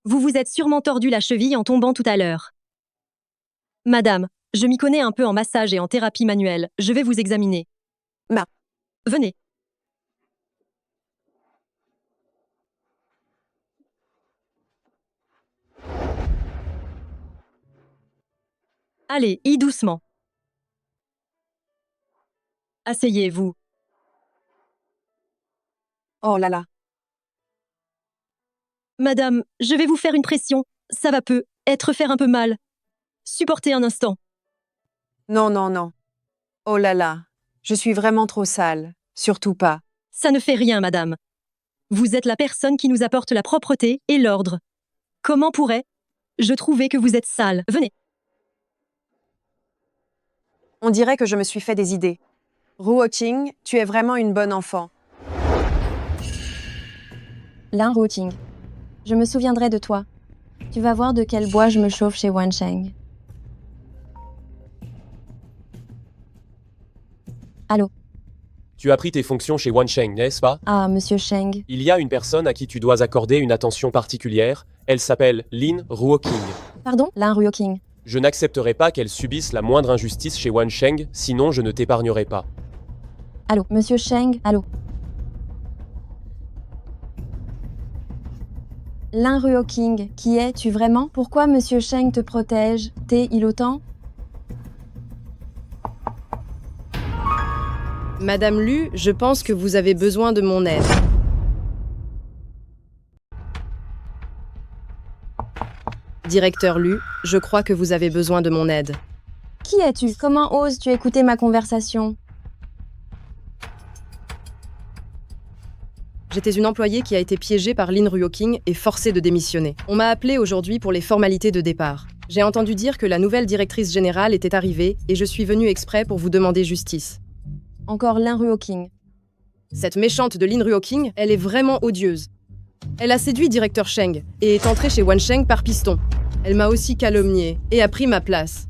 Vous vous êtes sûrement tordu la cheville en tombant tout à l'heure. Madame, je m'y connais un peu en massage et en thérapie manuelle. Je vais vous examiner. Venez. Allez, y doucement. Asseyez-vous. Oh là là. Madame, je vais vous faire une pression. Ça va peut-être faire un peu mal. Supportez un instant. Non, non, non. Oh là là. Je suis vraiment trop sale. Surtout pas. Ça ne fait rien, madame. Vous êtes la personne qui nous apporte la propreté et l'ordre. Comment pourrais-je trouver que vous êtes sale? Venez. On dirait que je me suis fait des idées. Ruoqing, tu es vraiment une bonne enfant. Lin Ruoqing. Je me souviendrai de toi. Tu vas voir de quel bois je me chauffe chez Wan Sheng. Allô? Tu as pris tes fonctions chez Wan Sheng, n'est-ce pas? Ah, monsieur Sheng. Il y a une personne à qui tu dois accorder une attention particulière. Elle s'appelle Lin Ruoqing. Pardon? Lin Ruoqing. Je n'accepterai pas qu'elle subisse la moindre injustice chez Wan Sheng, sinon je ne t'épargnerai pas. Allô, monsieur Sheng, allô? Lin Ruoqing, qui es-tu vraiment? Pourquoi monsieur Sheng te protège? T'es-il autant? Madame Lu, je pense que vous avez besoin de mon aide. Directeur Lu, je crois que vous avez besoin de mon aide. Qui es-tu? Comment oses-tu écouter ma conversation? J'étais une employée qui a été piégée par Lin Ruoqing et forcée de démissionner. On m'a appelée aujourd'hui pour les formalités de départ. J'ai entendu dire que la nouvelle directrice générale était arrivée et je suis venue exprès pour vous demander justice. Encore Lin Ruoqing. Cette méchante de Lin Ruoqing, elle est vraiment odieuse. Elle a séduit directeur Sheng et est entrée chez Wan Sheng par piston. Elle m'a aussi calomniée et a pris ma place.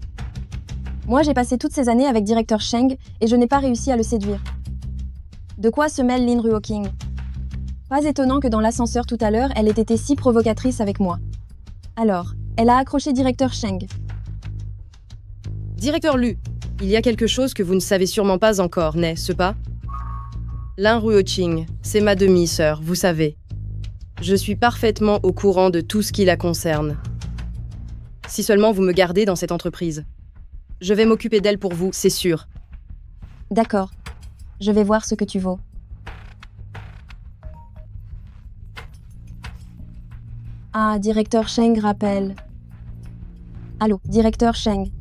Moi, j'ai passé toutes ces années avec directeur Sheng et je n'ai pas réussi à le séduire. De quoi se mêle Lin Ruoqing? Pas étonnant que dans l'ascenseur tout à l'heure, elle ait été si provocatrice avec moi. Alors, elle a accroché directeur Sheng. Directeur Lu, il y a quelque chose que vous ne savez sûrement pas encore, n'est-ce pas? Lin Ruoqing, c'est ma demi-sœur, vous savez. Je suis parfaitement au courant de tout ce qui la concerne. Si seulement vous me gardez dans cette entreprise. Je vais m'occuper d'elle pour vous, c'est sûr. D'accord. Je vais voir ce que tu vaux. Ah, directeur Sheng rappelle. Allô, directeur Sheng.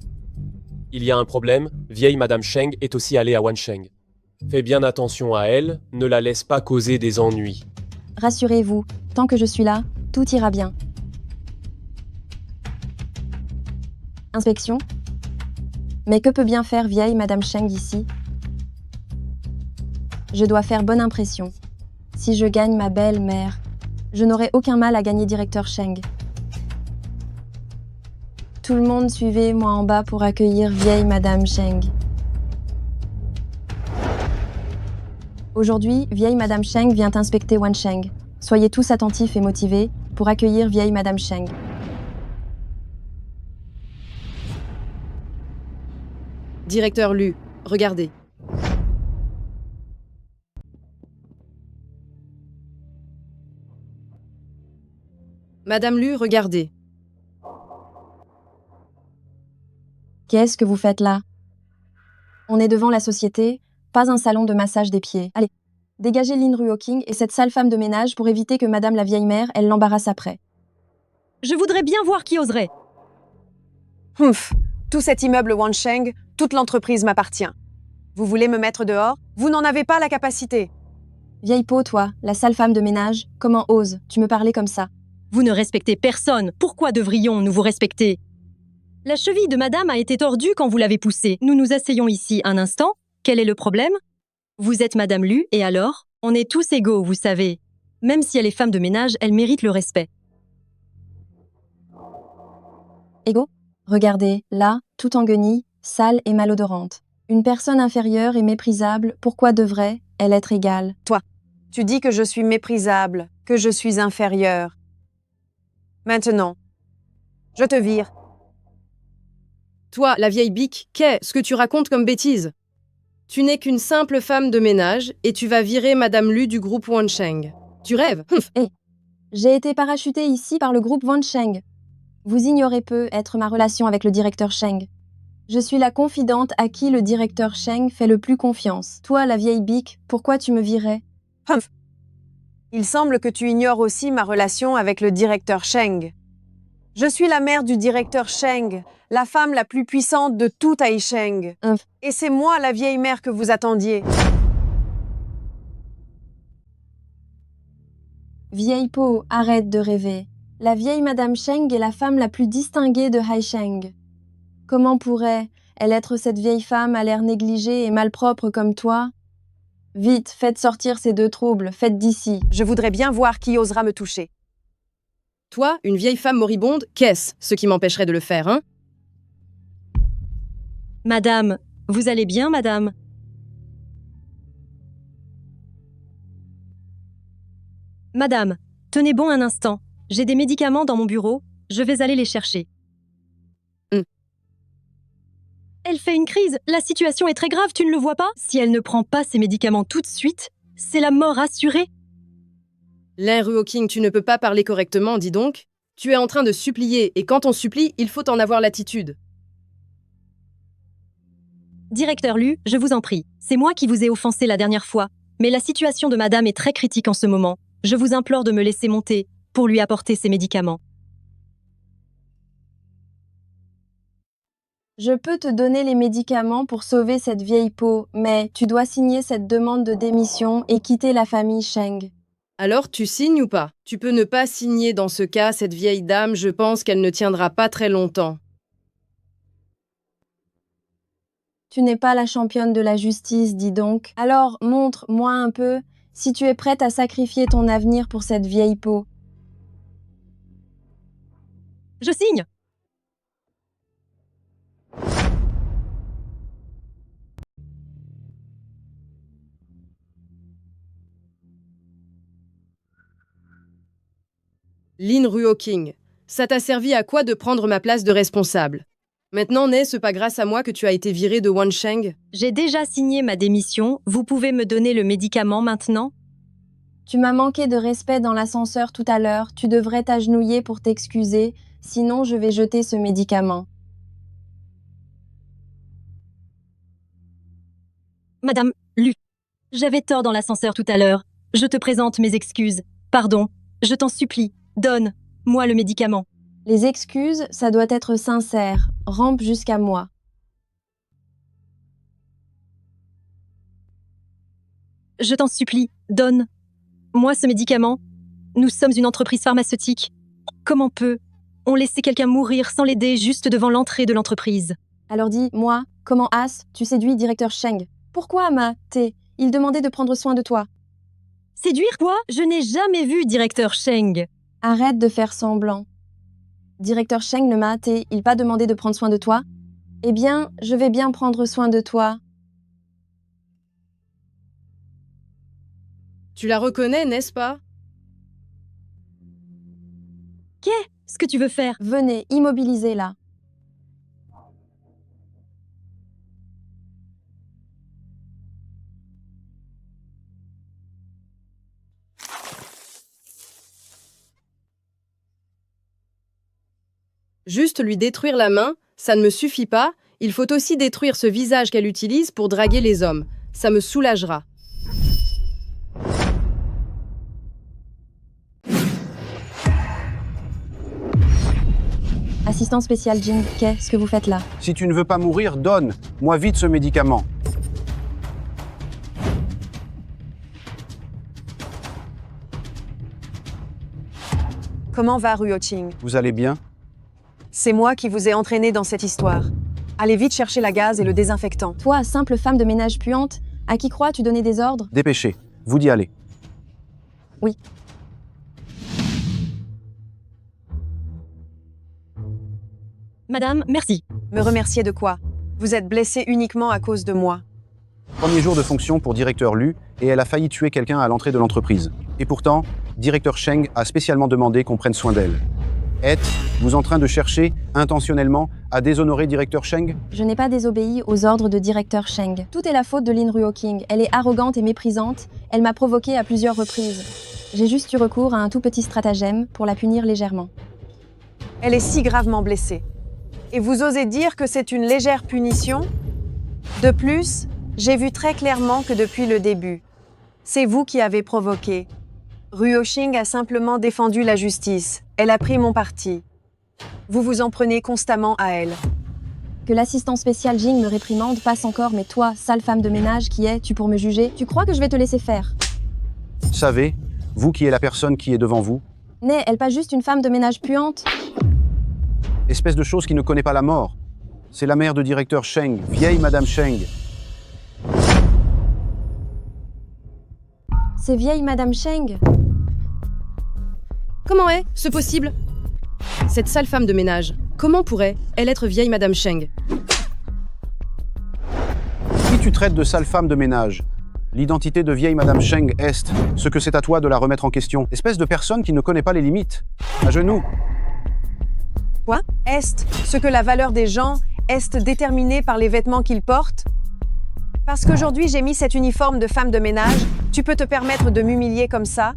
Il y a un problème, vieille Madame Sheng est aussi allée à Wan Sheng. Fais bien attention à elle, ne la laisse pas causer des ennuis. Rassurez-vous, tant que je suis là, tout ira bien. Inspection? Mais que peut bien faire vieille Madame Sheng ici? Je dois faire bonne impression. Si je gagne ma belle-mère, je n'aurai aucun mal à gagner directeur Sheng. Tout le monde suivez-moi en bas pour accueillir vieille Madame Sheng. Aujourd'hui, vieille Madame Sheng vient inspecter Wan Sheng. Soyez tous attentifs et motivés pour accueillir vieille Madame Sheng. Directeur Lu, regardez. Madame Lu, regardez. Qu'est-ce que vous faites là? On est devant la société, pas un salon de massage des pieds. Allez, dégagez Lin Ruoqing et cette sale femme de ménage pour éviter que Madame la vieille mère, elle l'embarrasse après. Je voudrais bien voir qui oserait. Ouf, tout cet immeuble Wan Sheng, toute l'entreprise m'appartient. Vous voulez me mettre dehors? Vous n'en avez pas la capacité. Vieille peau, toi, la sale femme de ménage, comment oses-tu me parler comme ça? Vous ne respectez personne. Pourquoi devrions-nous vous respecter? La cheville de madame a été tordue quand vous l'avez poussée. Nous nous asseyons ici un instant. Quel est le problème? Vous êtes Madame Lu, et alors? On est tous égaux, vous savez. Même si elle est femme de ménage, elle mérite le respect. Égaux? Regardez, là, tout en guenille, sale et malodorante. Une personne inférieure et méprisable, pourquoi devrait-elle être égale? Toi, tu dis que je suis méprisable, que je suis inférieure. Maintenant, je te vire. Toi, la vieille bique, qu'est-ce que tu racontes comme bêtise? Tu n'es qu'une simple femme de ménage et tu vas virer Madame Lu du groupe Wan Sheng. Tu rêves? Hé, j'ai été parachutée ici par le groupe Wan Sheng. Vous ignorez peut-être ma relation avec le directeur Sheng. Je suis la confidente à qui le directeur Sheng fait le plus confiance. Toi, la vieille bique, pourquoi tu me virais? Humph. Il semble que tu ignores aussi ma relation avec le directeur Sheng. Je suis la mère du directeur Sheng, la femme la plus puissante de tout Haisheng. Et c'est moi la vieille mère que vous attendiez. Vieille peau, arrête de rêver. La vieille Madame Sheng est la femme la plus distinguée de Haisheng. Comment pourrait-elle être cette vieille femme à l'air négligé et malpropre comme toi? Vite, faites sortir ces deux troubles, faites d'ici. Je voudrais bien voir qui osera me toucher. Toi, une vieille femme moribonde, qu'est-ce ce qui m'empêcherait de le faire, hein? Madame, vous allez bien, madame? Madame, tenez bon un instant. J'ai des médicaments dans mon bureau, je vais aller les chercher. Elle fait une crise, la situation est très grave, tu ne le vois pas? Si elle ne prend pas ses médicaments tout de suite, c'est la mort assurée. Lin Ruoking, tu ne peux pas parler correctement, dis donc. Tu es en train de supplier, et quand on supplie, il faut en avoir l'attitude. Directeur Lu, je vous en prie, c'est moi qui vous ai offensé la dernière fois, mais la situation de madame est très critique en ce moment. Je vous implore de me laisser monter pour lui apporter ses médicaments. Je peux te donner les médicaments pour sauver cette vieille peau, mais tu dois signer cette demande de démission et quitter la famille Sheng. Alors, tu signes ou pas? Tu peux ne pas signer dans ce cas, cette vieille dame, je pense qu'elle ne tiendra pas très longtemps. Tu n'es pas la championne de la justice, dis donc. Alors, montre-moi un peu si tu es prête à sacrifier ton avenir pour cette vieille peau. Je signe! Lin Ruoking, ça t'a servi à quoi de prendre ma place de responsable? Maintenant, n'est-ce pas grâce à moi que tu as été viré de Wansheng? J'ai déjà signé ma démission, vous pouvez me donner le médicament maintenant? Tu m'as manqué de respect dans l'ascenseur tout à l'heure, tu devrais t'agenouiller pour t'excuser, sinon je vais jeter ce médicament. Madame Lu, j'avais tort dans l'ascenseur tout à l'heure. Je te présente mes excuses. Pardon, je t'en supplie, donne-moi le médicament. Les excuses, ça doit être sincère. Rampe jusqu'à moi. Je t'en supplie, donne-moi ce médicament. Nous sommes une entreprise pharmaceutique. Comment peut-on laisser quelqu'un mourir sans l'aider juste devant l'entrée de l'entreprise? Alors dis-moi, comment tu séduis directeur Sheng? Pourquoi il demandait de prendre soin de toi? Séduire quoi? Je n'ai jamais vu directeur Sheng. Arrête de faire semblant. Directeur Sheng ne m'a-t-il pas demandé de prendre soin de toi? Eh bien, je vais bien prendre soin de toi. Tu la reconnais, n'est-ce pas? Qu'est-ce que tu veux faire? Venez, immobilisez-la. Juste lui détruire la main, ça ne me suffit pas. Il faut aussi détruire ce visage qu'elle utilise pour draguer les hommes. Ça me soulagera. Assistant spécial Jing, qu'est-ce que vous faites là? Si tu ne veux pas mourir, donne-moi vite ce médicament. Comment va Ruoting? Vous allez bien? C'est moi qui vous ai entraîné dans cette histoire. Allez vite chercher la gaz et le désinfectant. Toi, simple femme de ménage puante, à qui crois-tu donner des ordres? Dépêchez, vous d'y aller. Oui. Madame, merci. Me remercier de quoi? Vous êtes blessée uniquement à cause de moi. Premier jour de fonction pour directeur Lu et elle a failli tuer quelqu'un à l'entrée de l'entreprise. Et pourtant, directeur Sheng a spécialement demandé qu'on prenne soin d'elle. Êtes-vous en train de chercher, intentionnellement, à déshonorer directeur Sheng? Je n'ai pas désobéi aux ordres de directeur Sheng. Tout est la faute de Lin Ruoking. Elle est arrogante et méprisante. Elle m'a provoqué à plusieurs reprises. J'ai juste eu recours à un tout petit stratagème pour la punir légèrement. Elle est si gravement blessée. Et vous osez dire que c'est une légère punition? De plus, j'ai vu très clairement que depuis le début, c'est vous qui avez provoqué. Ruoxing a simplement défendu la justice. Elle a pris mon parti. Vous vous en prenez constamment à elle. Que l'assistant spécial Jing me réprimande passe encore, mais toi, sale femme de ménage qui es-tu pour me juger? Tu crois que je vais te laisser faire? Savez, vous qui est la personne qui est devant vous, N'est elle pas juste une femme de ménage puante? espèce de chose qui ne connaît pas la mort. C'est la mère de directeur Sheng, vieille Madame Sheng. C'est vieille Madame Sheng. Comment est-ce possible? Cette sale femme de ménage, comment pourrait-elle être vieille Madame Sheng? Qui tu traites de sale femme de ménage? L'identité de vieille Madame Sheng est ce que c'est à toi de la remettre en question. Espèce de personne qui ne connaît pas les limites. À genoux. Quoi? Est ce que la valeur des gens est déterminée par les vêtements qu'ils portent? Parce qu'aujourd'hui j'ai mis cet uniforme de femme de ménage, tu peux te permettre de m'humilier comme ça?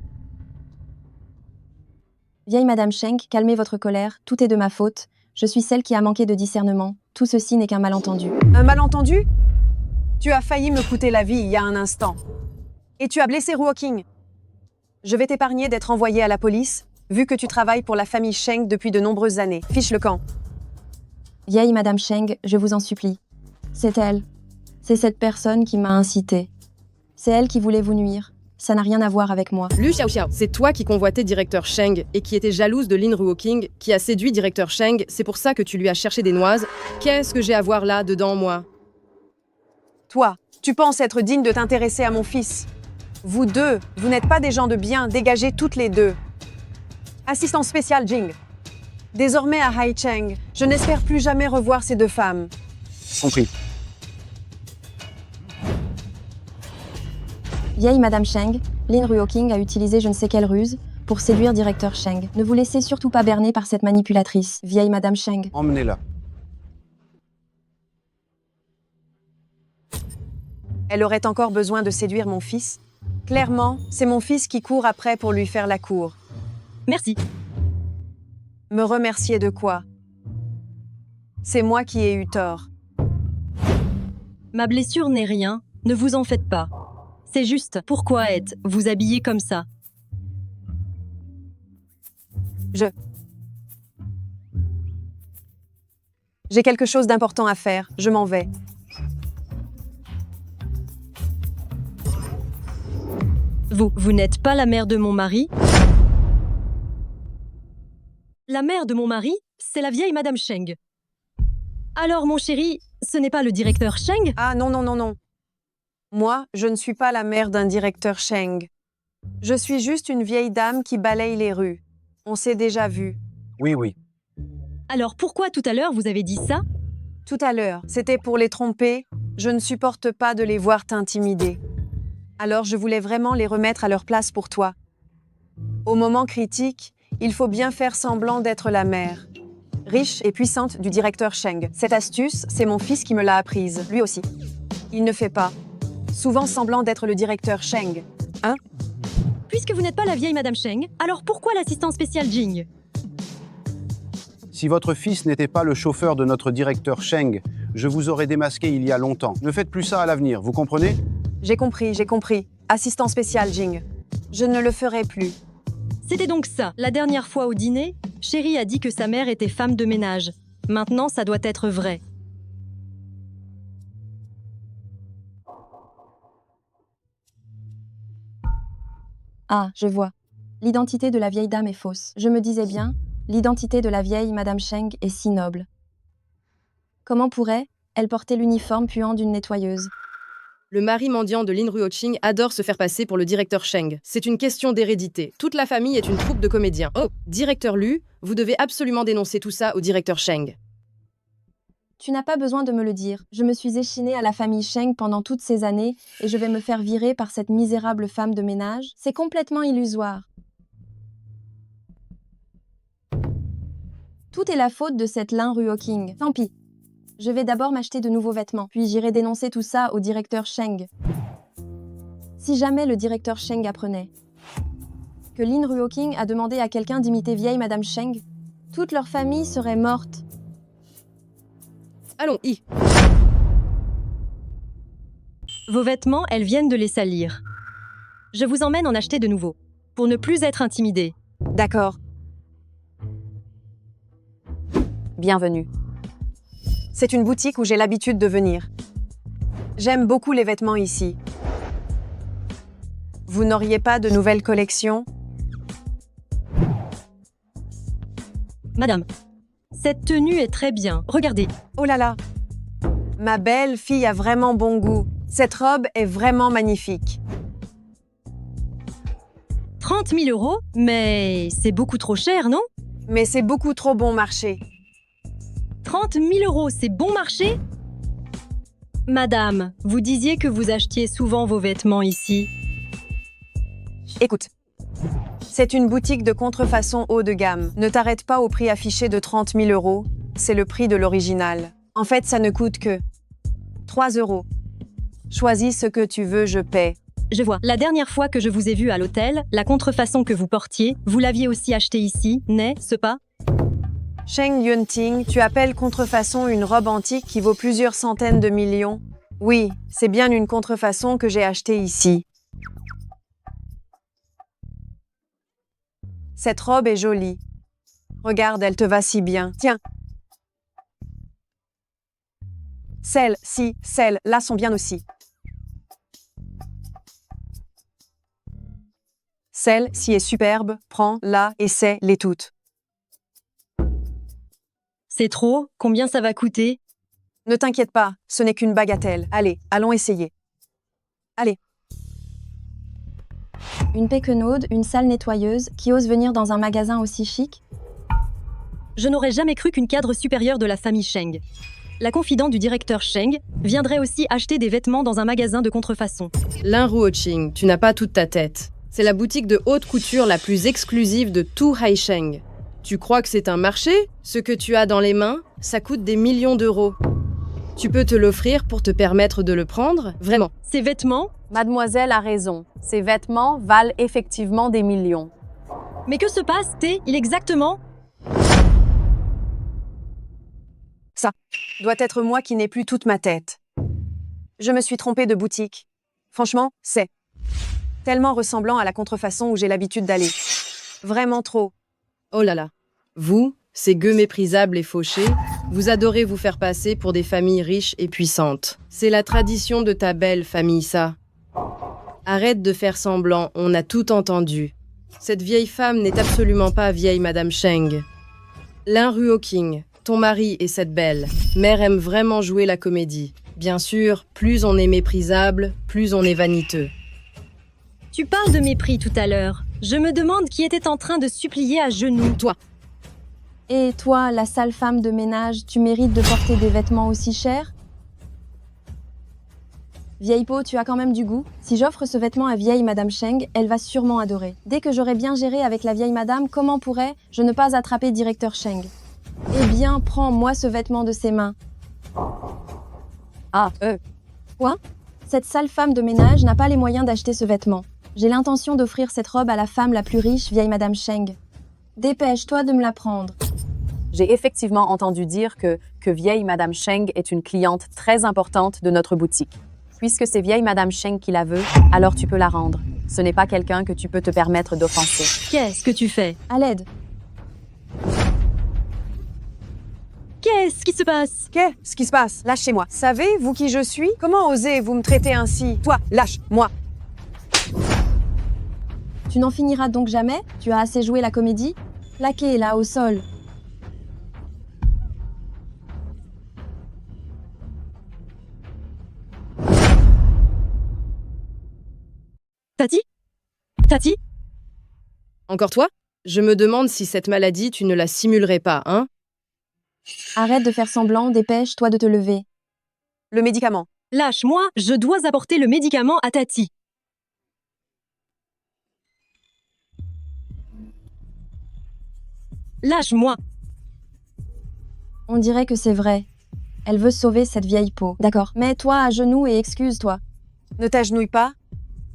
Vieille Madame Sheng, calmez votre colère, tout est de ma faute. Je suis celle qui a manqué de discernement. Tout ceci n'est qu'un malentendu. Un malentendu? Tu as failli me coûter la vie il y a un instant. Et tu as blessé Ruoxing. Je vais t'épargner d'être envoyé à la police, vu que tu travailles pour la famille Sheng depuis de nombreuses années. Fiche le camp. Vieille Madame Sheng, je vous en supplie. C'est elle. C'est cette personne qui m'a incité. C'est elle qui voulait vous nuire. Ça n'a rien à voir avec moi. Lu Xiaoxiao, c'est toi qui convoitais directeur Sheng et qui était jalouse de Lin Ruoxing, qui a séduit directeur Sheng, c'est pour ça que tu lui as cherché des noises. Qu'est-ce que j'ai à voir là, dedans, moi? Toi, tu penses être digne de t'intéresser à mon fils? Vous deux, vous n'êtes pas des gens de bien, dégagez toutes les deux. Assistant spécial Jing. Désormais à Haicheng, je n'espère plus jamais revoir ces deux femmes. Compris. Vieille Madame Sheng, Lin Ruoxing a utilisé je ne sais quelle ruse pour séduire directeur Sheng. Ne vous laissez surtout pas berner par cette manipulatrice, vieille Madame Sheng. Emmenez-la. Elle aurait encore besoin de séduire mon fils? Clairement, c'est mon fils qui court après pour lui faire la cour. Merci. Me remercier de quoi? C'est moi qui ai eu tort. Ma blessure n'est rien, ne vous en faites pas. C'est juste, pourquoi êtes-vous habillée comme ça? J'ai quelque chose d'important à faire, je m'en vais. Vous n'êtes pas la mère de mon mari? La mère de mon mari, c'est la vieille Madame Sheng. Alors, mon chéri, ce n'est pas le directeur Sheng? Ah non, non, non, non. Moi, je ne suis pas la mère d'un directeur Sheng. Je suis juste une vieille dame qui balaye les rues. On s'est déjà vu. Oui, oui. Alors pourquoi tout à l'heure vous avez dit ça? Tout à l'heure, c'était pour les tromper. Je ne supporte pas de les voir t'intimider. Alors je voulais vraiment les remettre à leur place pour toi. Au moment critique, il faut bien faire semblant d'être la mère. Riche et puissante du directeur Sheng. Cette astuce, c'est mon fils qui me l'a apprise, lui aussi. Il ne fait pas souvent semblant d'être le directeur Sheng. Hein? Puisque vous n'êtes pas la vieille Madame Sheng, alors pourquoi l'assistant spécial Jing? Si votre fils n'était pas le chauffeur de notre directeur Sheng, je vous aurais démasqué il y a longtemps. Ne faites plus ça à l'avenir, vous comprenez? J'ai compris, j'ai compris. Assistant spécial Jing. Je ne le ferai plus. C'était donc ça. La dernière fois au dîner, Chéri a dit que sa mère était femme de ménage. Maintenant, ça doit être vrai. Ah, je vois. L'identité de la vieille dame est fausse. Je me disais bien, l'identité de la vieille Madame Sheng est si noble. Comment pourrait-elle porter l'uniforme puant d'une nettoyeuse? Le mari mendiant de Lin Ruoxing adore se faire passer pour le directeur Sheng. C'est une question d'hérédité. Toute la famille est une troupe de comédiens. Oh, directeur Lu, vous devez absolument dénoncer tout ça au directeur Sheng. Tu n'as pas besoin de me le dire. Je me suis échinée à la famille Sheng pendant toutes ces années et je vais me faire virer par cette misérable femme de ménage. C'est complètement illusoire. Tout est la faute de cette Lin Ruoxing. Tant pis. Je vais d'abord m'acheter de nouveaux vêtements, puis j'irai dénoncer tout ça au directeur Sheng. Si jamais le directeur Sheng apprenait que Lin Ruoxing a demandé à quelqu'un d'imiter vieille Madame Sheng, toute leur famille serait morte. Allons, Vos vêtements, elles viennent de les salir. Je vous emmène en acheter de nouveaux, pour ne plus être intimidé. D'accord. Bienvenue. C'est une boutique où j'ai l'habitude de venir. J'aime beaucoup les vêtements ici. Vous n'auriez pas de nouvelles collections? Madame, cette tenue est très bien. Regardez. Oh là là! Ma belle fille a vraiment bon goût. Cette robe est vraiment magnifique. 30 000 €? Mais c'est beaucoup trop cher, non? Mais c'est beaucoup trop bon marché. 30 000 €, c'est bon marché? Madame, vous disiez que vous achetiez souvent vos vêtements ici. Écoute, c'est une boutique de contrefaçon haut de gamme. Ne t'arrête pas au prix affiché de 30 000 €. C'est le prix de l'original. En fait, ça ne coûte que 3 €. Choisis ce que tu veux, je paie. Je vois. La dernière fois que je vous ai vu à l'hôtel, la contrefaçon que vous portiez, vous l'aviez aussi achetée ici, n'est-ce pas? Sheng Yunting, tu appelles contrefaçon une robe antique qui vaut plusieurs centaines de millions? Oui, c'est bien une contrefaçon que j'ai achetée ici. Cette robe est jolie. Regarde, elle te va si bien. Tiens. Celles-ci, celles-là sont bien aussi. Celle-ci est superbe, prends-la, essaie-les toutes. C'est trop? Combien ça va coûter? Ne t'inquiète pas, ce n'est qu'une bagatelle. Allez, allons essayer. Allez. Une péquenaude, une sale nettoyeuse, qui ose venir dans un magasin aussi chic? Je n'aurais jamais cru qu'une cadre supérieure de la famille Sheng, la confidente du directeur Sheng, viendrait aussi acheter des vêtements dans un magasin de contrefaçon. Lin Ruoqing, tu n'as pas toute ta tête. C'est la boutique de haute couture la plus exclusive de tout Haisheng. Tu crois que c'est un marché? Ce que tu as dans les mains, ça coûte des millions d'euros. Tu peux te l'offrir pour te permettre de le prendre? Vraiment. Ces vêtements? Mademoiselle a raison. Ces vêtements valent effectivement des millions. Mais que se passe, Il exactement? Ça doit être moi qui n'ai plus toute ma tête. Je me suis trompée de boutique. Franchement, c'est tellement ressemblant à la contrefaçon où j'ai l'habitude d'aller. Vraiment trop. Oh là là. Vous, ces gueux méprisables et fauchés, vous adorez vous faire passer pour des familles riches et puissantes. C'est la tradition de ta belle famille, ça. Arrête de faire semblant, on a tout entendu. Cette vieille femme n'est absolument pas vieille Madame Sheng. Lin Ruoqing, ton mari et cette belle mère aiment vraiment jouer la comédie. Bien sûr, plus on est méprisable, plus on est vaniteux. Tu parles de mépris tout à l'heure. Je me demande qui était en train de supplier à genoux. Toi. Et toi, la sale femme de ménage, tu mérites de porter des vêtements aussi chers? Vieille peau, tu as quand même du goût. Si j'offre ce vêtement à vieille Madame Sheng, elle va sûrement adorer. Dès que j'aurai bien géré avec la vieille madame, comment pourrais-je ne pas attraper directeur Sheng? Eh bien, prends-moi ce vêtement de ses mains. Quoi? Cette sale femme de ménage n'a pas les moyens d'acheter ce vêtement. J'ai l'intention d'offrir cette robe à la femme la plus riche, vieille Madame Sheng. Dépêche-toi de me la prendre. J'ai effectivement entendu dire que vieille Madame Sheng est une cliente très importante de notre boutique. Puisque c'est vieille Madame Sheng qui la veut, alors tu peux la rendre. Ce n'est pas quelqu'un que tu peux te permettre d'offenser. Qu'est-ce que tu fais? À l'aide. Qu'est-ce qui se passe? Qu'est-ce qui se passe? Lâchez-moi. Savez-vous qui je suis? Comment osez-vous me traiter ainsi? Toi, lâche-moi. Tu n'en finiras donc jamais? Tu as assez joué la comédie? Plaqué là, au sol. Tati? Encore toi? Je me demande si cette maladie, tu ne la simulerais pas, hein? Arrête de faire semblant, dépêche-toi de te lever. Le médicament. Lâche-moi, je dois apporter le médicament à Tati. Lâche-moi. On dirait que c'est vrai. Elle veut sauver cette vieille peau. D'accord. Mets-toi à genoux et excuse-toi. Ne t'agenouille pas.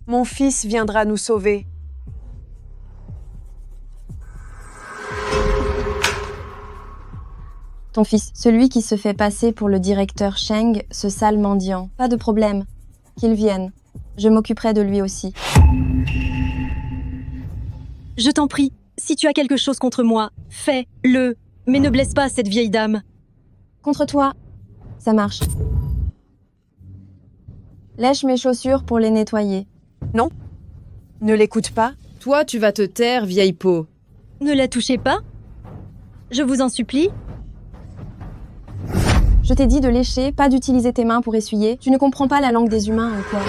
Mon fils viendra nous sauver. Ton fils, celui qui se fait passer pour le directeur Sheng, ce sale mendiant. Pas de problème. Qu'il vienne. Je m'occuperai de lui aussi. Je t'en prie, si tu as quelque chose contre moi, fais-le. Mais ne blesse pas cette vieille dame. Contre toi, ça marche. Lèche mes chaussures pour les nettoyer. Non. Ne l'écoute pas. Toi, tu vas te taire, vieille peau. Ne la touchez pas. Je vous en supplie. Je t'ai dit de lécher, pas d'utiliser tes mains pour essuyer. Tu ne comprends pas la langue des humains ou quoi?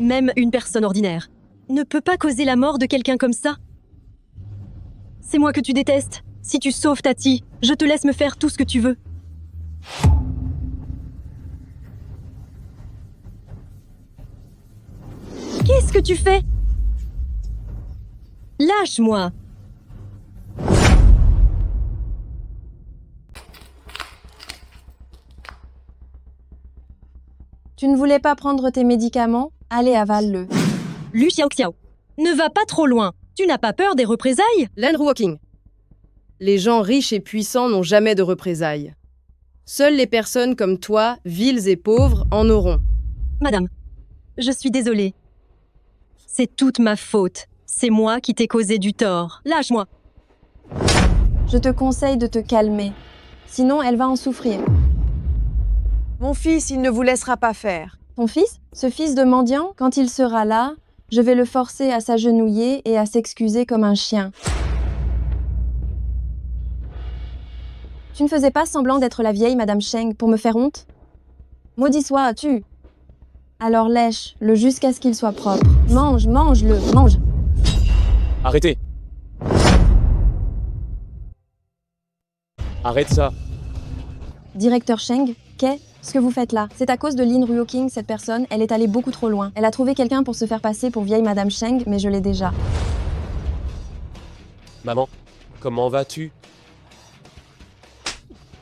Même une personne ordinaire ne peut pas causer la mort de quelqu'un comme ça. C'est moi que tu détestes. Si tu sauves Tati, je te laisse me faire tout ce que tu veux. Qu'est-ce que tu fais? Lâche-moi! Tu ne voulais pas prendre tes médicaments? Allez, avale-le. Lu Xiaoxiao, ne va pas trop loin. Tu n'as pas peur des représailles? Lin Ruoqing. Les gens riches et puissants n'ont jamais de représailles. Seules les personnes comme toi, viles et pauvres, en auront. Madame, je suis désolée. C'est toute ma faute. C'est moi qui t'ai causé du tort. Lâche-moi. Je te conseille de te calmer. Sinon, elle va en souffrir. Mon fils, il ne vous laissera pas faire. Ton fils? Ce fils de mendiant? Quand il sera là, je vais le forcer à s'agenouiller et à s'excuser comme un chien. Tu ne faisais pas semblant d'être la vieille Madame Sheng pour me faire honte? Maudit sois-tu! Alors lèche-le jusqu'à ce qu'il soit propre. Mange, mange-le, mange! Arrêtez! Arrête ça! Directeur Sheng, qu'est-ce que vous faites là? C'est à cause de Lin Ruoqing, cette personne, elle est allée beaucoup trop loin. Elle a trouvé quelqu'un pour se faire passer pour vieille Madame Sheng, mais je l'ai déjà. Maman, comment vas-tu?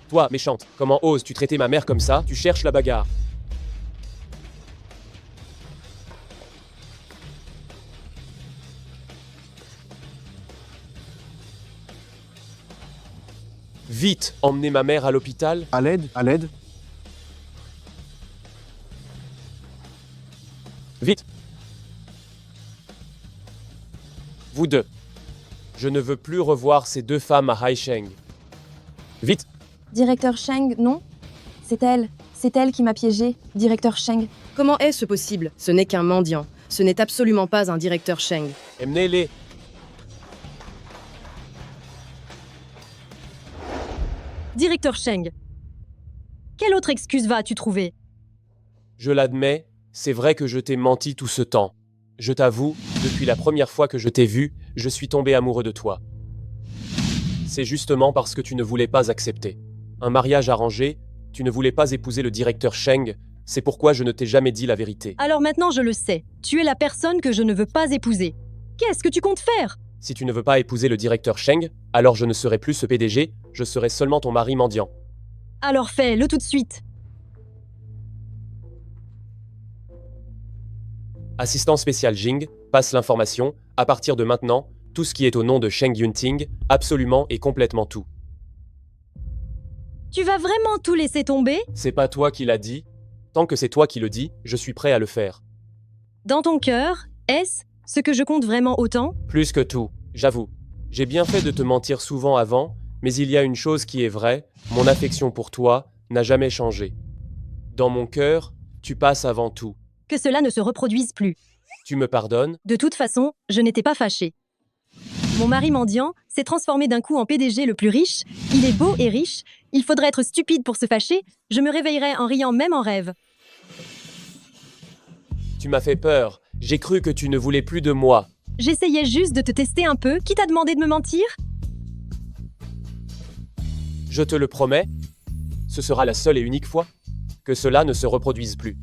Toi, méchante, comment oses-tu traiter ma mère comme ça? Tu cherches la bagarre. Vite, emmenez ma mère à l'hôpital. À l'aide, à l'aide. Vite. Vous deux. Je ne veux plus revoir ces deux femmes à Haisheng. Vite. Directeur Sheng, non? C'est elle qui m'a piégé, directeur Sheng. Comment est-ce possible? Ce n'est qu'un mendiant. Ce n'est absolument pas un directeur Sheng. Emmenez-les. Directeur Sheng, quelle autre excuse vas-tu trouver? Je l'admets, c'est vrai que je t'ai menti tout ce temps. Je t'avoue, depuis la première fois que je t'ai vu, je suis tombé amoureux de toi. C'est justement parce que tu ne voulais pas accepter. Un mariage arrangé, tu ne voulais pas épouser le directeur Sheng, c'est pourquoi je ne t'ai jamais dit la vérité. Alors maintenant je le sais, tu es la personne que je ne veux pas épouser. Qu'est-ce que tu comptes faire? Si tu ne veux pas épouser le directeur Sheng, alors je ne serai plus ce PDG, je serai seulement ton mari mendiant. Alors fais-le tout de suite. Assistant spécial Jing, passe l'information, à partir de maintenant, tout ce qui est au nom de Sheng Yunting, absolument et complètement tout. Tu vas vraiment tout laisser tomber? C'est pas toi qui l'as dit. Tant que c'est toi qui le dis, je suis prêt à le faire. Dans ton cœur, est-ce ce que je compte vraiment autant? Plus que tout, j'avoue. J'ai bien fait de te mentir souvent avant, mais il y a une chose qui est vraie, mon affection pour toi n'a jamais changé. Dans mon cœur, tu passes avant tout. Que cela ne se reproduise plus. Tu me pardonnes? De toute façon, je n'étais pas fâchée. Mon mari mendiant s'est transformé d'un coup en PDG le plus riche. Il est beau et riche. Il faudrait être stupide pour se fâcher. Je me réveillerai en riant même en rêve. Tu m'as fait peur. J'ai cru que tu ne voulais plus de moi. J'essayais juste de te tester un peu. Qui t'a demandé de me mentir? Je te le promets, ce sera la seule et unique fois que cela ne se reproduise plus.